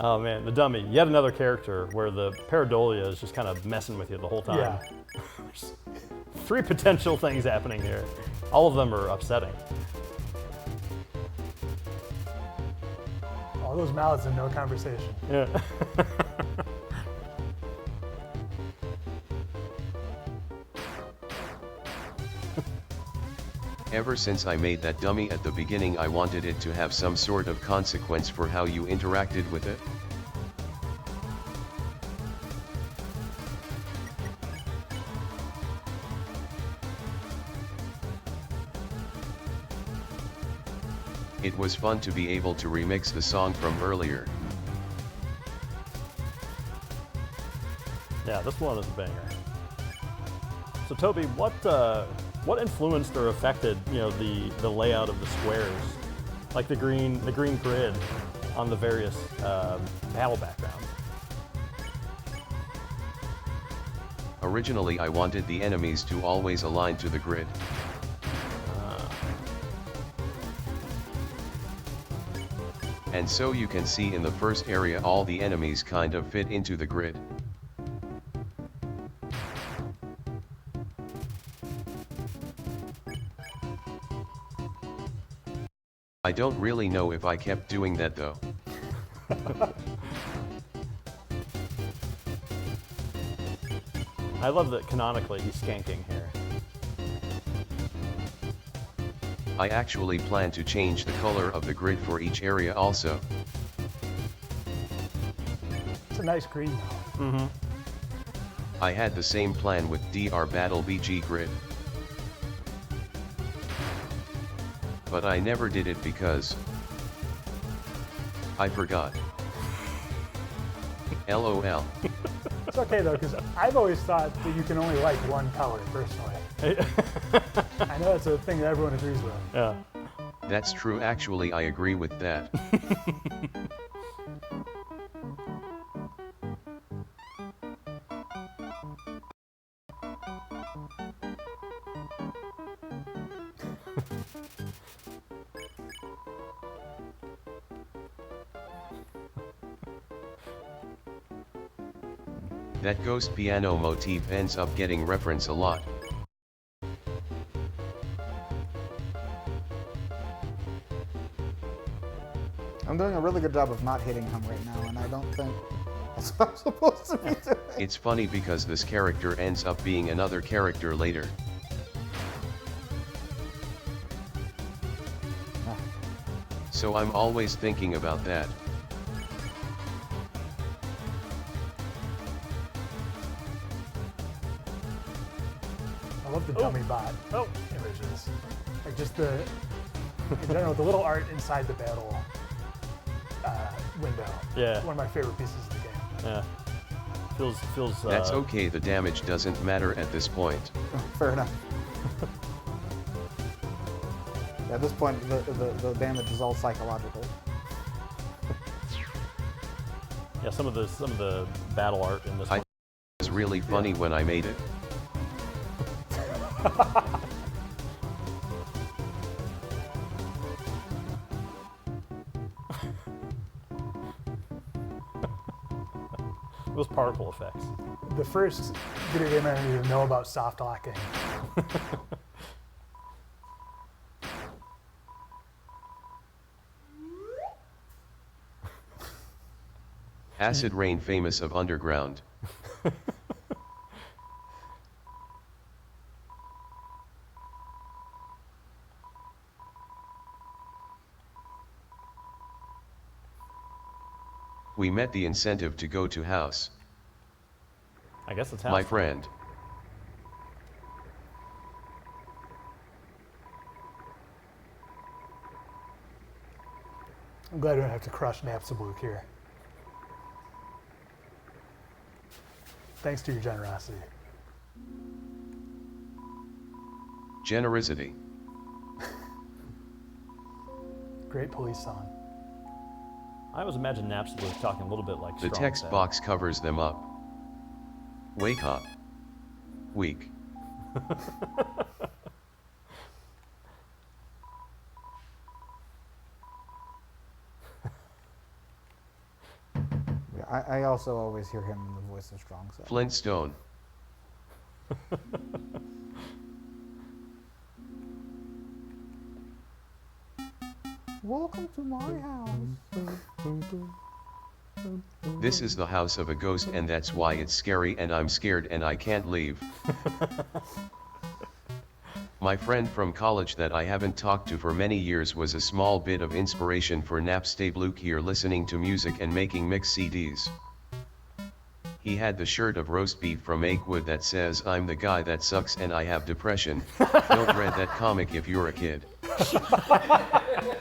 Oh man, the dummy. Yet another character where the pareidolia is just kind of messing with you the whole time. Yeah. There's 3 potential things happening here. All of them are upsetting. All those mouths and no conversation. Yeah. Ever since I made that dummy at the beginning, I wanted it to have some sort of consequence for how you interacted with it. It was fun to be able to remix the song from earlier. Yeah, this one is a banger. So Toby, what influenced or affected, you know, the layout of the squares, like the green grid on the various battle backgrounds? Originally I wanted the enemies to always align to the grid. And so you can see in the first area all the enemies kind of fit into the grid. I don't really know if I kept doing that though. I love that canonically he's skanking here. I actually plan to change the color of the grid for each area also. It's a nice green though. I had the same plan with DR Battle BG grid. But I never did it because I forgot. LOL. It's okay though, because I've always thought that you can only like one color personally. I know that's a thing that everyone agrees with. Yeah. That's true, actually I agree with that. That ghost piano motif ends up getting reference a lot. I'm doing a really good job of not hitting him right now, and I don't think that's what I'm supposed to be doing. It's funny because this character ends up being another character later. So I'm always thinking about that. I love the dummy bot images. Like just in general, the little art inside the battle window. Yeah. One of my favorite pieces of the game. Yeah. Feels. That's okay, the damage doesn't matter at this point. Fair enough. At this point, the damage is all psychological. Yeah, some of the battle art in this I one. It was really funny when I made it. Those particle effects. The first video game I didn't even know about soft locking. Acid Rain, famous of Underground. We met the incentive to go to house. I guess it's house. My friend. I'm glad we don't have to crush Napstablook here. Thanks to your generosity. Generosity. Great police song. I always imagine Napstablook talking a little bit like The Strong text said. box covers them up. Wake up. Weak. Yeah, I also always hear him in the voice of Strong Side. Flintstone. Welcome to my house. This is the house of a ghost and that's why it's scary and I'm scared and I can't leave. My friend from college that I haven't talked to for many years was a small bit of inspiration for Napstablook here, listening to music and making mix CDs. He had the shirt of roast beef from Eggwood that says, "I'm the guy that sucks and I have depression." Don't read that comic if you're a kid.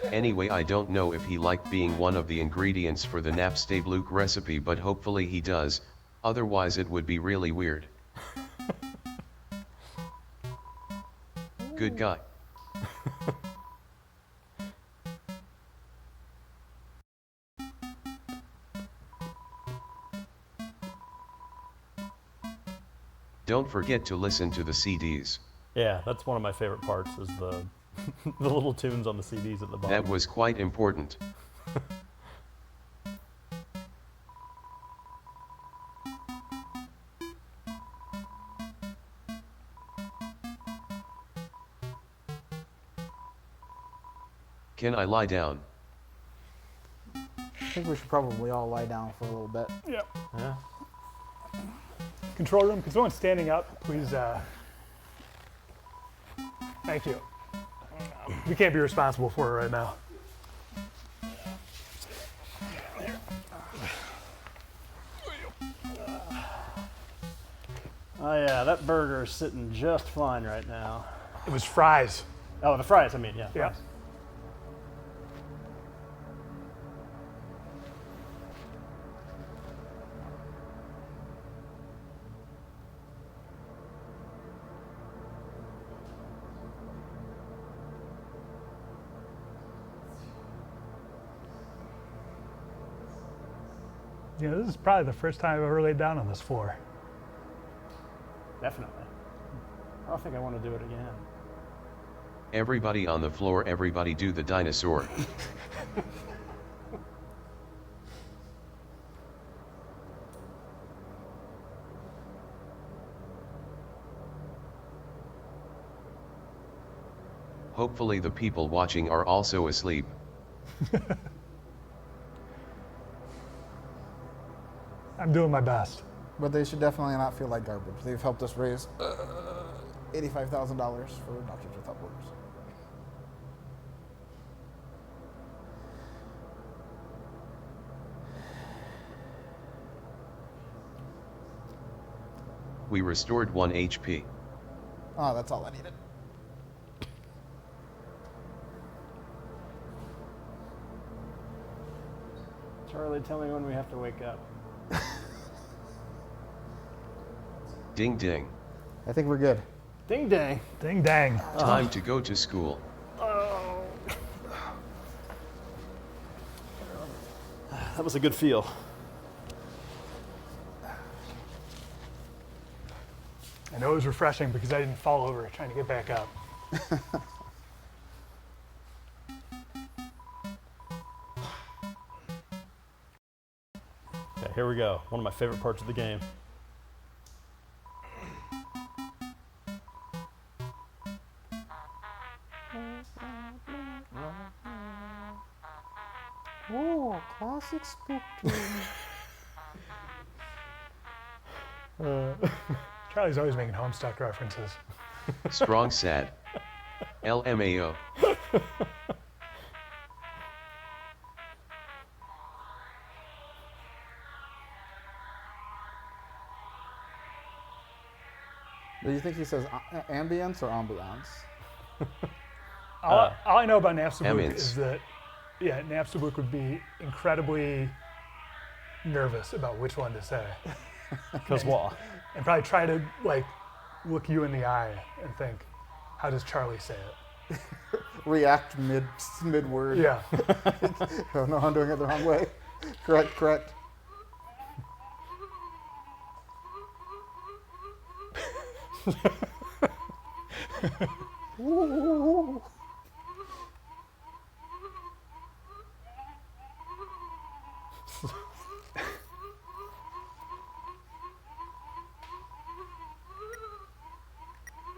Anyway, I don't know if he liked being one of the ingredients for the Napstablook recipe, but hopefully he does, otherwise it would be really weird. Good guy. Don't forget to listen to the CDs. Yeah, that's one of my favorite parts is the the little tunes on the CDs at the bottom. That was quite important. Can I lie down? I think we should probably all lie down for a little bit. Yep. Yeah. Control room, can someone standing up, please? Thank you. We can't be responsible for it right now. Oh yeah, that burger is sitting just fine right now. It was fries. Oh, the fries, I mean, yeah. Yeah. Fries. You know, this is probably the first time I've ever laid down on this floor. Definitely. I don't think I want to do it again. Everybody on the floor, everybody do the dinosaur. Hopefully the people watching are also asleep. I'm doing my best. But they should definitely not feel like garbage. They've helped us raise $85,000 for Doctors Without Borders. We restored 1 HP. Oh, that's all I needed. Charlie, tell me when we have to wake up. Ding ding. I think we're good. Ding dang. Ding dang. Time to go to school. That was a good feel. I know it was refreshing because I didn't fall over trying to get back up. Okay, here we go. One of my favorite parts of the game. Oh, classic spook Charlie's always making Homestuck references. Strong sad. LMAO. Do you think he says ambience or ambiance? All I know about Napstablook Emmons. is that, yeah, Napstablook would be incredibly nervous about which one to say. Because what? And probably try to, like, look you in the eye and think, how does Charlie say it? React mid word. Yeah. Oh no, I'm doing it the wrong way. Correct. Ooh.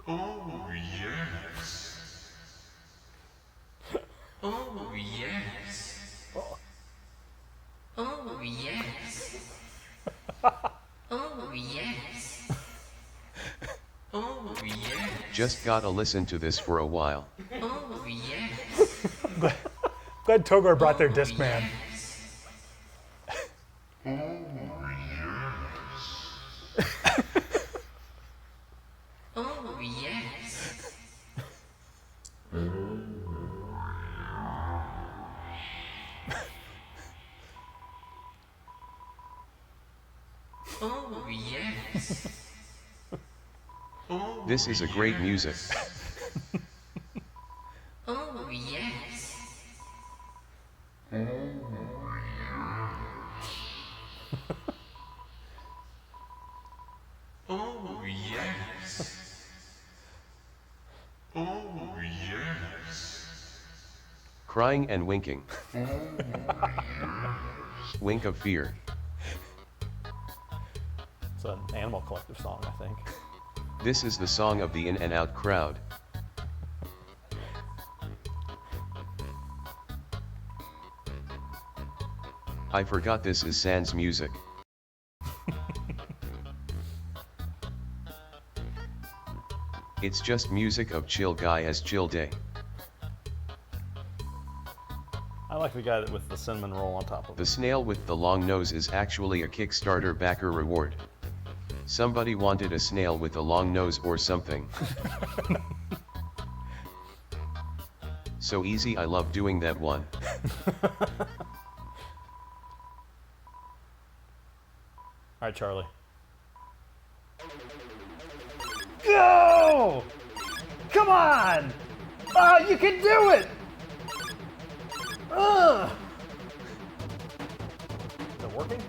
Oh, yes. Oh, yes. Oh, yes. Oh, yes. Oh, yes. Just gotta listen to this for a while. Oh, yes. Glad Togor brought their Discman. Oh, yes. Oh, yes. Oh, This is a great music. oh, yes. Oh, yes. Oh, yes. Crying and winking. Wink of fear. It's an Animal Collective song, I think. This is the song of the in and out crowd. I forgot this is Sans music. It's just music of chill guy as chill day. I like the guy with the cinnamon roll on top of The it. snail with the long nose is actually a Kickstarter backer reward. Somebody wanted a snail with a long nose or something. So easy, I love doing that one. All right, Charlie. Go! Come on! You can do it! Is it working?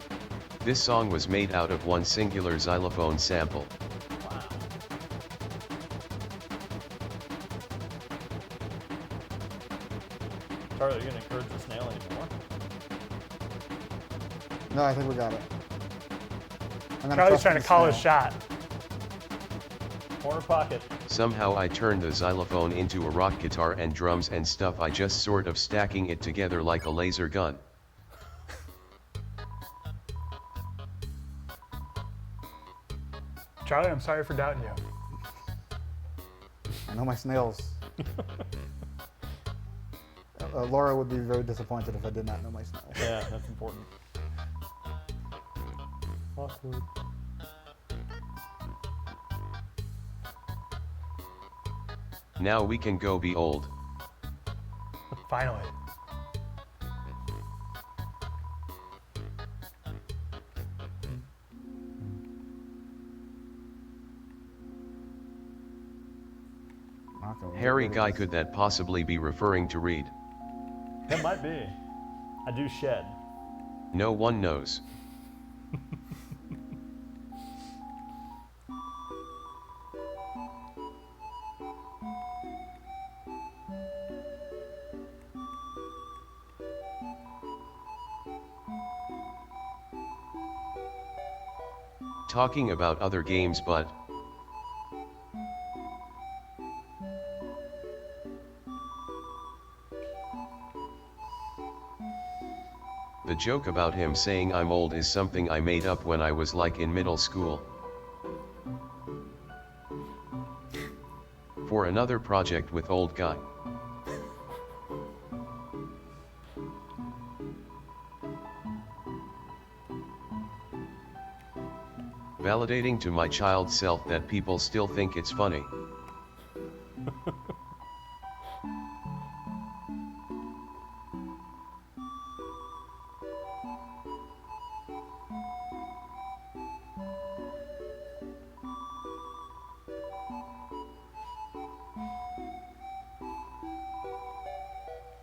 This song was made out of one singular xylophone sample. Wow. Charlie, are you gonna encourage the snail anymore? No, I think we got it. I'm gonna Charlie's trust trying the to call his snail. shot. Corner pocket. Somehow I turned the xylophone into a rock guitar and drums and stuff. I just sort of stacking it together like a laser gun. Charlie, I'm sorry for doubting you. I know my snails. Laura would be very disappointed if I did not know my snails. Yeah, that's important. Awkward. Now we can go be old. Finally. Harry guy, could that possibly be referring to Reed? That might be. I do shed. No one knows. Talking about other games, but the joke about him saying I'm old is something I made up when I was like in middle school. For another project with old guy. Validating to my child self that people still think it's funny.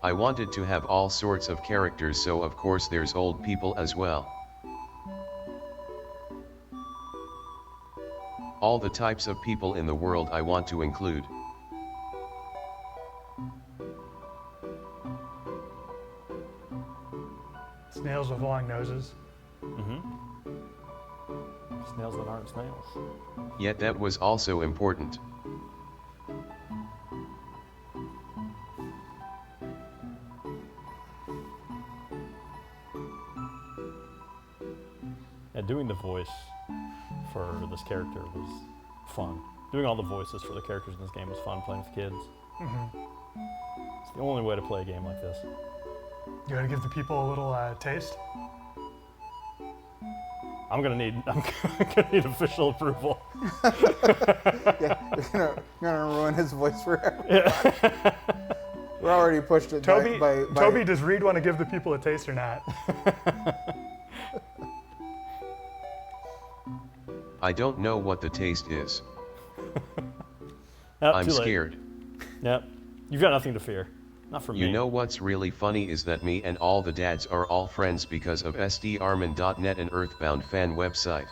I wanted to have all sorts of characters, so of course there's old people as well. All the types of people in the world I want to include. Snails with long noses. Snails that aren't snails. Yet that was also important. Yeah, doing the voice for this character was fun. Doing all the voices for the characters in this game was fun, playing with kids. It's the only way to play a game like this. You want to give the people a little taste? I'm gonna need official approval. Yeah, you're gonna ruin his voice forever. Yeah. We're already pushed it Toby, by Toby, does Reed want to give the people a taste or not? I don't know what the taste is. Nope, I'm too late. scared. Yep. You've got nothing to fear. Not from me. You know what's really funny is that me and all the dads are all friends because of sdarman.net, an Earthbound fan website.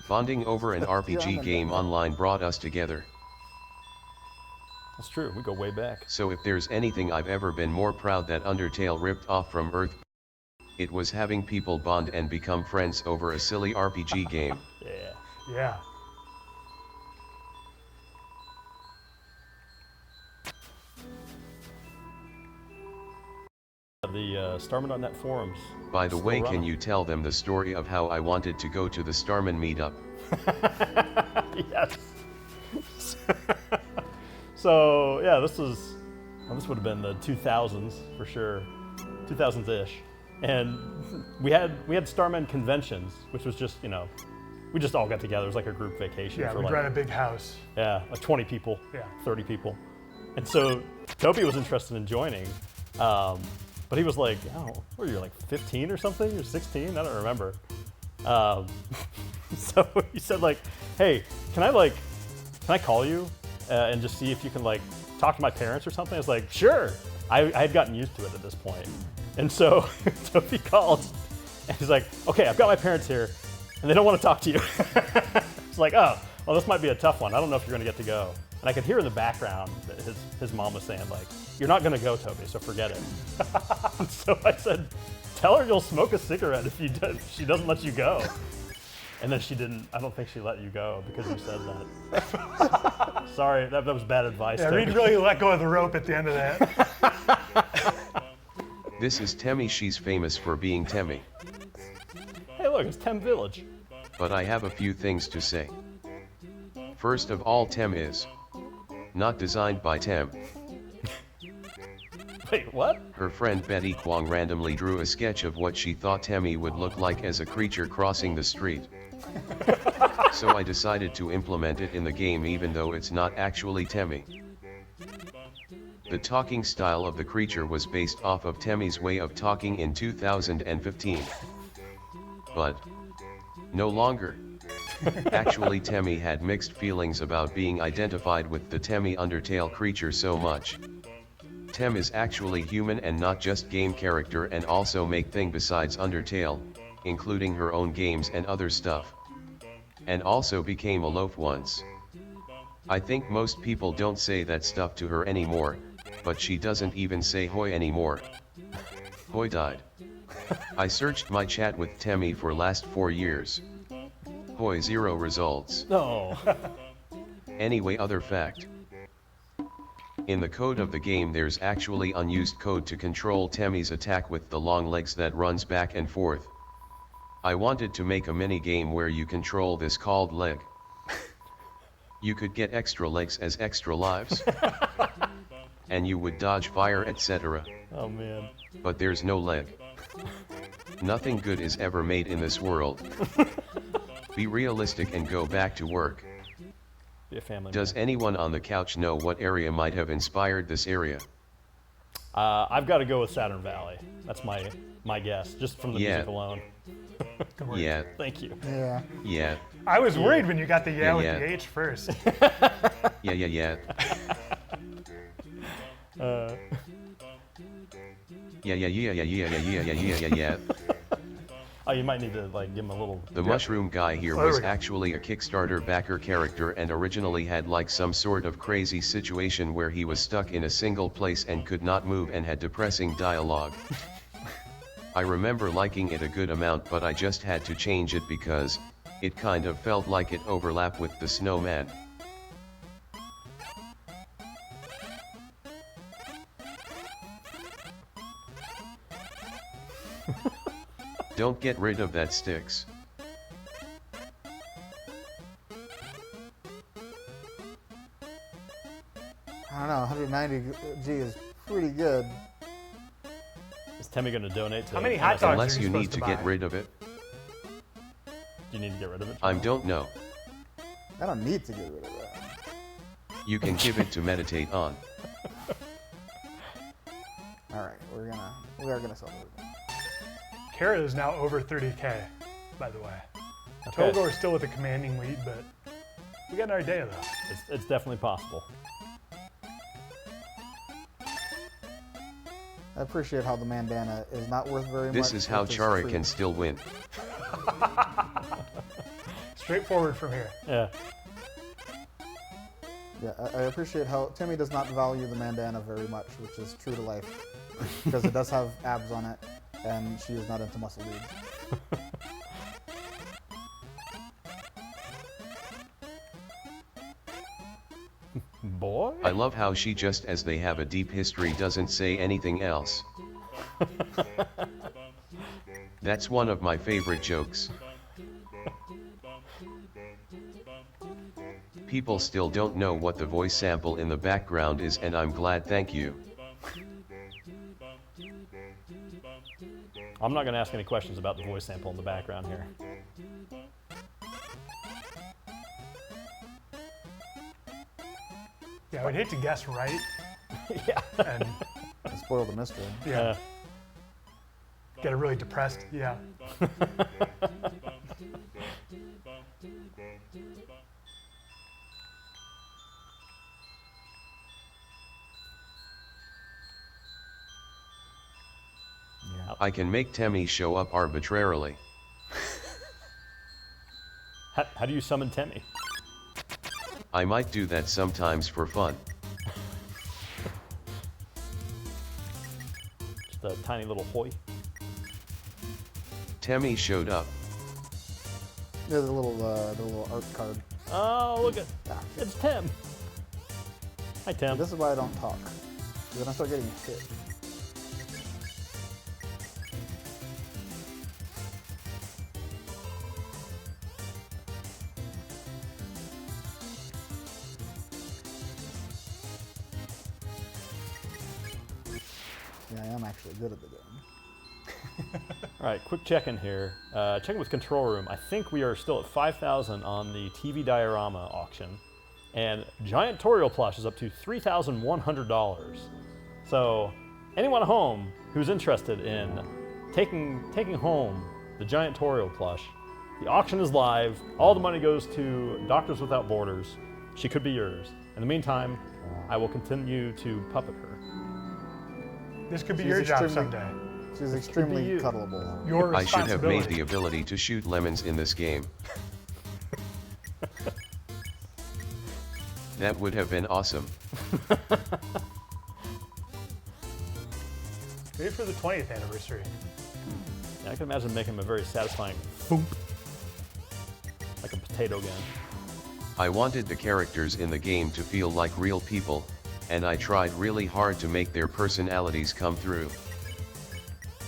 Bonding over an RPG game online brought us together. That's true. We go way back. So if there's anything I've ever been more proud that Undertale ripped off from Earth, it was having people bond and become friends over a silly RPG game. Yeah. Yeah. The Starman.net forums. By the Still way, running. can you tell them the story of how I wanted to go to the Starman meetup? Yes. So yeah, this would have been the 2000s for sure, 2000s-ish, and we had Starman conventions, which was just we just all got together. It was like a group vacation. Yeah, for we'd like, rent a big house. yeah, like 20 people, Yeah. 30 people, and so Toby was interested in joining, but he was like, what were you, like 15 or something, or 16? I don't remember. So he said like, hey, can I call you and just see if you can like talk to my parents or something? I was like, sure. I had gotten used to it at this point. And so Toby called and he's like, okay, I've got my parents here and they don't want to talk to you. It's like, oh, well, this might be a tough one. I don't know if you're gonna get to go. And I could hear in the background that his mom was saying like, you're not gonna go, Toby, so forget it. So I said, tell her you'll smoke a cigarette if she doesn't let you go. And then she didn't. I don't think she let you go because you said that. Sorry, that was bad advice. Yeah, Toby. Reed really let go of the rope at the end of that. This is Temmie. She's famous for being Temmie. Hey, look, it's Tem Village. But I have a few things to say. First of all, Tem is not designed by Tem. Wait, what? Her friend Betty Kwong randomly drew a sketch of what she thought Temmie would look like as a creature crossing the street. So I decided to implement it in the game even though it's not actually Temmie. The talking style of the creature was based off of Temmie's way of talking in 2015. But no longer. Actually, Temmie had mixed feelings about being identified with the Temmie Undertale creature so much. Tem is actually human and not just game character, and also make thing besides Undertale, including her own games and other stuff. And also became a loaf once. I think most people don't say that stuff to her anymore, but she doesn't even say hoi anymore. Hoi died. I searched my chat with Temmie for last 4 years. Hoi 0 results. No. Anyway, other fact. In the code of the game there's actually unused code to control Temmie's attack with the long legs that runs back and forth. I wanted to make a mini game where you control this called leg. You could get extra legs as extra lives. And you would dodge fire, etc. Oh man. But there's no leg. Nothing good is ever made in this world. Be realistic and go back to work. Be a family Does man. anyone on the couch know what area might have inspired this area? I've got to go with Saturn Valley. That's my guess, just from the Yeah. music alone. Yeah, Thank you. Yeah. yeah, I was worried when you got the Yeah, with yeah. the H first. yeah. Uh, Yeah. oh, you might need to like give him a little. The mushroom guy here There was we go. actually a Kickstarter backer character and originally had like some sort of crazy situation where he was stuck in a single place and could not move and had depressing dialogue. I remember liking it a good amount, but I just had to change it because it kind of felt like it overlapped with the snowman. Don't get rid of that sticks. I don't know, 190 G is pretty good. Is Temmie going to donate to How many hot MSI? dogs Unless are you you need supposed to to get buy? rid of it. Do you need to get rid of it? I John? don't know. I don't need to get rid of that. You can give it to meditate on. All right, we are gonna sell it. Kara is now over 30K, by the way. Okay. Togor is still with a commanding lead, but we got an idea though. It's definitely possible. I appreciate how the bandana is not worth very much. This is how which Chara true. can still win. Straightforward from here. Yeah. Yeah, I appreciate how Timmy does not value the bandana very much, which is true to life, because it does have abs on it, and she is not into muscle dudes. Boy. I love how she just as they have a deep history doesn't say anything else. That's one of my favorite jokes. People still don't know what the voice sample in the background is, and I'm glad, thank you. I'm not going to ask any questions about the voice sample in the background here. Yeah, I would hate to guess right. Yeah. And Spoil the mystery. yeah, get it really depressed. Yeah. I can make Temmie show up arbitrarily. How do you summon Temmie? I might do that sometimes for fun. Just a tiny little hoy. Temmie showed up. There's a little art card. Oh, look at Ah, it's Tim. Hi, Tim. this is why I don't talk. Because then I start getting hit. Yeah, I am actually good at the game. All right, quick check-in here. Checking with Control Room. I think we are still at 5,000 on the TV diorama auction, and Giant Toriel plush is up to $3,100. So, anyone at home who's interested in taking home the Giant Toriel plush, the auction is live. All the money goes to Doctors Without Borders. She could be yours. In the meantime, I will continue to puppet her. This could be She's your job extremely- someday. She's extremely you. cuddleable. Your I should have responsibility. made the ability to shoot lemons in this game. That would have been awesome. Maybe for the 20th anniversary. Yeah, I can imagine making him a very satisfying boom, like a potato gun. I wanted the characters in the game to feel like real people, and I tried really hard to make their personalities come through.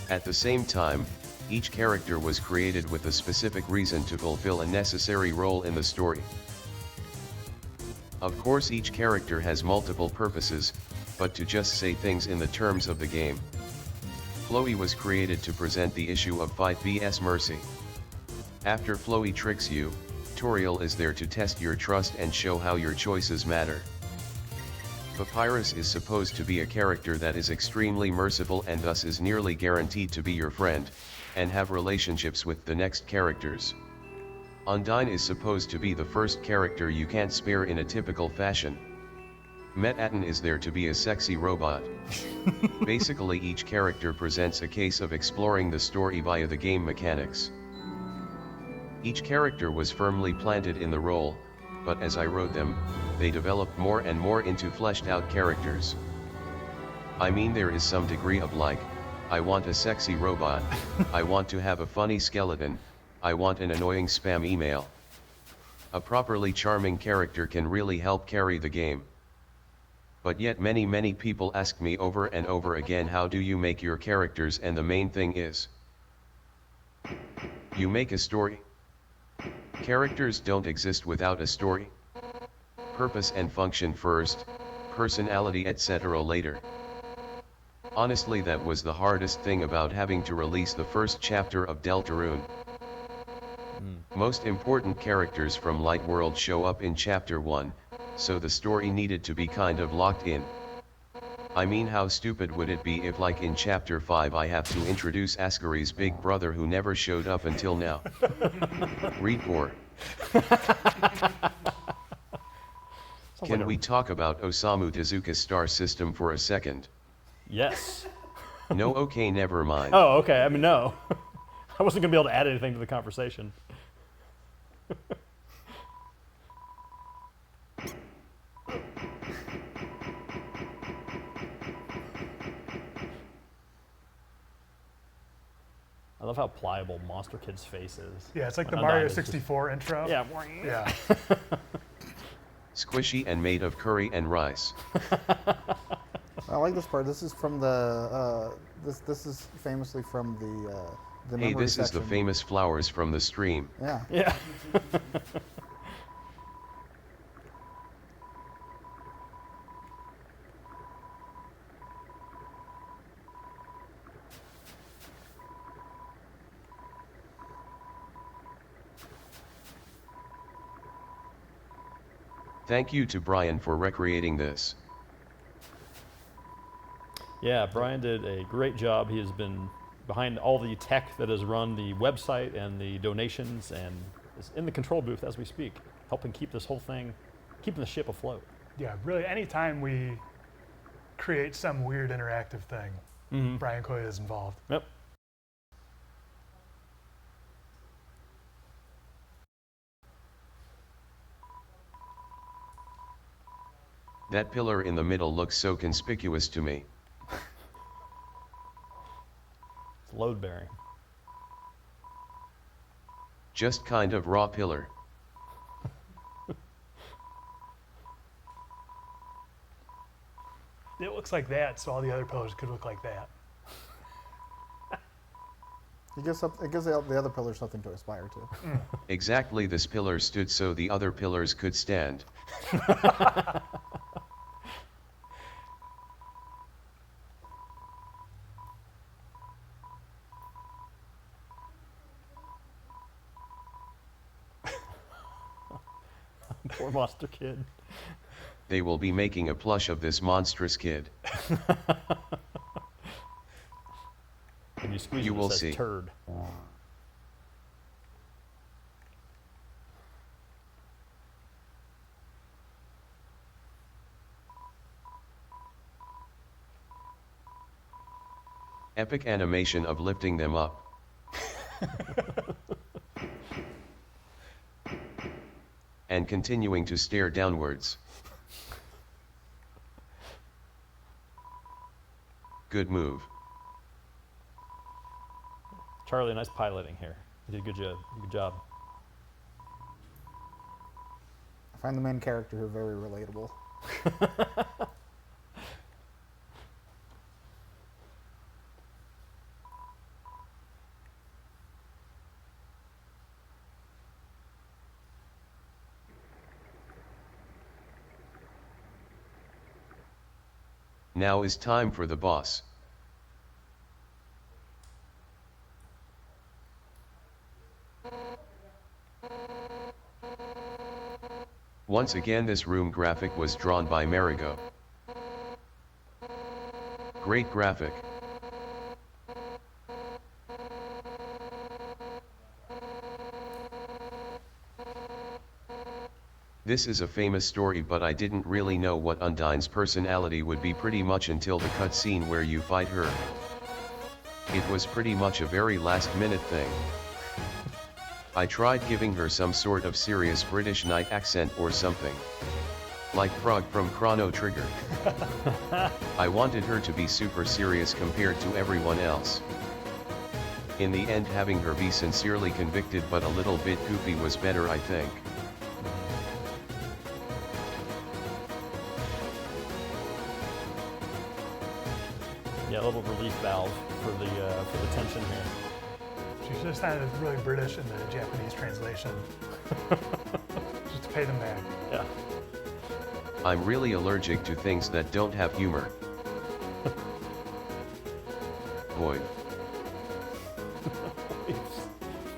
At the same time, each character was created with a specific reason to fulfill a necessary role in the story. Of course, each character has multiple purposes, but to just say things in the terms of the game. Flowey was created to present the issue of Fight vs Mercy. After Flowey tricks you, Toriel is there to test your trust and show how your choices matter. Papyrus is supposed to be a character that is extremely merciful and thus is nearly guaranteed to be your friend, and have relationships with the next characters. Undyne is supposed to be the first character you can't spare in a typical fashion. Metaton is there to be a sexy robot. Basically, each character presents a case of exploring the story via the game mechanics. Each character was firmly planted in the role, but as I wrote them, they developed more and more into fleshed out characters. I mean, there is some degree of like, I want a sexy robot, I want to have a funny skeleton, I want an annoying spam email. A properly charming character can really help carry the game. But yet many people ask me over and over again, how do you make your characters? And the main thing is, you make a story. Characters don't exist without a story. Purpose and function first, personality etc. later. Honestly, that was the hardest thing about having to release the first chapter of Deltarune. Most important characters from Light World show up in chapter 1, so the story needed to be kind of locked in. I mean, how stupid would it be if, like in chapter 5, I have to introduce Ascari's big brother who never showed up until now. Read more. Can we talk about Osamu Tezuka's star system for a second? Yes. No, okay, never mind. Oh, okay. I mean, no. I wasn't going to be able to add anything to the conversation. I love how pliable Monster Kid's face is. Yeah, it's like the Undyne Mario is just- 64 intro. Yeah. Yeah. Squishy and made of curry and rice. I like this part. This is from the this is famously from the Hey, memory this is the section. famous flowers from the stream. Yeah. Yeah. Thank you to Brian for recreating this. Yeah, Brian did a great job. He has been behind all the tech that has run the website and the donations and is in the control booth as we speak, helping keep this whole thing, keeping the ship afloat. Yeah, really, anytime we create some weird interactive thing, Brian Coy is involved. Yep. That pillar in the middle looks so conspicuous to me. It's load bearing. Just kind of raw pillar. It looks like that, so all the other pillars could look like that. It gives the other pillars something to aspire to. Exactly, this pillar stood so the other pillars could stand. Poor Monster Kid. They will be making a plush of this monstrous kid. When you squeeze You it, will it says see. turd. Epic animation of lifting them up. And continuing to stare downwards. Good move. Charlie, nice piloting here. You did a good job. Good job. I find the main character very relatable. Now is time for the boss. Once again, this room graphic was drawn by Marigo. Great graphic. This is a famous story, but I didn't really know what Undyne's personality would be pretty much until the cutscene where you fight her. It was pretty much a very last-minute thing. I tried giving her some sort of serious British knight accent or something. Like Frog from Chrono Trigger. I wanted her to be super serious compared to everyone else. In the end, having her be sincerely convicted but a little bit goofy was better, I think. Yeah, a little relief valve for the tension here. She just sounded really British in the Japanese translation. Just to pay them back. Yeah. I'm really allergic to things that don't have humor. Void.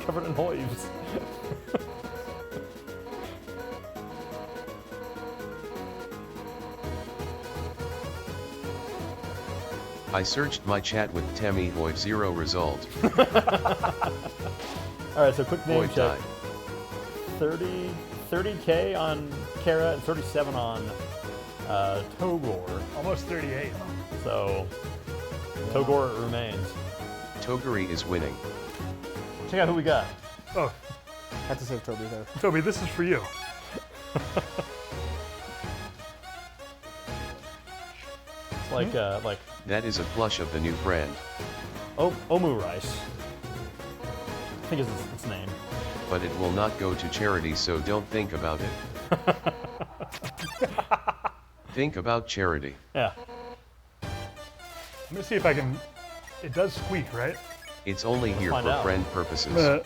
Covered in hoives. I searched my chat with Temmie Void, 0 result. All right, so quick name Void check. died. 30K on Kara and 37 on Togor. Almost 38. So Togor remains. Toguri is winning. Check out who we got. Oh, Had to save Toby there. Toby, this is for you. It's like That is a plush of the new brand. Omu Rice. I think is its name. But it will not go to charity, so don't think about it. Think about charity. Yeah. I'm gonna see if I can. It does squeak, right? It's only here find for out. friend purposes. I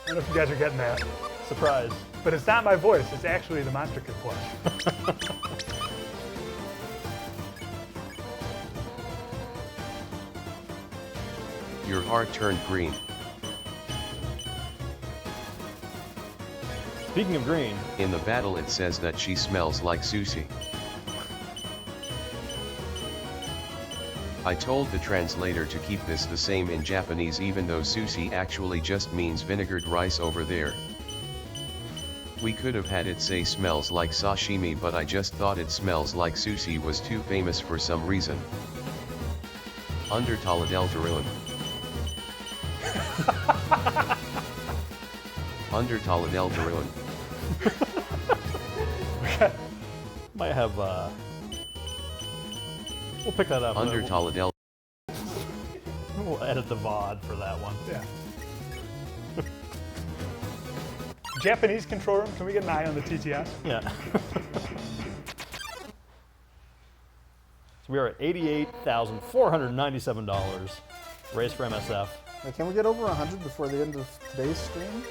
don't know if you guys are getting that, Surprise. but it's not my voice. It's actually the Monster Kid plush. Your heart turned green. Speaking of green, In the battle it says that she smells like sushi. I told the translator to keep this the same in Japanese, even though sushi actually just means vinegared rice over there. We could have had it say smells like sashimi, but I just thought it smells like sushi was too famous for some reason. Undertale Deltarune. Undertale Deltarune. might have. We'll pick that up. Undertale Del. We'll edit the VOD for that one. Yeah. Japanese control room. Can we get an eye on the TTS? Yeah. So we are at $88,497. Race for MSF. Can we get over 100 before the end of today's stream?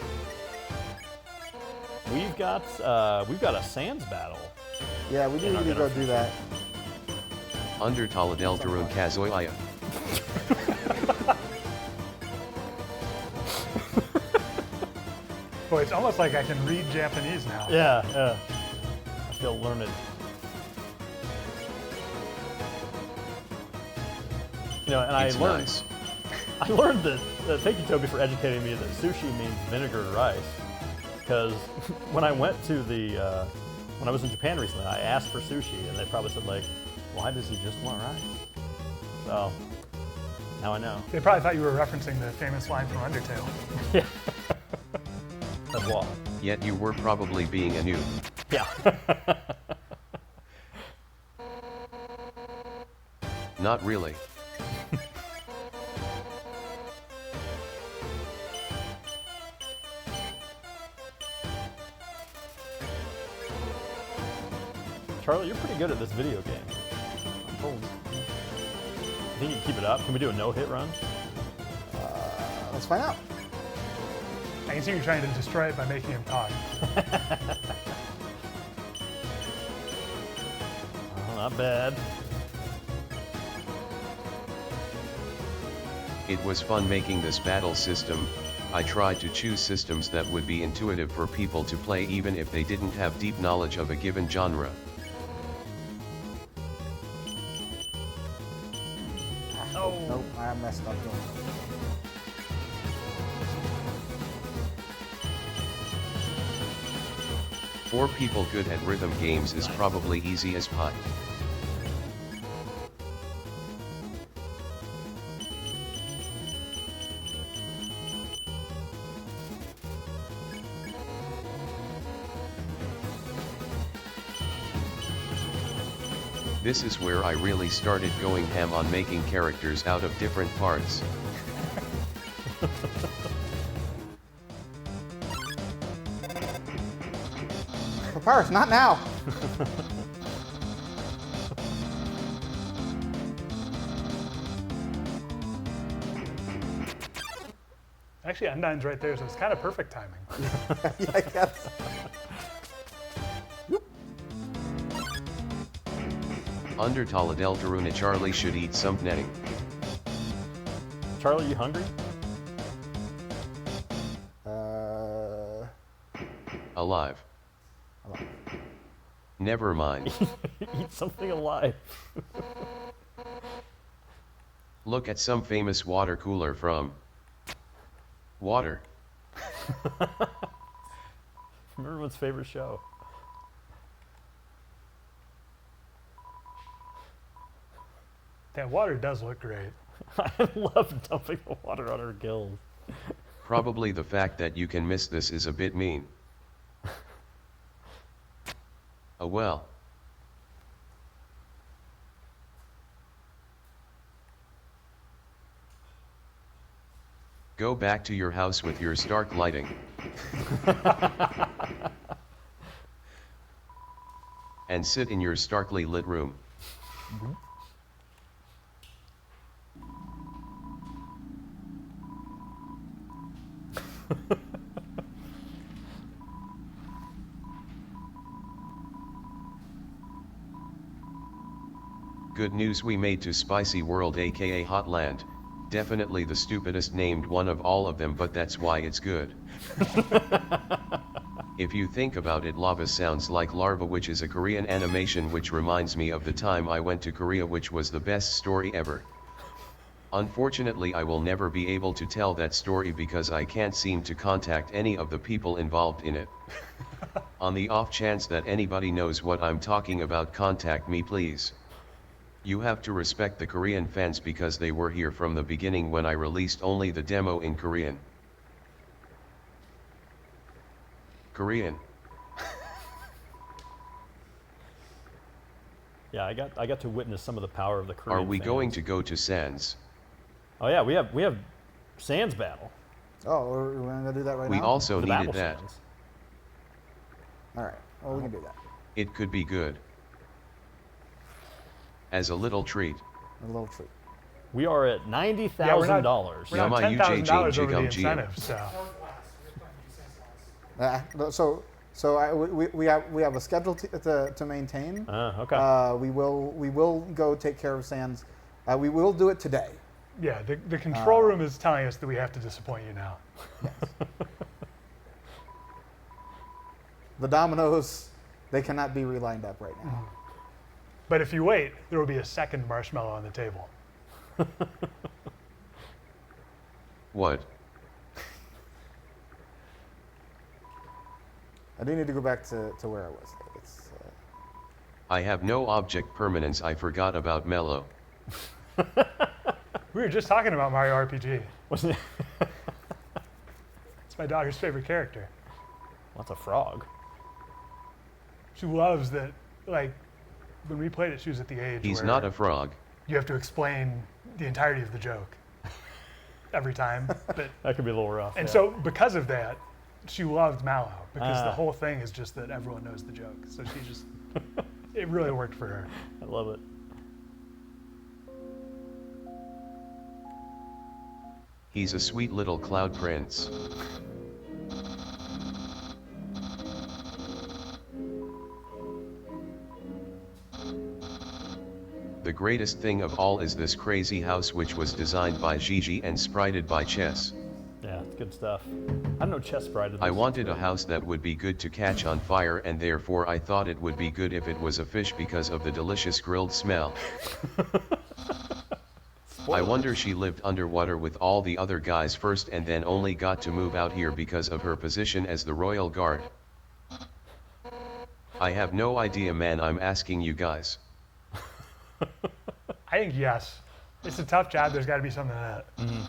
We've got a Sands battle. Yeah, we do our need to go dinner. do that. Undertale Deltarune Kazuya. Boy, it's almost like I can read Japanese now. Yeah. I feel learned. You know, and It's I learned. nice. I learned that. Thank you, Toby, for educating me that sushi means vinegar rice. Because when I went to when I was in Japan recently, I asked for sushi, and they probably said like, "Why does he just want rice?" So now I know. They probably thought you were referencing the famous line from Undertale. Yeah. That's why. Yet you were probably being a noob. Yeah. Not really. Charlie, you're pretty good at this video game. I'm told. You think you can keep it up? Can we do a no-hit run? Let's find out. I can see you're trying to destroy it by making him talk. Oh, not bad. It was fun making this battle system. I tried to choose systems that would be intuitive for people to play even if they didn't have deep knowledge of a given genre. Nope, I messed up. For people good at rhythm games is probably easy as pie. This is where I really started going ham on making characters out of different parts. Papyrus, not now. Actually, Undyne's right there, so it's kind of perfect timing. Yeah, I guess. Undertale Deltaruna Charlie should eat some netting. Charlie, you hungry? Alive. Alive. Never mind. Eat something alive. Look at some famous water cooler from water. From everyone's favorite show. That water does look great. I love dumping the water on our gills. Probably the fact that you can miss this is a bit mean. Oh well. Go back to your house with your stark lighting. And sit in your starkly lit room. Good news, we made to Spicy World aka Hotland. Definitely the stupidest named one of all of them, but that's why it's good. If you think about it, Lava sounds like larva, which is a Korean animation, which reminds me of the time I went to Korea, which was the best story ever. Unfortunately, I will never be able to tell that story because I can't seem to contact any of the people involved in it. On the off chance that anybody knows what I'm talking about, contact me please. You have to respect the Korean fans because they were here from the beginning when I released only the demo in Korean. Korean. Yeah, I got to witness some of the power of the Korean Are we fans. going to go to Sans? Oh yeah, we have Sans battle. Oh, we're gonna do that right We now. also The needed battle that. Sans. All right. Well, we can do that. It could be good. As a little treat. A little treat. We are at $90,000. We're not Yama $10,000 over the UJJ incentive, so. We have a schedule to maintain. Okay. We will go take care of Sans. We will do it today. Yeah, the control room is telling us that we have to disappoint you now. The dominoes, they cannot be relined up right now. But if you wait, there will be a second marshmallow on the table. What? I do need to go back to where I was. It's, I have no object permanence. I forgot about Mellow. We were just talking about Mario RPG. Wasn't it? It's my daughter's favorite character. That's a frog. She loves that, like, when we played it, she was at the age He's where not a frog. you have to explain the entirety of the joke every time. But, That could be a little rough. and yeah. so because of that, she loved Mallow because the Ah. whole thing is just that everyone knows the joke. So she just, it really worked for her. I love it. He's a sweet little cloud prince. The greatest thing of all is this crazy house, which was designed by Gigi and sprited by Chess. Yeah, it's good stuff. I don't know chess bride. I wanted a house that would be good to catch on fire, and therefore I thought it would be good if it was a fish because of the delicious grilled smell. I wonder she lived underwater with all the other guys first and then only got to move out here because of her position as the royal guard. I have no idea, man. I'm asking you guys. I think yes. It's a tough job. There's got to be something in it.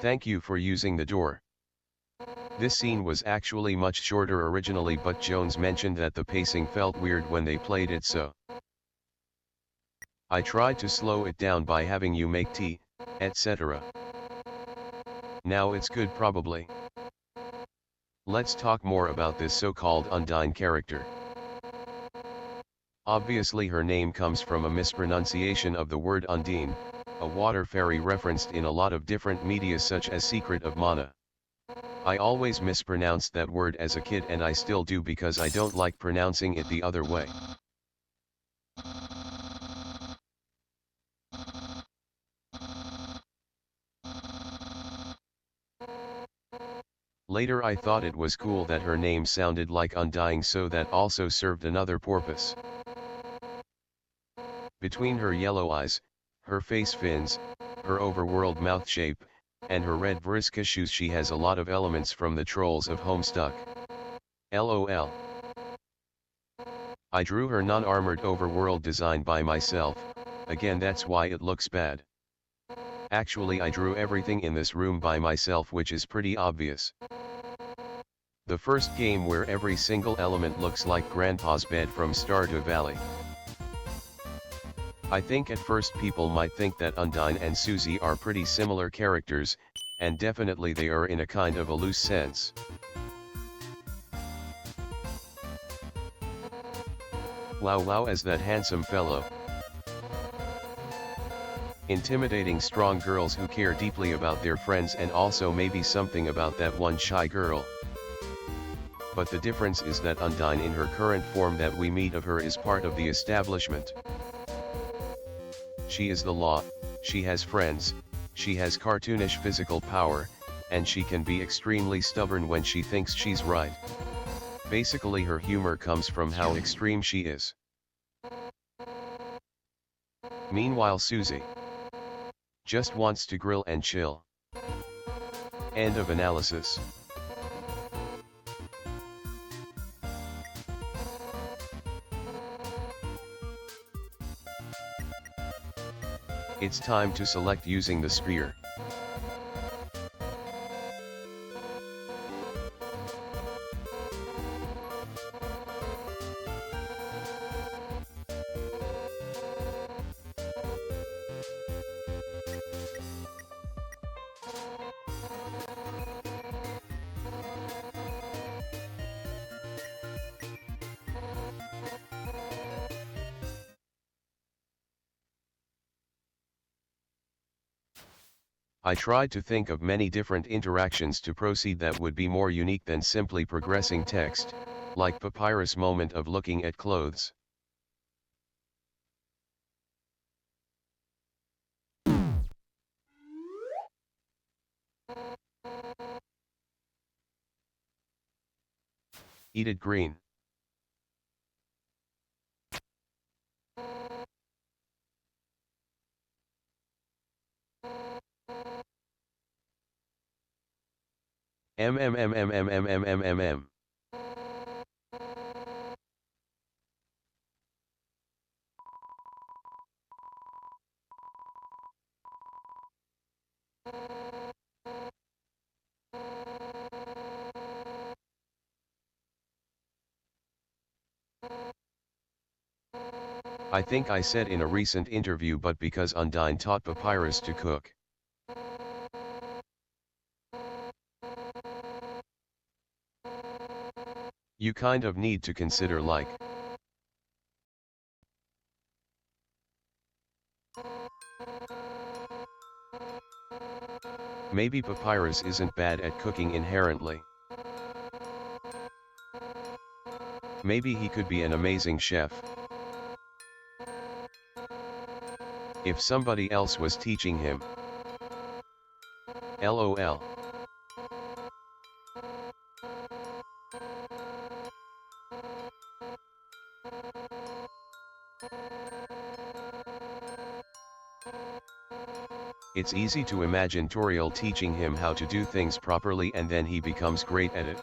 Thank you for using the door. This scene was actually much shorter originally, but Jones mentioned that the pacing felt weird when they played it, so I tried to slow it down by having you make tea, etc. Now it's good probably. Let's talk more about this so-called Undine character. Obviously her name comes from a mispronunciation of the word Undine, a water fairy referenced in a lot of different media such as Secret of Mana. I always mispronounced that word as a kid and I still do because I don't like pronouncing it the other way. Later I thought it was cool that her name sounded like Undying, so that also served another purpose. Between her yellow eyes, her face fins, her overworld mouth shape, and her red Vriska shoes, she has a lot of elements from the Trolls of Homestuck. LOL. I drew her non-armored overworld design by myself, again that's why it looks bad. Actually I drew everything in this room by myself, which is pretty obvious. The first game where every single element looks like Grandpa's bed from Stardew Valley. I think at first people might think that Undine and Susie are pretty similar characters, and definitely they are in a kind of a loose sense. Wow as that handsome fellow. Intimidating strong girls who care deeply about their friends, and also maybe something about that one shy girl. But the difference is that Undine in her current form that we meet of her is part of the establishment. She is the law, she has friends, she has cartoonish physical power, and she can be extremely stubborn when she thinks she's right. Basically her humor comes from how extreme she is. Meanwhile Susie just wants to grill and chill. End of analysis. It's time to select using the spear. I tried to think of many different interactions to proceed that would be more unique than simply progressing text, like Papyrus' moment of looking at clothes. Eat it green. MMMMMMMMMM. I think I said in a recent interview, but because Undine taught Papyrus to cook. You kind of need to consider like. Maybe Papyrus isn't bad at cooking inherently. Maybe he could be an amazing chef. If somebody else was teaching him. LOL. It's easy to imagine Toriel teaching him how to do things properly and then he becomes great at it.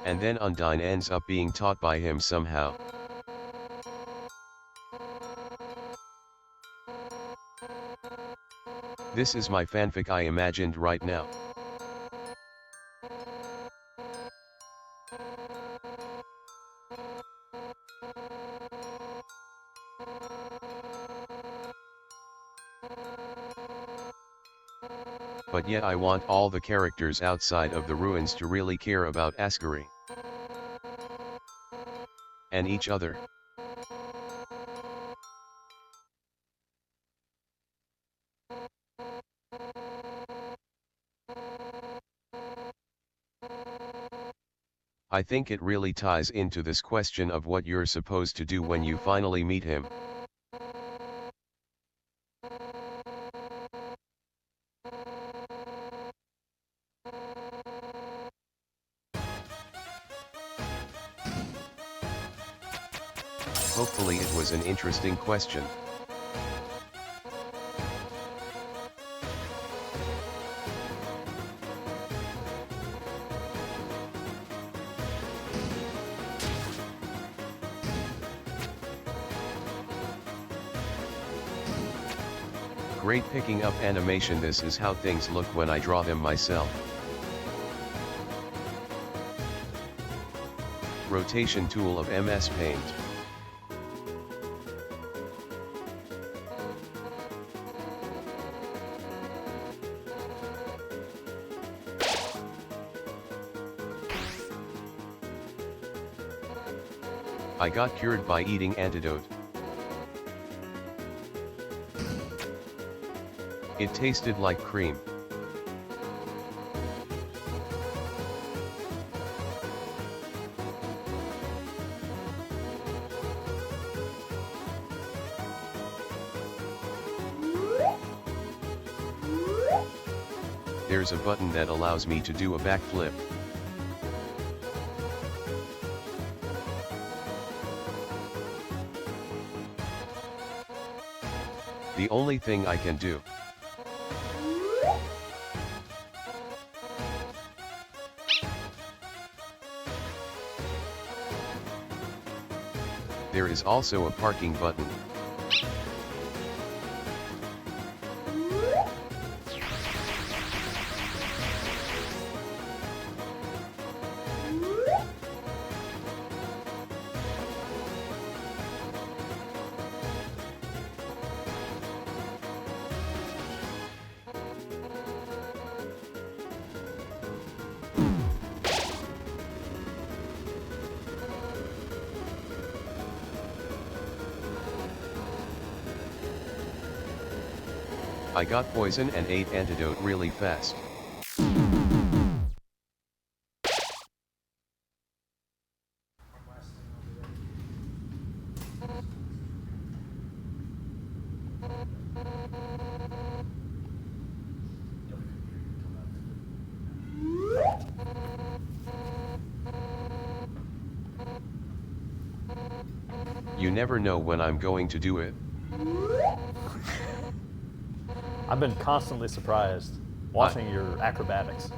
And then Undine ends up being taught by him somehow. This is my fanfic I imagined right now. But yet I want all the characters outside of the ruins to really care about Ascari. And each other. I think it really ties into this question of what you're supposed to do when you finally meet him. Hopefully it was an interesting question. Great picking up animation. This is how things look when I draw them myself. Rotation tool of MS Paint. I got cured by eating antidote. It tasted like cream. There's a button that allows me to do a backflip. The only thing I can do. There is also a parking button. I got poison and ate antidote really fast. You never know when I'm going to do it. I've been constantly surprised watching your acrobatics.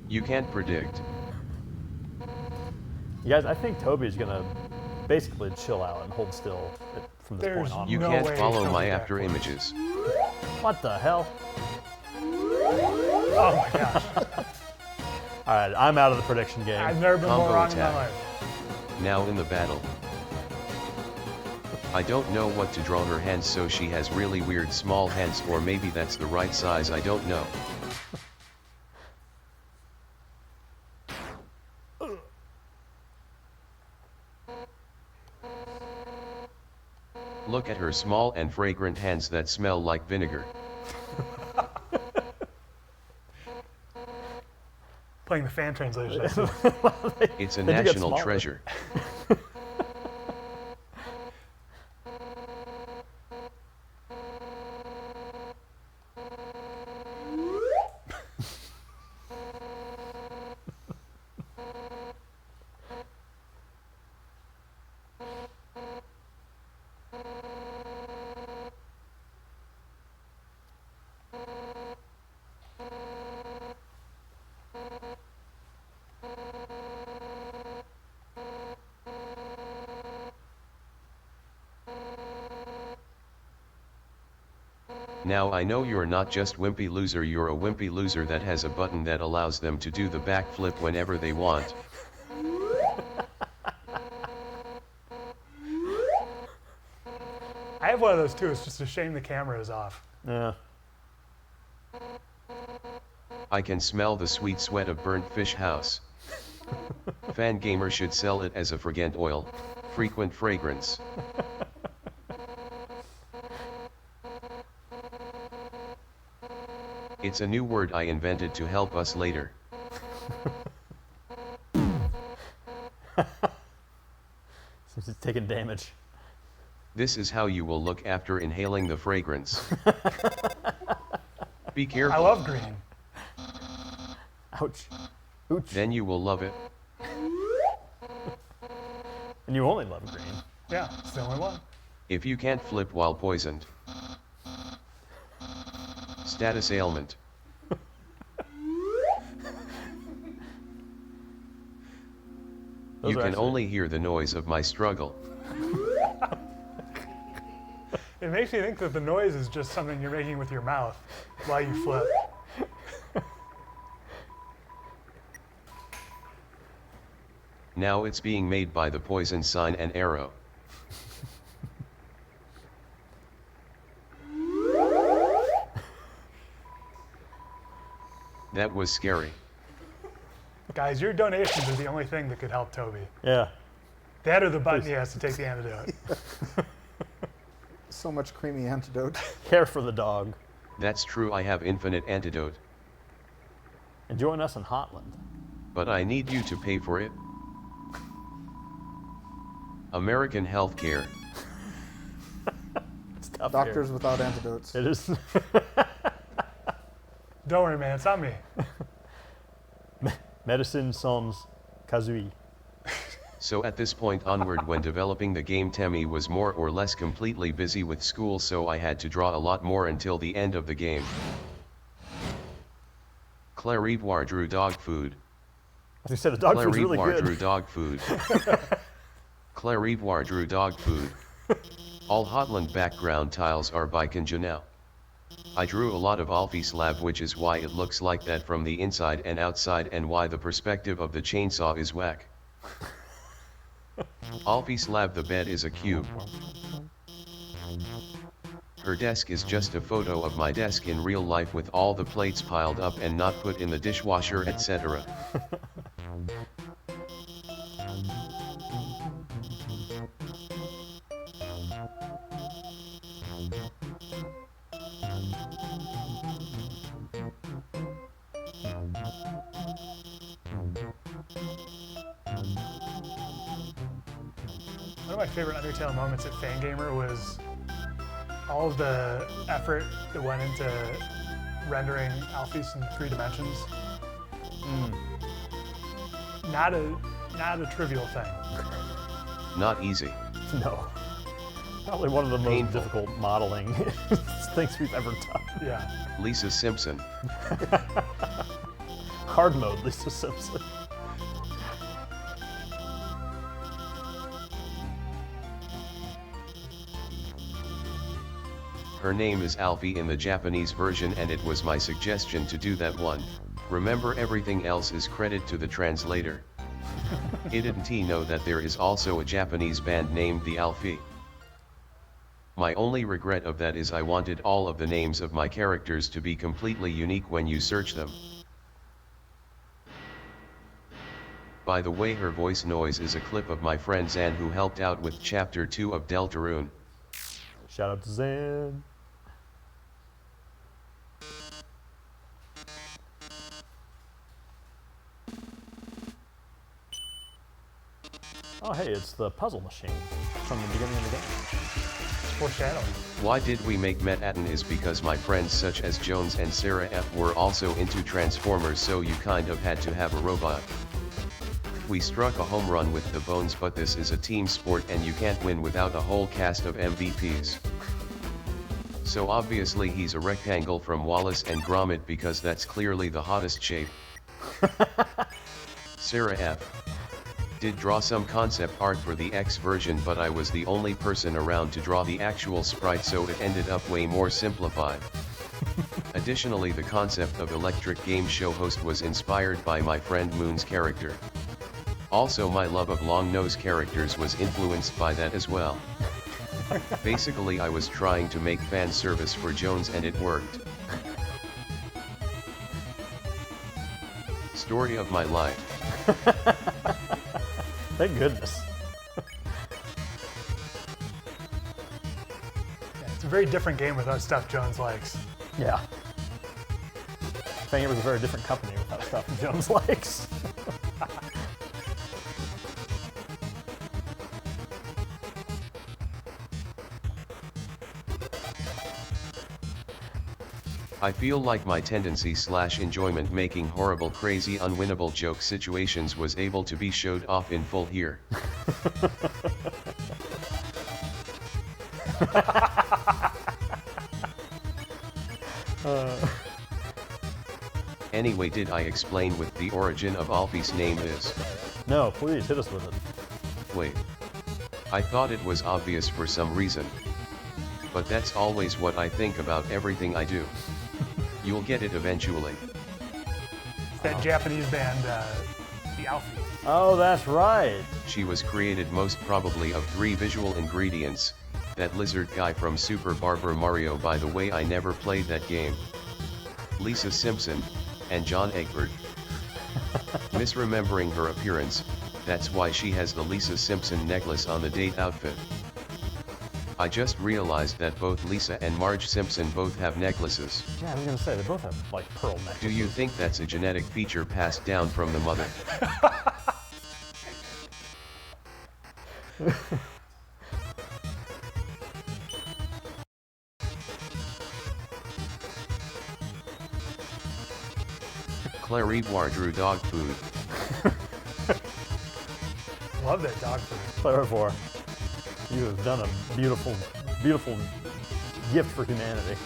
You can't predict. You guys, I think Toby's gonna basically chill out and hold still from this There's point on. You No can't way follow he'll my do after backflips. images. What the hell? Oh my gosh. All right, I'm out of the prediction game. I've never been more Combo wrong in my attack. life. Now in the battle. I don't know what to draw her hands, so she has really weird small hands, or maybe that's the right size, I don't know. Look at her small and fragrant hands that smell like vinegar. Playing the fan translation. I see. It's a They do get national smaller. treasure. Now I know you're not just wimpy loser, you're a wimpy loser that has a button that allows them to do the backflip whenever they want. I have have one of those too. It's just a shame the camera is off. Yeah. I can smell the sweet sweat of burnt fish house. Fangamer should sell it as a fragrant oil, frequent fragrance. It's a new word I invented to help us later. Seems it's taking damage. This is how you will look after inhaling the fragrance. Be careful. I love green. Ouch. Ouch. Then you will love it. And you only love green. Yeah, it's the only one. If you can't flip while poisoned. Status ailment. Those You are can actually- only hear the noise of my struggle. It makes me think that the noise is just something you're making with your mouth while you flip. Now it's being made by the poison sign and arrow. That was scary. Guys, your donations are the only thing that could help Toby. Yeah. That or the button he has to take the antidote. So much creamy antidote. Care for the dog. That's true, I have infinite antidote, And join us in Hotland. but I need you to pay for it. American healthcare. It's tough Doctors here. without antidotes. It is. Don't worry, man, it's on me. Medicine sans kazui. So at this point onward when developing the game Temmie was more or less completely busy with school, so I had to draw a lot more until the end of the game. Clarivoire drew dog food. As you said, the dog food's really Clarivoire good. drew dog food. Clarivoire drew dog food. All Hotland background tiles are by Kanjanau. I drew a lot of Alfie slab, which is why it looks like that from the inside and outside, and why the perspective of the chainsaw is whack. Alfie slab, the bed is a cube. Her desk is just a photo of my desk in real life with all the plates piled up and not put in the dishwasher, etc. One of my favorite Undertale moments at Fangamer was all of the effort that went into rendering Alphys in 3 dimensions. Not a trivial thing. Not easy. No. Probably one of the most Painful. difficult modeling things we've ever done. Yeah. Lisa Simpson. Hard mode, Lisa Simpson. Her name is Alfie in the Japanese version, and it was my suggestion to do that one. Remember, everything else is credit to the translator. He didn't know that there is also a Japanese band named the Alfie. My only regret of that is I wanted all of the names of my characters to be completely unique when you search them. By the way, her voice noise is a clip of my friend Zan, who helped out with Chapter 2 of Deltarune. Shout out to Zan. Oh, hey, it's the puzzle machine from the beginning of the game. Foreshadowing. Why did we make Metaton is because my friends such as Jones and Sarah F were also into Transformers, so you kind of had to have a robot. We struck a home run with the Bones, but this is a team sport and you can't win without a whole cast of MVPs. So obviously he's a rectangle from Wallace and Gromit because that's clearly the hottest shape. Sarah F did draw some concept art for the X version, but I was the only person around to draw the actual sprite, so it ended up way more simplified. Additionally, the concept of electric game show host was inspired by my friend Moon's character. Also, my love of long nose characters was influenced by that as well. Basically, I was trying to make fan service for Jones and it worked. Story of my life. Thank goodness. Yeah, it's a very different game without stuff Jones likes. Yeah. Fangamer was a very different company without stuff Jones likes. I feel like my tendency / enjoyment making horrible crazy unwinnable joke situations was able to be showed off in full here. Anyway, did I explain what the origin of Alfie's name is? No, please hit us with it. Wait. I thought it was obvious for some reason. But that's always what I think about everything I do. You'll get it eventually. It's that Japanese band, the Alfie. Oh, that's right. She was created most probably of 3 visual ingredients. That lizard guy from Super Barber Mario, by the way, I never played that game. Lisa Simpson, and John Egbert. Misremembering her appearance, that's why she has the Lisa Simpson necklace on the date outfit. I just realized that both Lisa and Marge Simpson both have necklaces. Yeah, I was gonna say, they both have, like, pearl necklaces. Do you think that's a genetic feature passed down from the mother? Clarivoire drew dog food. Love that dog food. Clarivoire, you have done a beautiful, beautiful gift for humanity.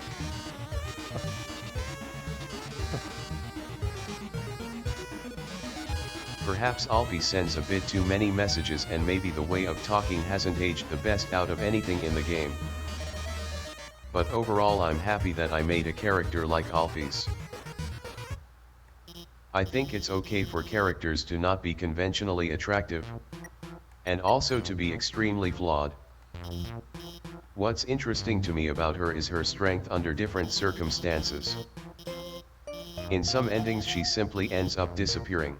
Perhaps Alfie sends a bit too many messages and maybe the way of talking hasn't aged the best out of anything in the game. But overall, I'm happy that I made a character like Alfie's. I think it's okay for characters to not be conventionally attractive, and also to be extremely flawed. What's interesting to me about her is her strength under different circumstances. In some endings she simply ends up disappearing.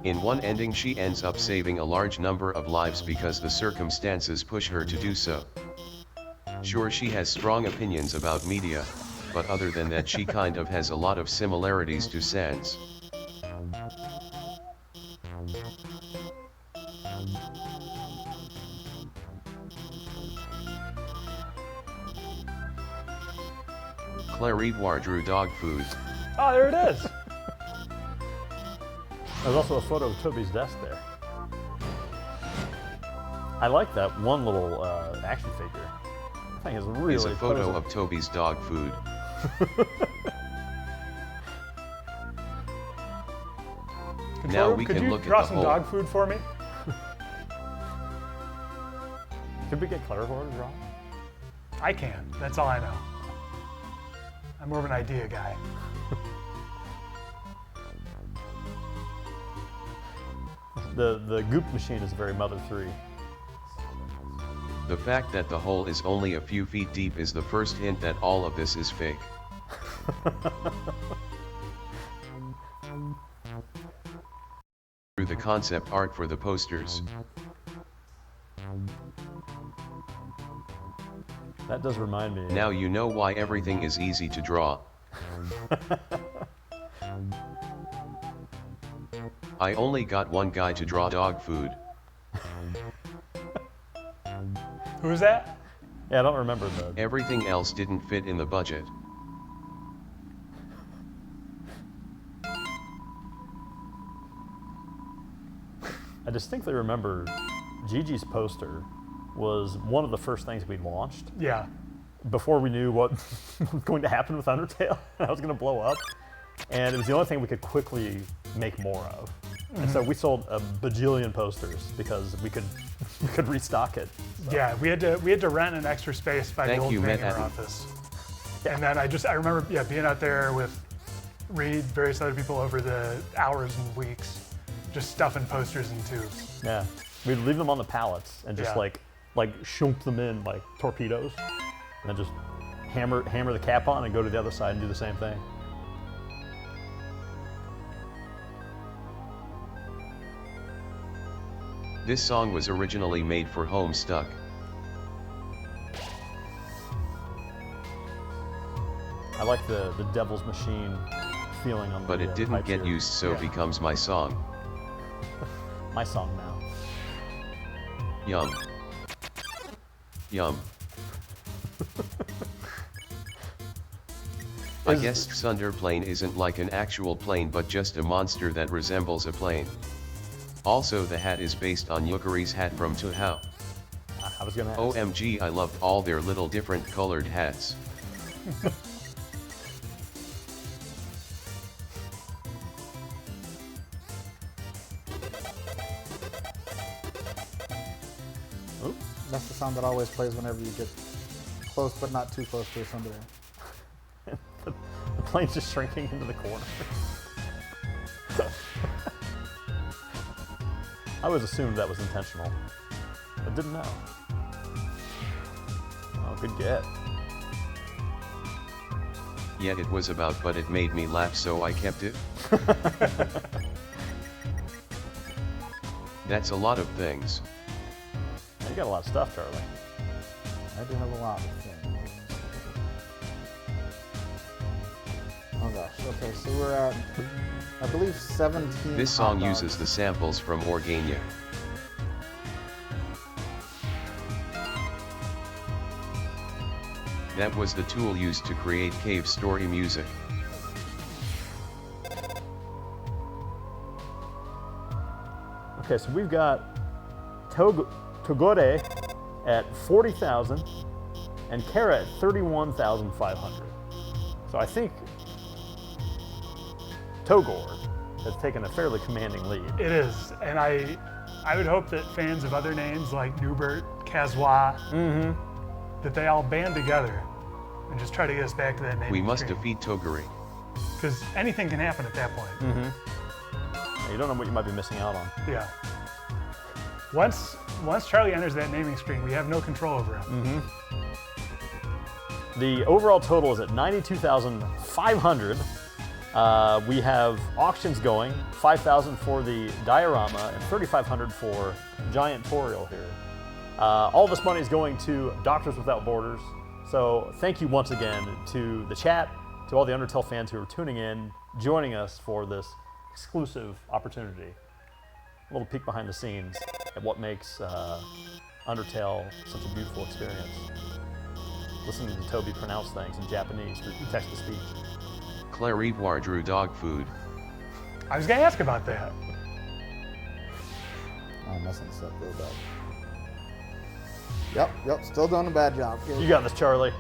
In one ending she ends up saving a large number of lives because the circumstances push her to do so. Sure, she has strong opinions about media, but other than that she kind of has a lot of similarities to Sans. Clarivoire drew dog food. Oh, there it is. There's also a photo of Toby's desk there. I like that one little action figure. I think it's really Is a photo posing. of Toby's dog food. Now we can look Could you draw at the some whole. dog food for me? Could we get Clarivoire to draw? I can. That's all I know. I'm more of an idea guy. The goop machine is very Mother 3. The fact that the hole is only a few feet deep is the first hint that all of this is fake. Through the concept art for the posters. That does remind me. Now you know why everything is easy to draw. I only got one guy to draw dog food. Who is that? Yeah, I don't remember the. Everything else didn't fit in the budget. I distinctly remember Gigi's poster was one of the first things we launched Yeah. before we knew what was going to happen with Undertale. I was going to blow up. And it was the only thing we could quickly make more of. And so we sold a bajillion posters because we could restock it. So. Yeah, we had to rent an extra space by Thank the old you, Fangamer Manhattan. office. And then I remember being out there with Reed, various other people over the hours and weeks, just stuffing posters in tubes. Yeah. We'd leave them on the pallets and just Yeah. like like shunk them in like torpedoes, and then just hammer the cap on and go to the other side and do the same thing. This song was originally made for Homestuck. I like the Devil's Machine feeling on But the it didn't pipes get here. used, so Yeah. becomes my song. My song now. Yum. Yum. I guess Underplane isn't like an actual plane but just a monster that resembles a plane. Also the hat is based on Yukari's hat from Tuhao. I was gonna ask. OMG, I loved all their little different colored hats. Oop. That's the sound that always plays whenever you get close, but not too close to a Sunday. The plane's just shrinking into the corner. I always assumed that was intentional, but didn't know. Oh, good get. Yeah, it was about, but it made me laugh, so I kept it. That's a lot of things. You got a lot of stuff, Charlie. I do have a lot of things. Oh gosh, okay, so we're at, I believe 17 This hot song dogs. uses the samples from Organia. That was the tool used to create cave story music. Okay, so we've got Togore at 40,000 and Kara at 31,500. So I think Togore has taken a fairly commanding lead. It is, and I would hope that fans of other names like Newbert, Kazwa, that they all band together and just try to get us back to that name. We must defeat Toguri. Because anything can happen at that point. You don't know what you might be missing out on. Yeah. Once Charlie enters that naming screen, we have no control over him. The overall total is at 92,500. We have auctions going, 5,000 for the diorama and 3,500 for giant Toriel here. All this money is going to Doctors Without Borders. So thank you once again to the chat, to all the Undertale fans who are tuning in, joining us for this exclusive opportunity. A little peek behind the scenes at what makes Undertale such a beautiful experience. Listening to Toby pronounce things in Japanese through text-to-speech. Clarivoire drew dog food. I was going to ask about that. I'm messing this up real bad. Yep, still doing a bad job. You got this, Charlie.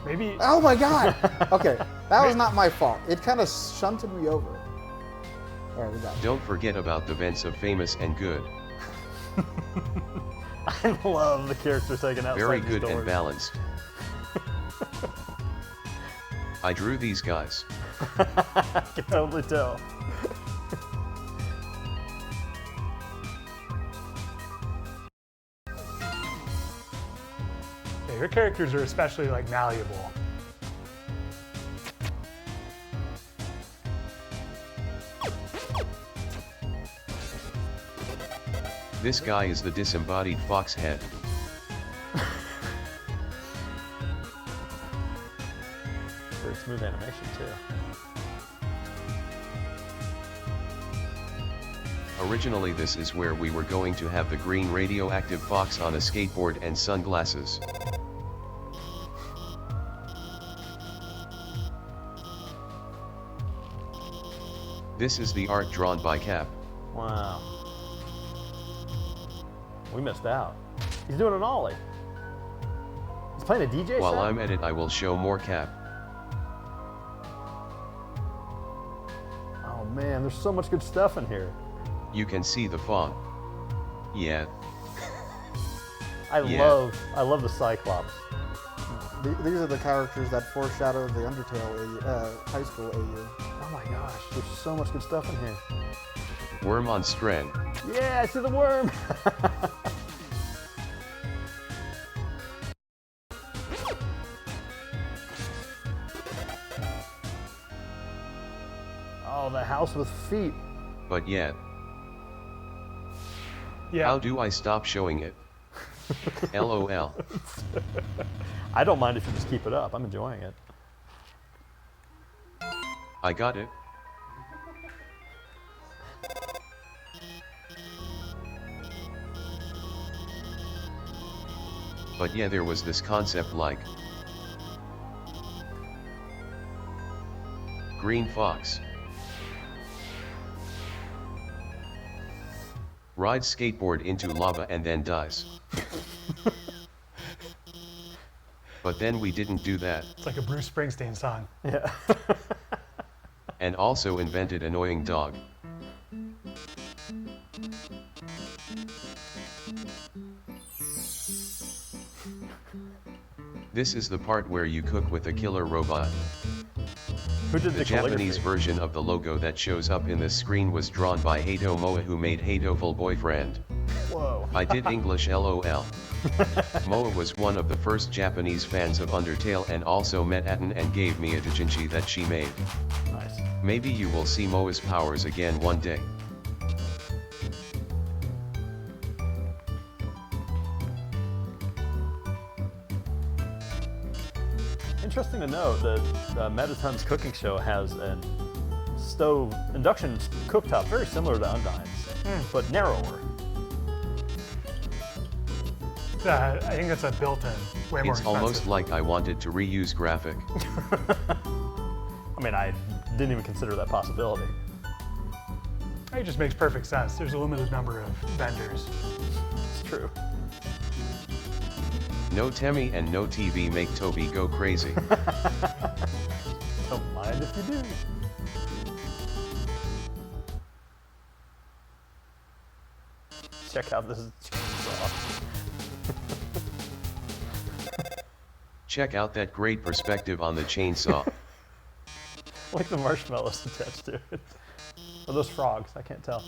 Maybe Oh my god! Okay, that was not my fault. It kind of shunted me over. All right, we got it. Don't forget about the vents of famous and good. I love the characters taken outside Very these good doors. and balanced. I drew these guys. I can totally tell. yeah, your characters are especially like malleable. This guy is the disembodied fox head. Very smooth animation too. Originally this is where we were going to have the green radioactive fox on a skateboard and sunglasses. This is the art drawn by Cap. Wow. We missed out. He's doing an ollie. He's playing a DJ While set? I'm at it, I will show more Cap. Oh man, there's so much good stuff in here. You can see the font. Yeah, I Yeah. love the Cyclops. These are the characters that foreshadow the Undertale high school AU. Oh my gosh, there's so much good stuff in here. worm on Stren. Yeah, I see the worm. Oh, the house with feet. But yet, Yeah. how do I stop showing it? LOL. I don't mind if you just keep it up. I'm enjoying it. I got it. But yeah, there was this concept like green fox rides skateboard into lava and then dies. But then we didn't do that, It's like a Bruce Springsteen song. Yeah. and also invented annoying dog. This is the part where you cook with a killer robot. Who did The the Japanese calligraphy? version of the logo that shows up in this screen was drawn by Hato Moa, who made Hatoful Boyfriend. Whoa. I did English LOL. Moa was one of the first Japanese fans of Undertale and also met Atten and gave me a doujinshi that she made. Nice. Maybe you will see Moa's powers again one day. Interesting to note that Metaton's cooking show has an stove induction cooktop very similar to Undyne's, but narrower. I think that's a built-in, way more It's expensive. almost like I wanted to reuse graphic. I mean, I didn't even consider that possibility. It just makes perfect sense. There's a limited number of vendors. It's true. No Temmie and no TV make Toby go crazy. Don't mind if you do. Check out this chainsaw. Check out that great perspective on the chainsaw. Like the marshmallows attached to it. Or those frogs, I can't tell.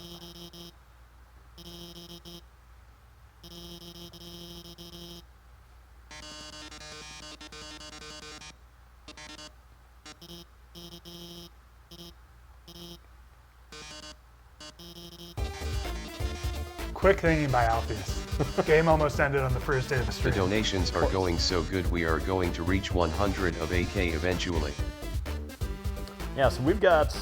Quick thinking by Alpheus. Game almost ended on the first day of the The stream. donations are going so good, we are going to reach 100 of AK eventually. Yeah, so we've got,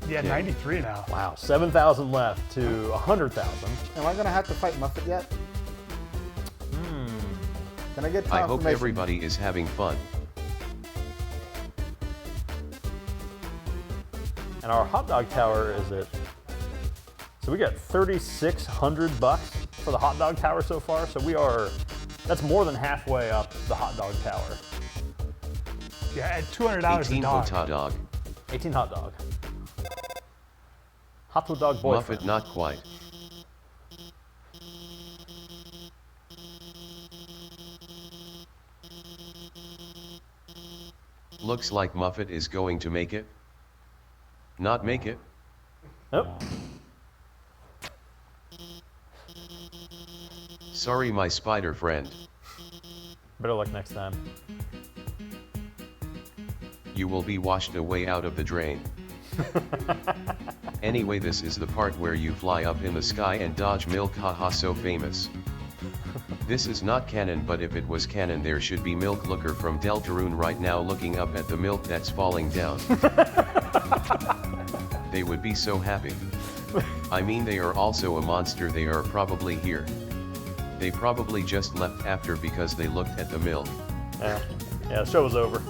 Yeah, 93 now. wow, 7,000 left to 100,000. Am I gonna have to fight Muffet yet? Can I get I confirmation? hope everybody is having fun. And our hot dog tower is at, so we got 3,600 bucks for the hot dog tower so far. So we are, that's more than halfway up the hot dog tower. Yeah, at $200 a 18 dog. hot dog. 18 hot dog. Hot dog boyfriend. Muffet not quite. Looks like Muffet is going to make it. Not make it. Nope. Sorry, my spider friend. Better luck next time. You will be washed away out of the drain. Anyway, this is the part where you fly up in the sky and dodge milk, haha, so famous. This is not canon, but if it was canon, there should be Milk Looker from Deltarune right now looking up at the milk that's falling down. They would be so happy. I mean, they are also a monster, they are probably here. They probably just left after because they looked at the milk. Yeah, the show was over.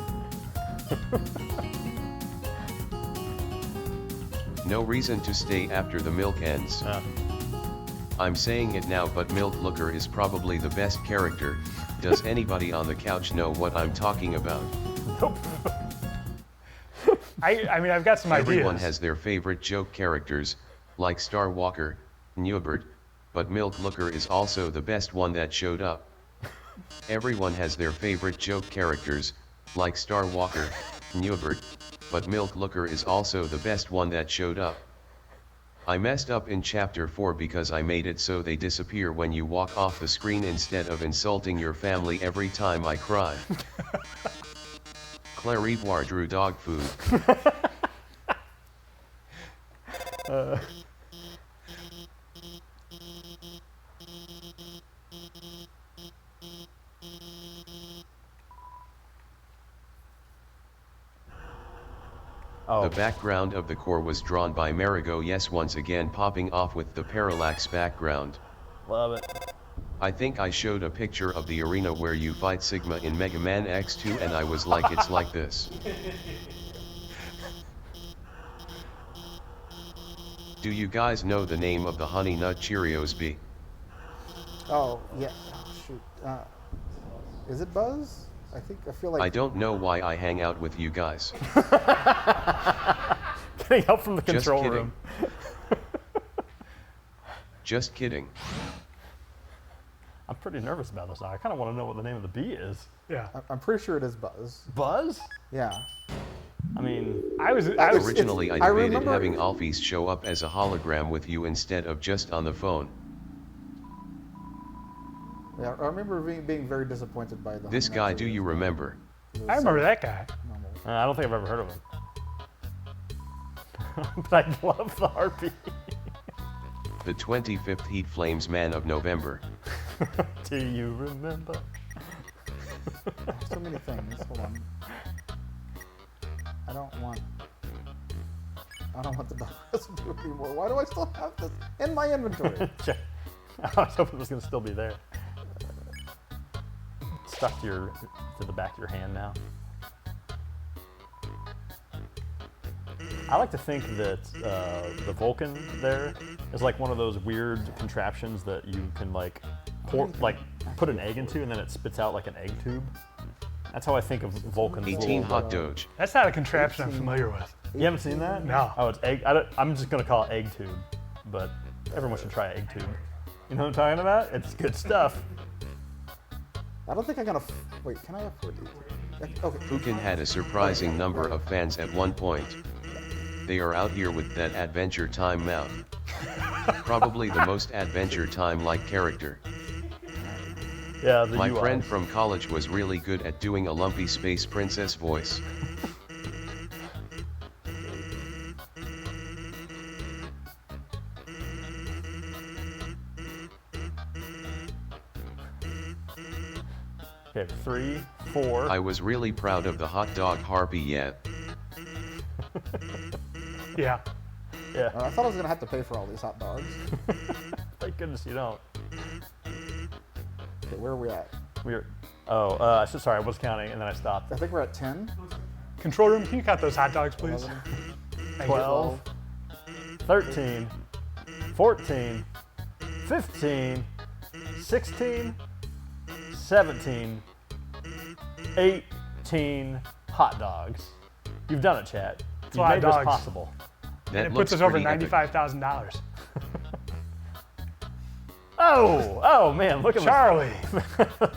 No reason to stay after the milk ends. Yeah. I'm saying it now, but Milk Looker is probably the best character. Does anybody on the couch know what I'm talking about? Nope. I mean, I've got some Everyone ideas. has their favorite joke characters, like Star Walker, Newbert, but Milk Looker is also the best one that showed up. Everyone has their favorite joke characters, like Star Walker, Newbert, but Milk Looker is also the best one that showed up. I messed up in chapter 4 because I made it so they disappear when you walk off the screen instead of insulting your family every time I cry. Clarivoire drew dog food. Oh. The background of the core was drawn by Marigo, yes, once again popping off with the parallax background. Love it. I think I showed a picture of the arena where you fight Sigma in Mega Man X2 and I was like, it's like this. Do you guys know the name of the Honey Nut Cheerios bee? Oh, yeah. Oh, shoot. Is it Buzz? I feel like. I don't know why I hang out with you guys. Getting help from the Just control kidding. room. Just kidding. I'm pretty nervous about this now. I kind of want to know what the name of the bee is. Yeah. I'm pretty sure it is Buzz. Buzz? Yeah. I mean, I was Originally, I debated remember- having Alphys show up as a hologram with you instead of just on the phone. Yeah, I remember being very disappointed by the. This Honey guy, Nut do you Cheerios. remember? I remember that guy. Normal. I don't think I've ever heard of him. But I love the heartbeat. The 25th Heat Flames Man of November. Do you remember? So many things. Hold on. I don't want the dog residue anymore. Why do I still have this in my inventory? Check. I was hoping it was going to still be there. Stuck to the back of your hand now. I like to think that the Vulcan there is like one of those weird contraptions that you can like put an egg into and then it spits out like an egg tube. That's how I think of Vulcan's 18 little- Hot Doge. That's not a contraption I'm familiar with. You haven't seen that? No. Oh, it's egg. I'm just gonna call it egg tube, but everyone should try egg tube. You know what I'm talking about? It's good stuff. I don't think I'm gonna. Wait, can I afford these? Okay. Fukin had a surprising number of fans at one point. They are out here with that Adventure Time mouth. Probably the most Adventure Time-like character. Yeah, the My UI. friend from college was really good at doing a lumpy space princess voice. Okay, 3, 4. I was really proud of the hot dog harpy yet. Yeah. Yeah. I thought I was gonna have to pay for all these hot dogs. Thank goodness you don't. Okay, where are we at? We're. Sorry, I was counting and then I stopped. I think we're at 10. Control room, can you count those hot dogs, please? 11, Thank you. 12, 13, 14, 15, 16, 17, 18 hot dogs. You've done it, chat. You've lot of made this dogs. possible. That It looks puts us over pretty epic. $95,000. Oh man, look at Charlie,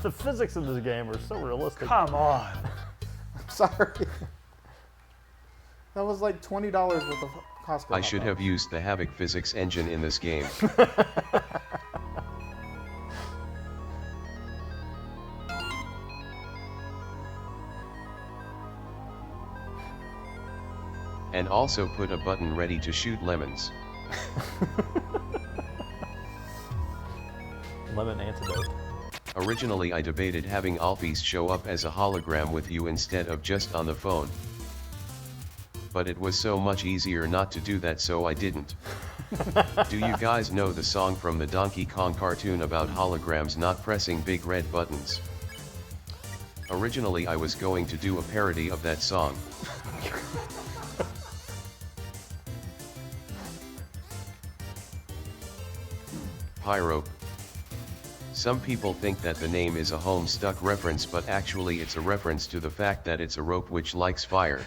the physics of this game are so realistic. come on. sorry. That was like $20 worth of Costco. I hot should dogs. have used the Havoc physics engine in this game. And also put a button ready to shoot lemons. Lemon antidote. Originally I debated having Alphys show up as a hologram with you instead of just on the phone. But it was so much easier not to do that, so I didn't. Do you guys know the song from the Donkey Kong cartoon about holograms not pressing big red buttons? Originally I was going to do a parody of that song. Pyro. Some people think that the name is a Homestuck reference, but actually it's a reference to the fact that it's a rope which likes fire.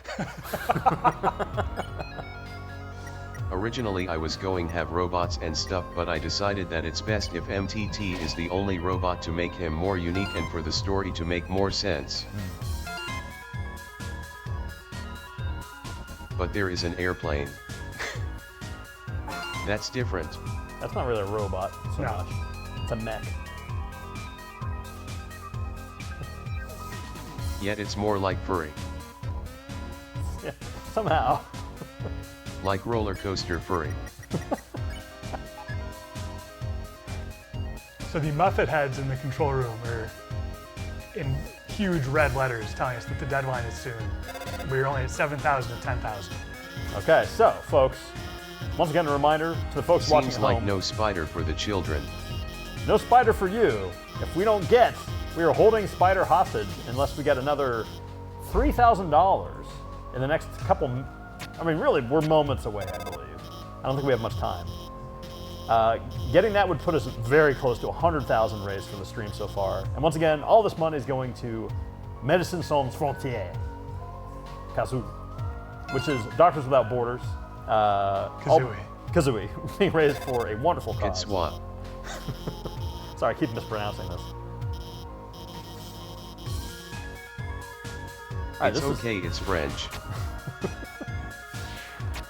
Originally I was going to have robots and stuff, but I decided that it's best if MTT is the only robot to make him more unique and for the story to make more sense. But there is an airplane. That's different. That's not really a robot so No. much. It's a mech. Yet it's more like furry. Yeah, somehow. Like roller coaster furry. So the Muffet heads in the control room are in huge red letters telling us that the deadline is soon. We're only at 7,000 to 10,000. Okay, so folks, once again a reminder to the folks watching Seems at like home. no spider for the children. No spider for you. If we don't get, we are holding spider hostage unless we get another $3,000 in the next couple. I mean, really, we're moments away, I believe. I don't think we have much time. Getting that would put us very close to 100,000 raised for the stream so far. And once again, all this money is going to Médecins Sans Frontières, Kazoo, which is Doctors Without Borders. Kazooie, being raised for a wonderful cause. Kitswa. Sorry, I keep mispronouncing this. All right, It's okay, it's French.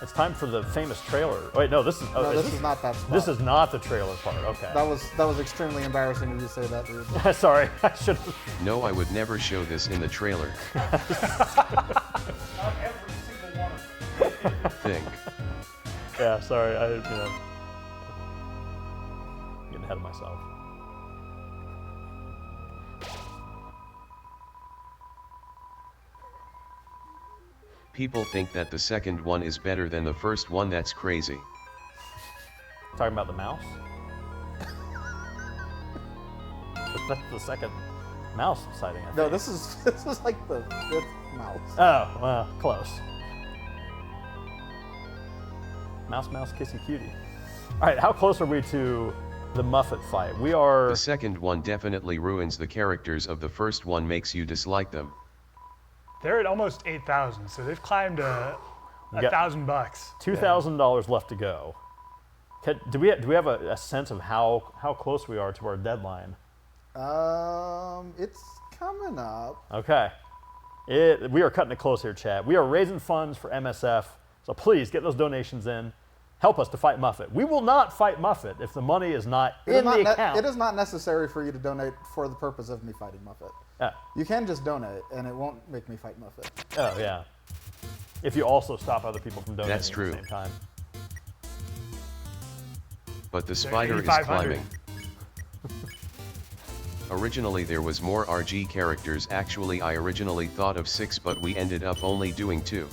It's time for the famous trailer. Wait, no, this is. No, this is not that spot. This is not the trailer part. Okay. That was extremely embarrassing of you to say that, Rude. Sorry, I should have. No, I would never show this in the trailer. Think. Yeah, sorry. Getting ahead of myself. People think that the second one is better than the first one. That's crazy. Talking about the mouse. That's the second mouse sighting. I think. No, this is like the 5th mouse. Oh, well, close. Mouse, mouse, kissy cutie. All right, how close are we to the Muffet fight? We are. The second one definitely ruins the characters of the first one, makes you dislike them. They're at almost 8,000, so they've climbed We got $1,000. $2,000 left to go. Do we have a sense of how close we are to our deadline? It's coming up. Okay. We are cutting it close here, chat. We are raising funds for MSF, so please get those donations in. Help us to fight Muffet. We will not fight Muffet if the money is not in the account. It is not necessary for you to donate for the purpose of me fighting Muffet. Yeah. You can just donate, and it won't make me fight Muffet. Oh, yeah. If you also stop other people from donating That's true. at the same time. But the spider is 8,500. climbing. Originally there was more RG characters. Actually I originally thought of 6, but we ended up only doing 2.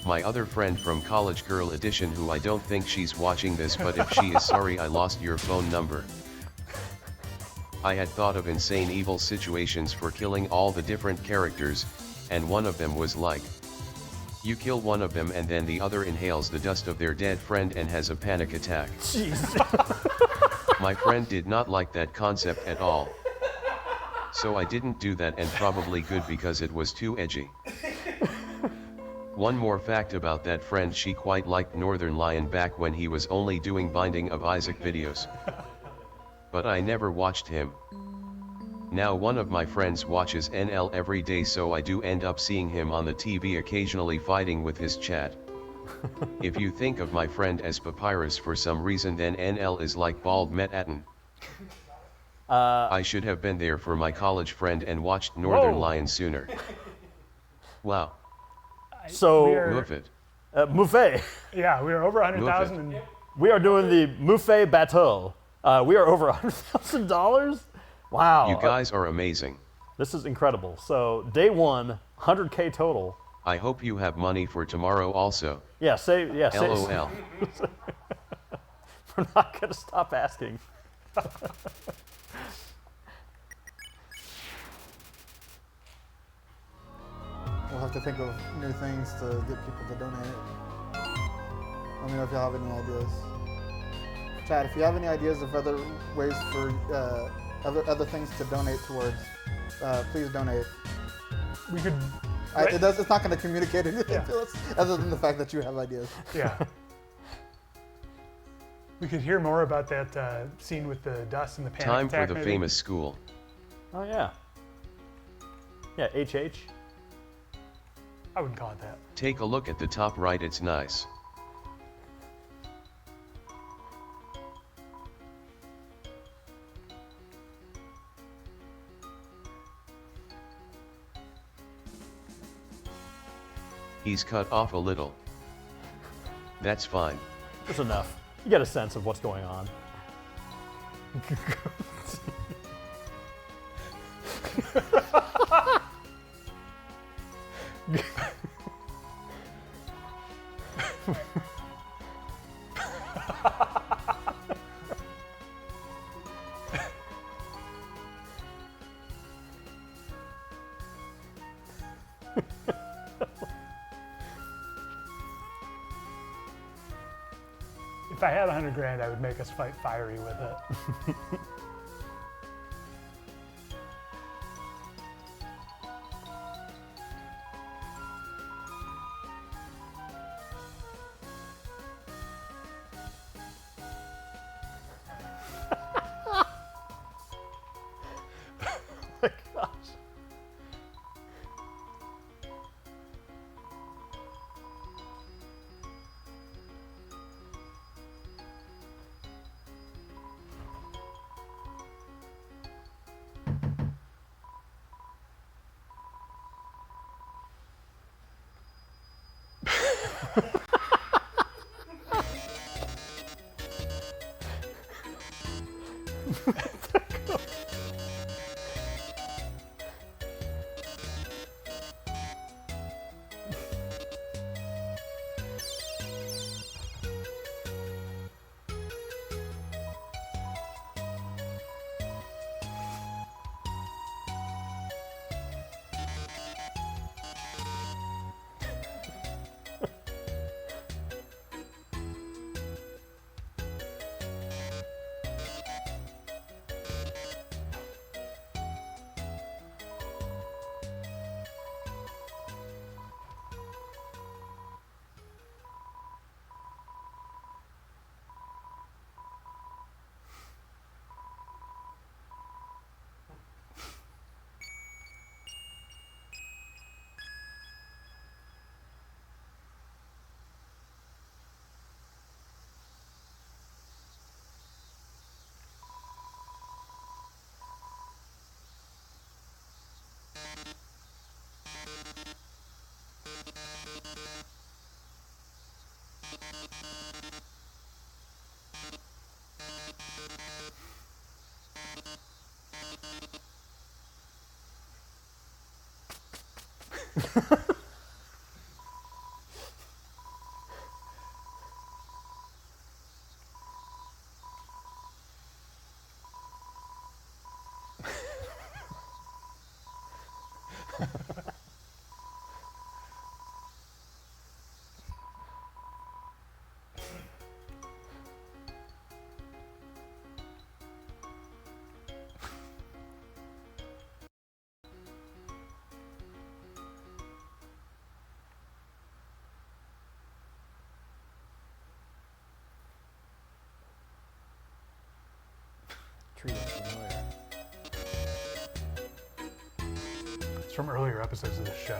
My other friend from College Girl Edition, who I don't think she's watching this, but if she is, sorry I lost your phone number. I had thought of insane evil situations for killing all the different characters, and one of them was like, you kill one of them and then the other inhales the dust of their dead friend and has a panic attack. Jeez. My friend did not like that concept at all. So I didn't do that, and probably good because it was too edgy. One more fact about that friend: she quite liked Northern Lion back when he was only doing Binding of Isaac videos. But I never watched him. Now one of my friends watches NL every day, so I do end up seeing him on the TV occasionally fighting with his chat. If you think of my friend as Papyrus for some reason, then NL is like Bald Met Atten. I should have been there for my college friend and watched Northern Whoa. Lion sooner. Wow. So, Move it. Muffet. Yeah, we are over 100,000. and We are doing the Muffet Battle. We are over $100,000. Wow. You guys are amazing. This is incredible. So day one, 100K total. I hope you have money for tomorrow also. Yeah, LOL. We're not going to stop asking. We'll have to think of new things to get people to donate. Let me know if y'all have any ideas. Chat, if you have any ideas of other ways for other things to donate towards, please donate. we could. It's not going to communicate anything Yeah. to us other than the fact that you have ideas. Yeah. We could hear more about that scene with the dust and the panic Time attack, for the maybe. famous school. Oh, yeah. Yeah, HH. I wouldn't call it that. Take a look at the top right, it's nice. He's cut off a little. That's fine. That's enough. You get a sense of what's going on. If I had 100 grand, I would make us fight fiery with it. My gosh. Tree looks familiar. It's from earlier episodes of this show.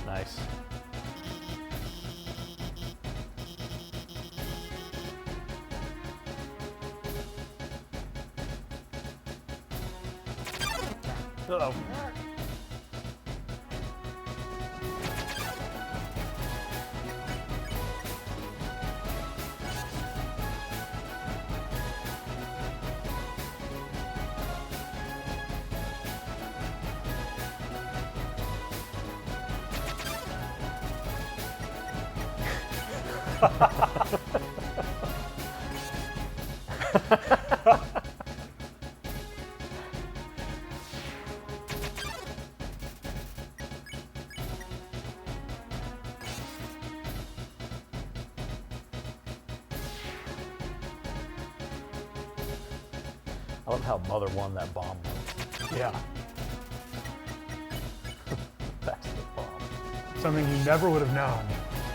Nice. Uh-oh. I love how Mother won that bomb. Yeah. That's the bomb. Something you never would have known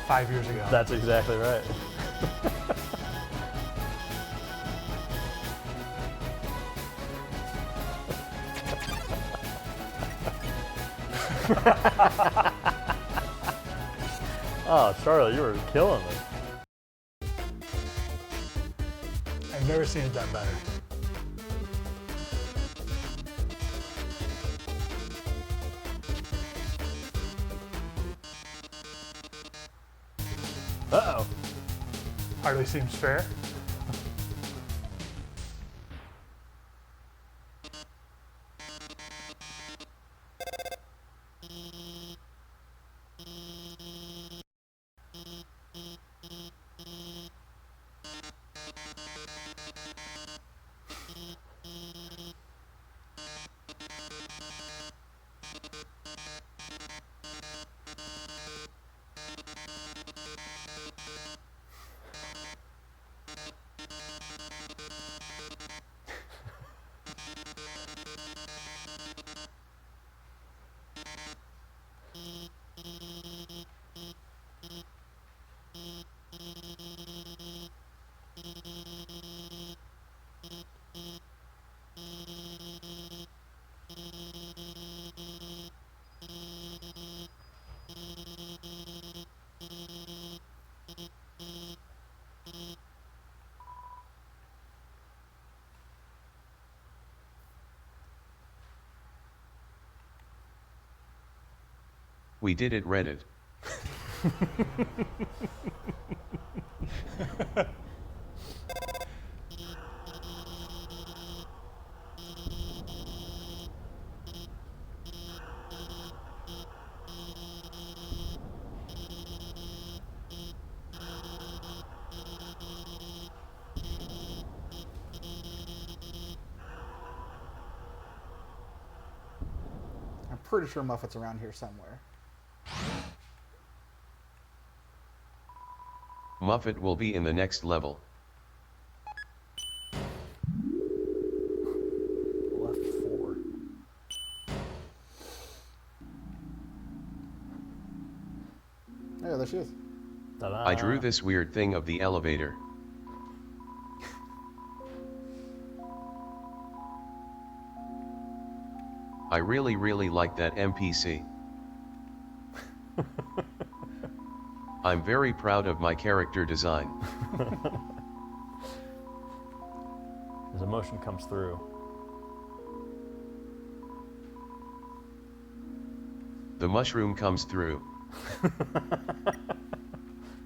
5 years ago. That's exactly right. Oh, Charlie, you were killing it. I've never seen it done better. Uh-oh. Hardly seems fair. We did it, Reddit. I'm pretty sure Muffet's around here somewhere. Muffet will be in the next level. Left 4. Yeah, there she is. Ta-da. I drew this weird thing of the elevator. I really like that NPC. I'm very proud of my character design. His emotion comes through. The mushroom comes through.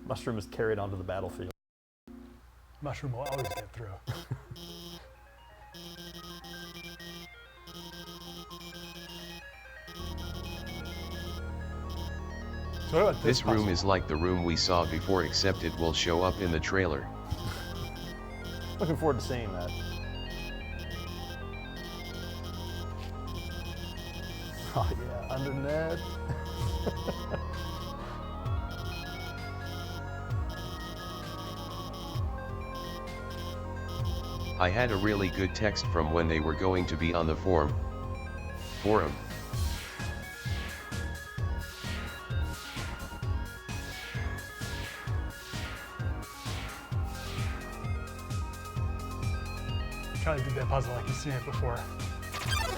Mushroom is carried onto the battlefield. Mushroom will always get through. So what about This room puzzle? is like the room we saw before, except it will show up in the trailer. Looking forward to seeing that. Oh yeah, under Ned. I had a really good text from when they were going to be on the forum. Try to do that puzzle like you've seen it before.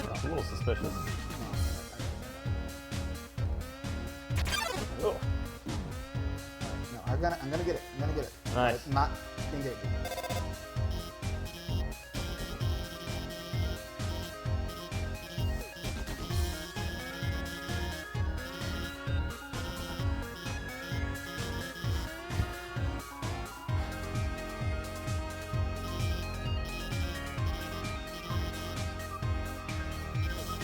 That's a little suspicious. Oh, No, I'm gonna get it. I'm gonna get it. Nice. I'm not gonna get it.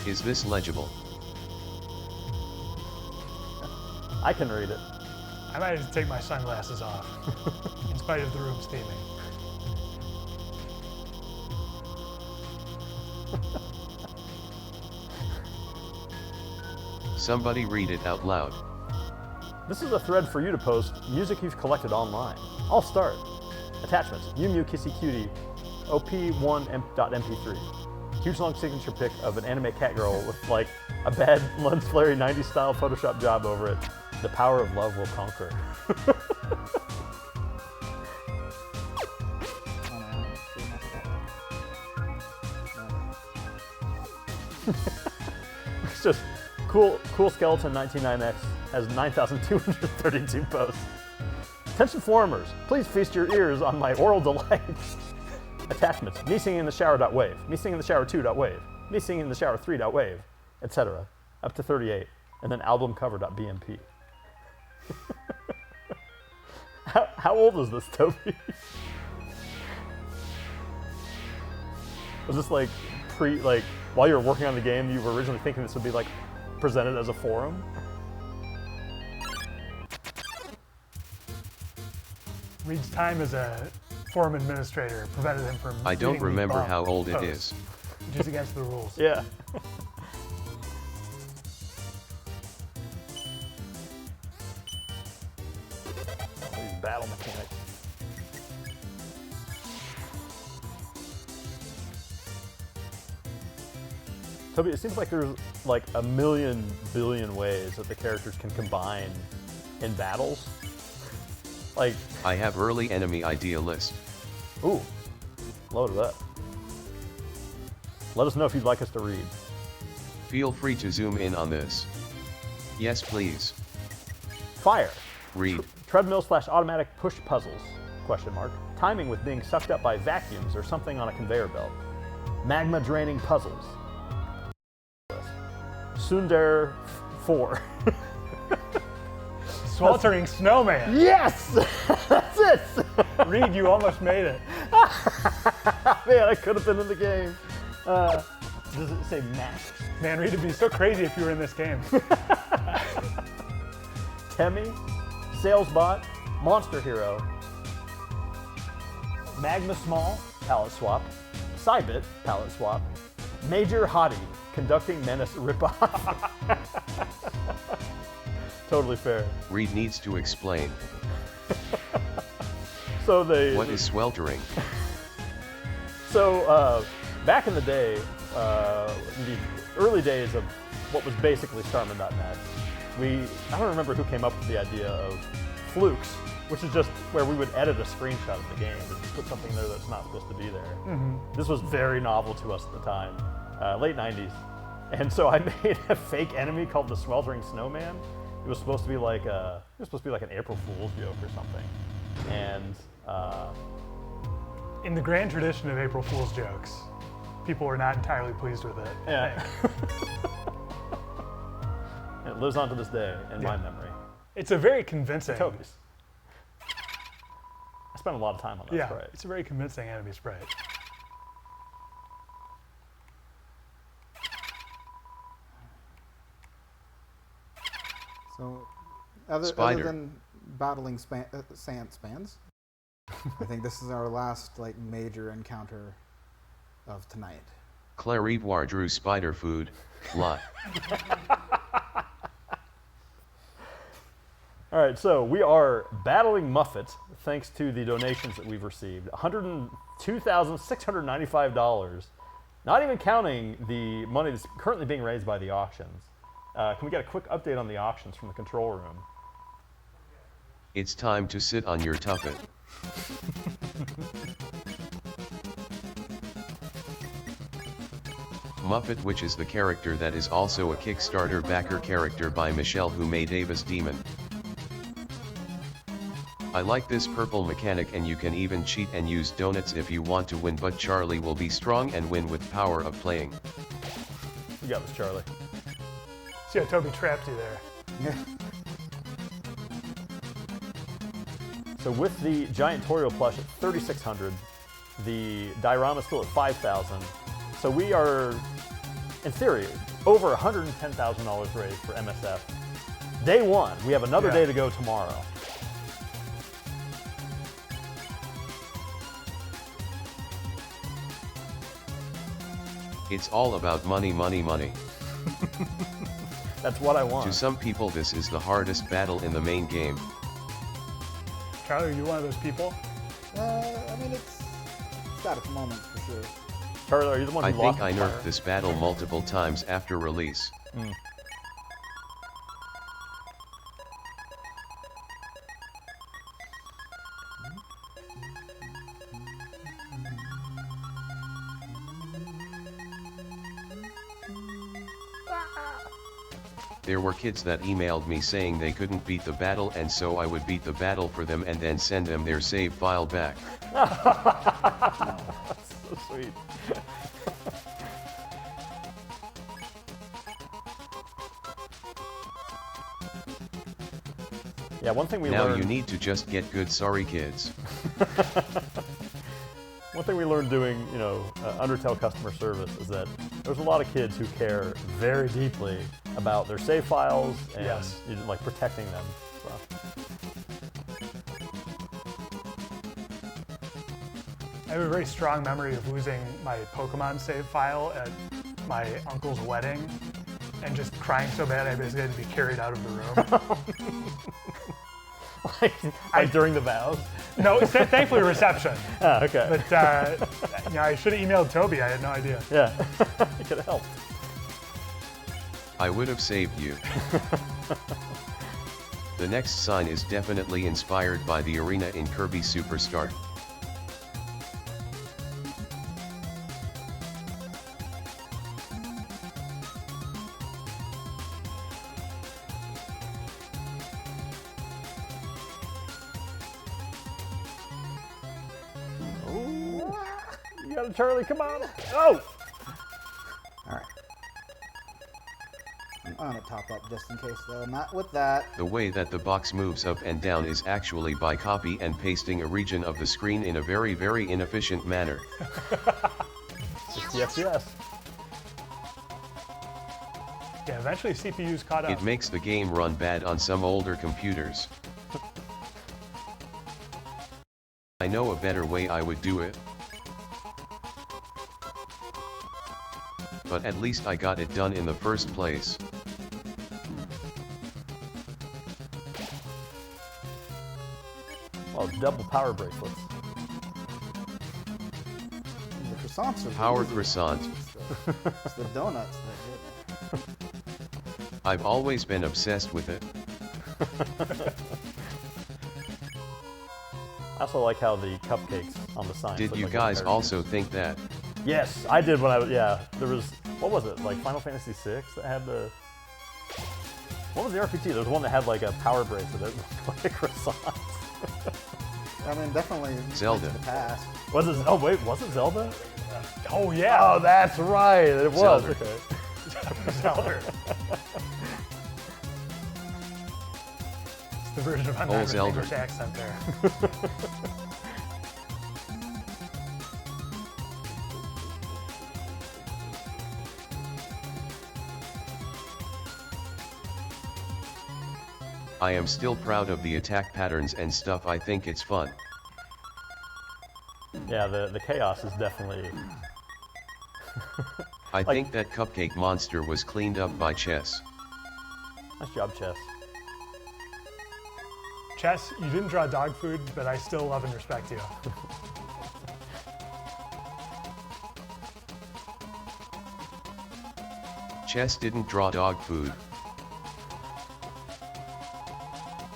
Is this legible? I can read it. I might have to take my sunglasses off, in spite of the room's theming. Somebody read it out loud. This is a thread for you to post music you've collected online. I'll start. Attachments: Mew Mew Kissy Cutie, op1.mp3. Huge long signature pic of an anime cat girl with like a bad lens flary 90s style Photoshop job over it. The power of love will conquer. It's just cool skeleton 199X has 9,232 posts. Attention forumers, please feast your ears on my oral delights. Attachments, me singing in the shower.wave, me singing in the shower 2.wave, me singing in the shower 3.wave, etc. Up to 38, and then album cover.bmp. How old is this, Toby? Was this like while you were working on the game, you were originally thinking this would be like presented as a forum? Reed's time as a forum administrator prevented him from. I don't reading the remember bump how old it post, is. Which is against the rules. Yeah. These battle mechanics. Toby, it seems like there's like a million billion ways that the characters can combine in battles. Like, I have early enemy idea list. ooh, load it up. Let us know if you'd like us to read. Feel free to zoom in on this. Yes, please. Fire. Read. Treadmill / automatic push puzzles, question mark. Timing with being sucked up by vacuums or something on a conveyor belt. Magma draining puzzles. Sundar 4. Sweltering snowman. Yes! That's it! Reed, you almost made it. Man, I could have been in the game. Does it say max? Man, Reed, it'd be so crazy if you were in this game. Temmie, Salesbot, Monster Hero, Magma Small, palette swap, Cybit, palette swap, Major Hottie, conducting menace ripoff. Totally fair. Reed needs to explain. So they. What is sweltering? So back in the day, the early days of what was basically Starman.net, I don't remember who came up with the idea of flukes, which is just where we would edit a screenshot of the game and just put something there that's not supposed to be there. Mm-hmm. This was very novel to us at the time, late 90s. And so I made a fake enemy called the Sweltering Snowman. It was supposed to be like an April Fool's joke or something. And In the grand tradition of April Fool's jokes, people were not entirely pleased with it. yeah. And it lives on to this day in my memory. It's a very convincing. Toby's. I spent a lot of time on that Yeah, sprite. it's a very convincing enemy sprite. So, other Spider. than battling sand spans, I think this is our last like major encounter of tonight. Clarivoire drew spider food. Lot. All right, so we are battling Muffet thanks to the donations that we've received. $102,695, not even counting the money that's currently being raised by the auctions. Can we get a quick update on the auctions from the control room? It's time to sit on your tuffet. Muffet, which is the character that is also a Kickstarter backer character by Michelle, who made Avis Demon. I like this purple mechanic, and you can even cheat and use donuts if you want to win, but Charlie will be strong and win with power of playing. You got this, Charlie. See how Toby trapped you there. So with the Giant Toriel plush at $3,600, the diorama still at $5,000. So we are, in theory, over $110,000 raised for MSF. Day one. We have another day to go tomorrow. It's all about money, money, money. That's what I want. To some people, this is the hardest battle in the main game. Charlie, are you one of those people? I mean, got its moments for sure. Charlie, are you the one who I lost think I the fire? nerfed this battle multiple times after release. There were kids that emailed me saying they couldn't beat the battle, and so I would beat the battle for them and then send them their save file back. So sweet. Yeah, one thing we Now learned. you need to just get good, sorry kids. One thing we learned doing, Undertale customer service is that there's a lot of kids who care very deeply about their save files and Yes. like protecting them. So. I have a very strong memory of losing my Pokemon save file at my uncle's wedding and just crying so bad I basically had to be carried out of the room. like during the vows. No, thankfully reception. Ah, okay. But I should have emailed Toby. I had no idea. Yeah, it could have helped. I would have saved you. The next sign is definitely inspired by the arena in Kirby Superstar. Ooh. You got it, Charlie. Come on. Oh! All right. I'm gonna top up just in case, though. Not with that. The way that the box moves up and down is actually by copy and pasting a region of the screen in a very, very inefficient manner. Yes, yes. Yeah, eventually CPU's caught up. It makes the game run bad on some older computers. I know a better way I would do it. But at least I got it done in the first place. Oh, double power bracelets. The croissants are the Power easy croissant. ones. It's the donuts that hit. I've always been obsessed with it. I also like how the cupcakes on the sign. Did look you like guys they're also think that? Yes, I did when I was. Yeah, there was. What was it? Like Final Fantasy VI that had the. What was the RPG? There was one that had like a power bracelet that looked like croissants. I mean, definitely Zelda. The past. Was it? Oh wait, was it Zelda? Oh, yeah. Oh, that's right. It was. Zelda. Okay. Zelda. It's the version of I'm not with Zelda. English accent there. I am still proud of the attack patterns and stuff. I think it's fun. Yeah, the chaos is definitely. I think that cupcake monster was cleaned up by Chess. Nice job, Chess. Chess, you didn't draw dog food, but I still love and respect you. Chess didn't draw dog food.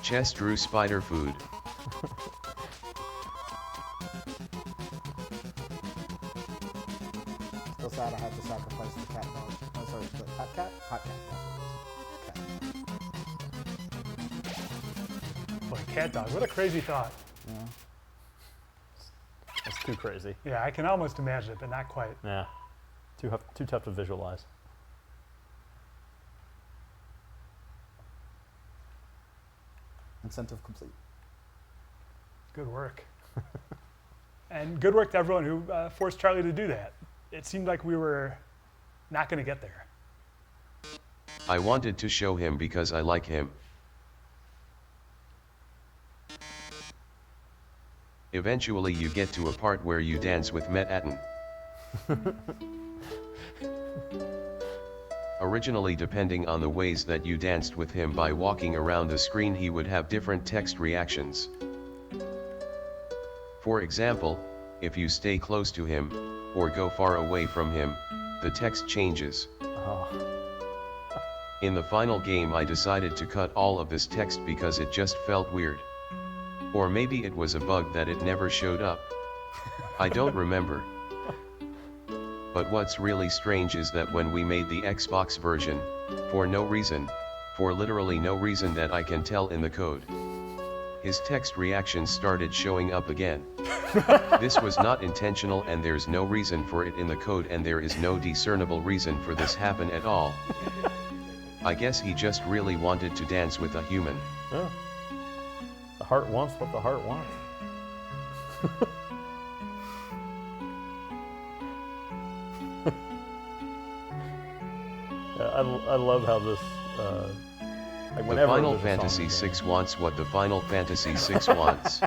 Chess drew spider food. Still sad I had to sacrifice the cat dog. Oh, sorry, the hot cat? Hot cat, that's what it was. Boy, cat dog, what a crazy thought. That's too crazy. Yeah, I can almost imagine it, but not quite. Yeah, too tough to visualize. Incentive complete. Good work. And good work to everyone who forced Charlie to do that. It seemed like we were not going to get there. I wanted to show him because I like him. Eventually you get to a part where you dance with Metaton. Originally, depending on the ways that you danced with him by walking around the screen, he would have different text reactions. For example, if you stay close to him, or go far away from him, the text changes. Oh. In the final game I decided to cut all of this text because it just felt weird. Or maybe it was a bug that it never showed up. I don't remember. But what's really strange is that when we made the Xbox version, for literally no reason that I can tell in the code, his text reactions started showing up again. This was not intentional and there's no reason for it in the code and there is no discernible reason for this happen at all. I guess he just really wanted to dance with a human. Yeah. The heart wants what the heart wants. Yeah, I love how this, like The whenever Final there's a song in Fantasy the game. VI wants what the Final Fantasy VI wants.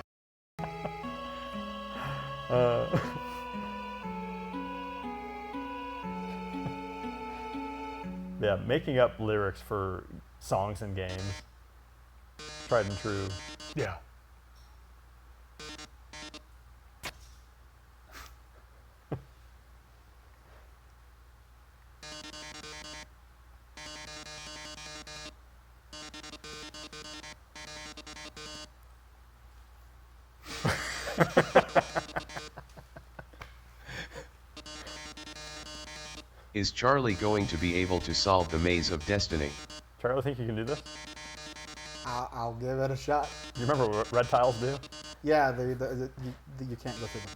Yeah, making up lyrics for songs and games, tried and true. Yeah. Is Charlie going to be able to solve the maze of destiny? Charlie, think you can do this? I'll give it a shot. Do you remember what red tiles do? Yeah, you can't go through them.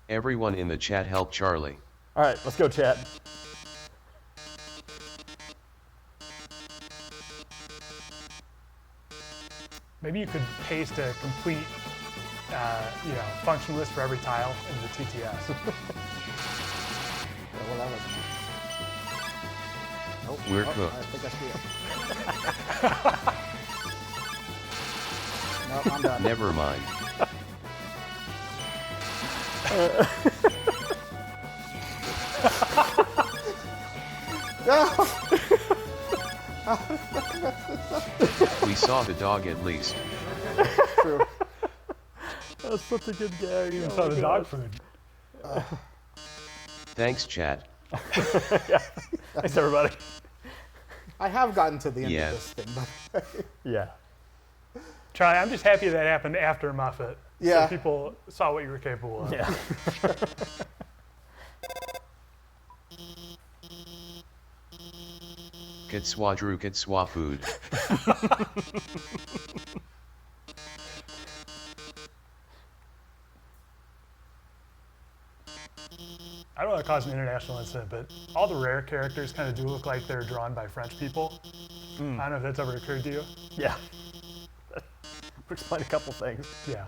Everyone in the chat help Charlie. All right, let's go, chat. Maybe you could paste a complete, function list for every tile into the TTS. Yeah, well, that was. Nope. We're Oh, cooked. I think I screwed up. Nope, I'm done. Never mind. No! We saw the dog at least. True. That's such a good gag. Even Oh saw my the dog gosh. food. Thanks, chat. Thanks, everybody. I have gotten to the end Yeah. of this thing, but Yeah. Charlie, I'm just happy that happened after Muffet. Yeah. So people saw what you were capable of. Yeah. Kitswa Drew Kitswa food. I don't want to cause an international incident, but all the rare characters kind of do look like they're drawn by French people. I don't know if that's ever occurred to you. Yeah. Explain a couple things. Yeah.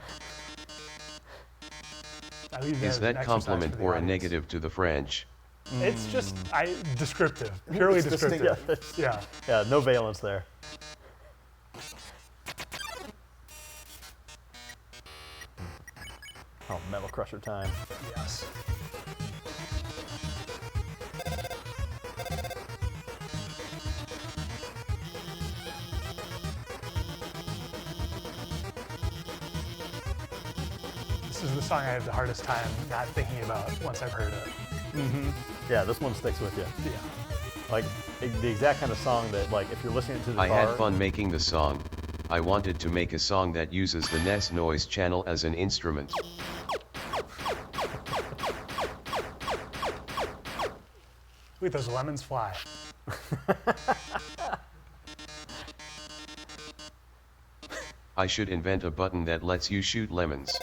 I leave that Is as that an exercise compliment for the or a audience. negative to the French? It's just descriptive, purely It's descriptive. distinctive. Yeah. Yeah, no valence there. Oh, Metal Crusher time. Yes. This is the song I have the hardest time not thinking about once I've heard it. Yeah, this one sticks with you. Yeah. Like the exact kind of song that, like, if you're listening to the I car. had fun making the song. I wanted to make a song that uses the NES noise channel as an instrument. Look at those lemons fly. I should invent a button that lets you shoot lemons.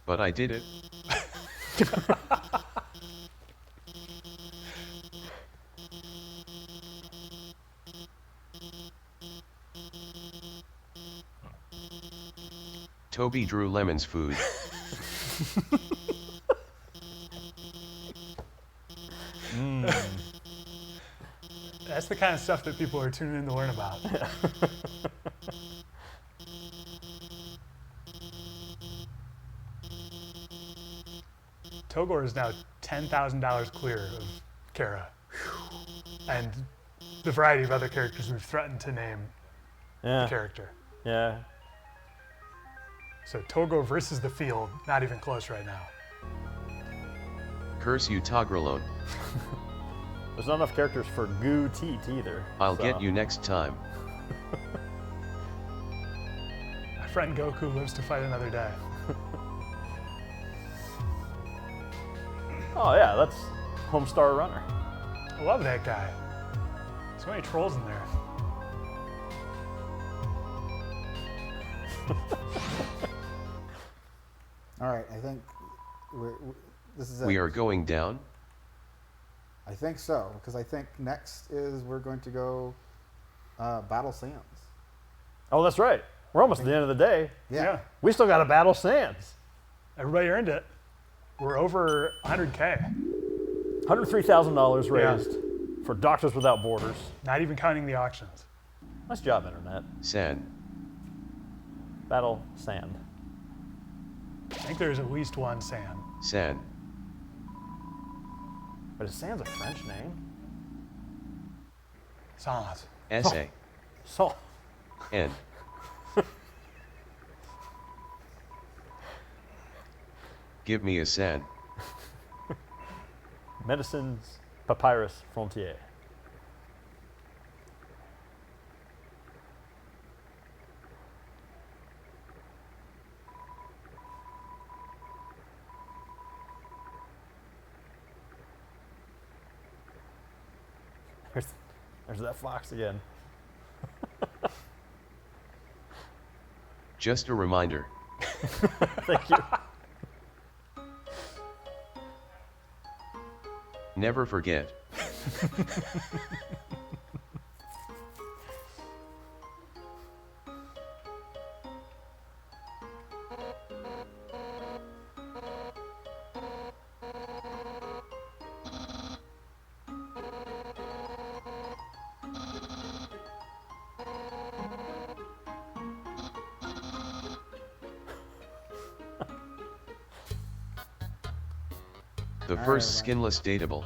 But I did it. Toby drew lemons food. That's the kind of stuff that people are tuning in to learn about. Togor is now $10,000 clear of Kara. And the variety of other characters we've threatened to name the Yeah. character. Yeah. So Togo versus the field, not even close right now. Curse you Togralone. There's not enough characters for Goo Teat either. I'll so. get you next time. My friend Goku lives to fight another day. Oh yeah, that's Homestar Runner. I love that guy. So many trolls in there. All right, I think this is it. We are going down. I think so, because I think next is we're going to go Battle Sands. Oh, that's right. We're almost at the end of the day. Yeah. We still got to battle Sands. Everybody earned it. We're over 100K. $103,000 raised for Doctors Without Borders. Not even counting the auctions. Nice job, Internet. San. Battle Sand. I think there's at least one San. San. But is Sand's a French name? Sans. Essay. So, N. Give me a San. Medicines Papyrus Frontier. There's that fox again. Just a reminder. Thank you. Never forget. The first skinless dateable.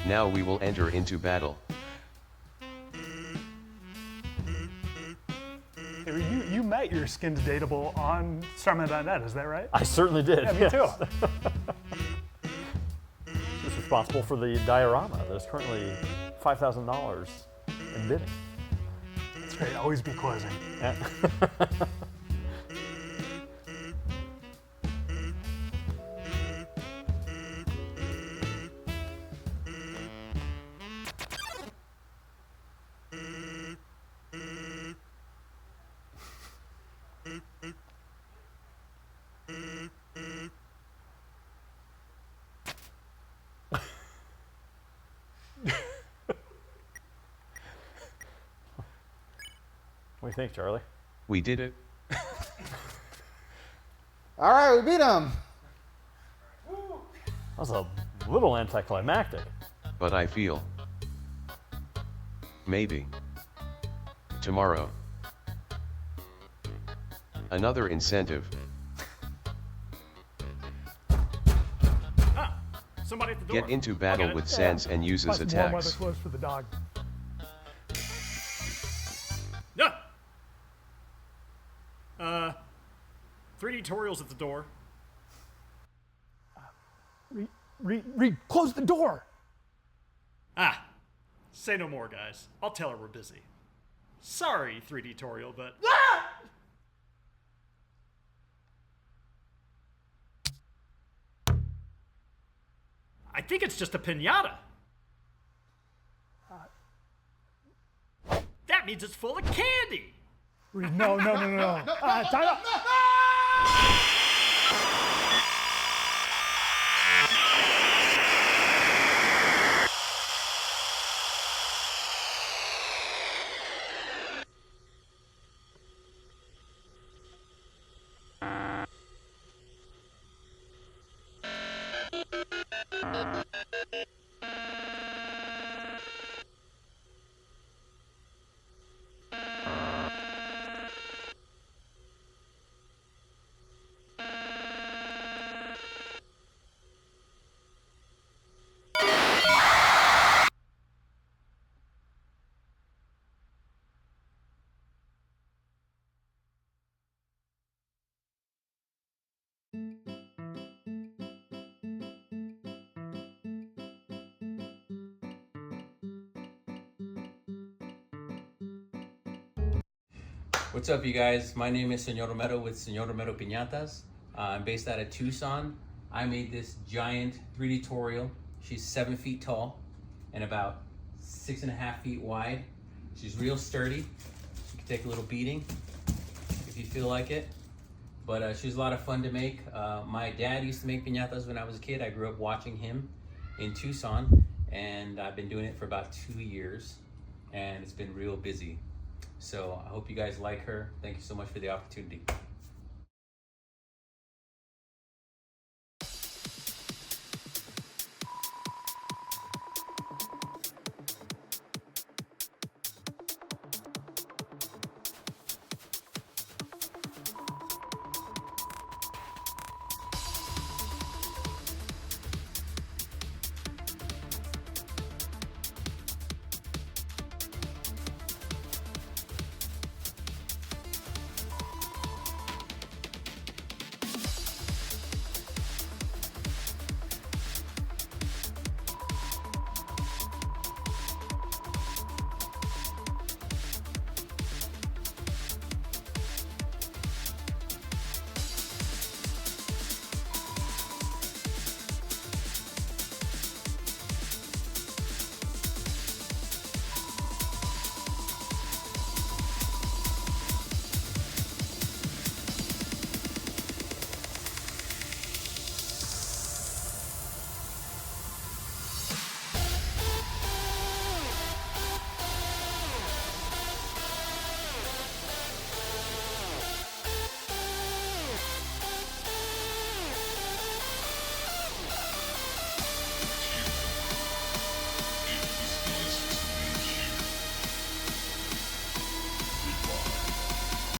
Now we will enter into battle. Hey, you met your skinned dateable on Starman.net, is that right? I certainly did. Yeah, me yes. too. She's responsible for the diorama that is currently $5,000 in bidding. That's great, always be closing. Yeah. What do you think, Charlie? We did it. All right, we beat him. That was a little anticlimactic. But I feel. Maybe. Tomorrow. Another incentive. Somebody at the door. Get into battle with Sans and use his Plus warm weather attacks. clothes for the dog. Yeah. 3D tutorials at the door. Close the door! Ah, say no more, guys. I'll tell her we're busy. Sorry, 3D tutorial, but. I think it's just a pinata. That means it's full of candy. No. Time out. What's up, you guys? My name is Senor Romero with Senor Romero Piñatas. I'm based out of Tucson. I made this giant 3D Toriel. She's 7 feet tall and about 6.5 feet wide. She's real sturdy. She can take a little beating if you feel like it. But she's a lot of fun to make. My dad used to make piñatas when I was a kid. I grew up watching him in Tucson, and I've been doing it for about 2 years, and it's been real busy. So I hope you guys like her. Thank you so much for the opportunity.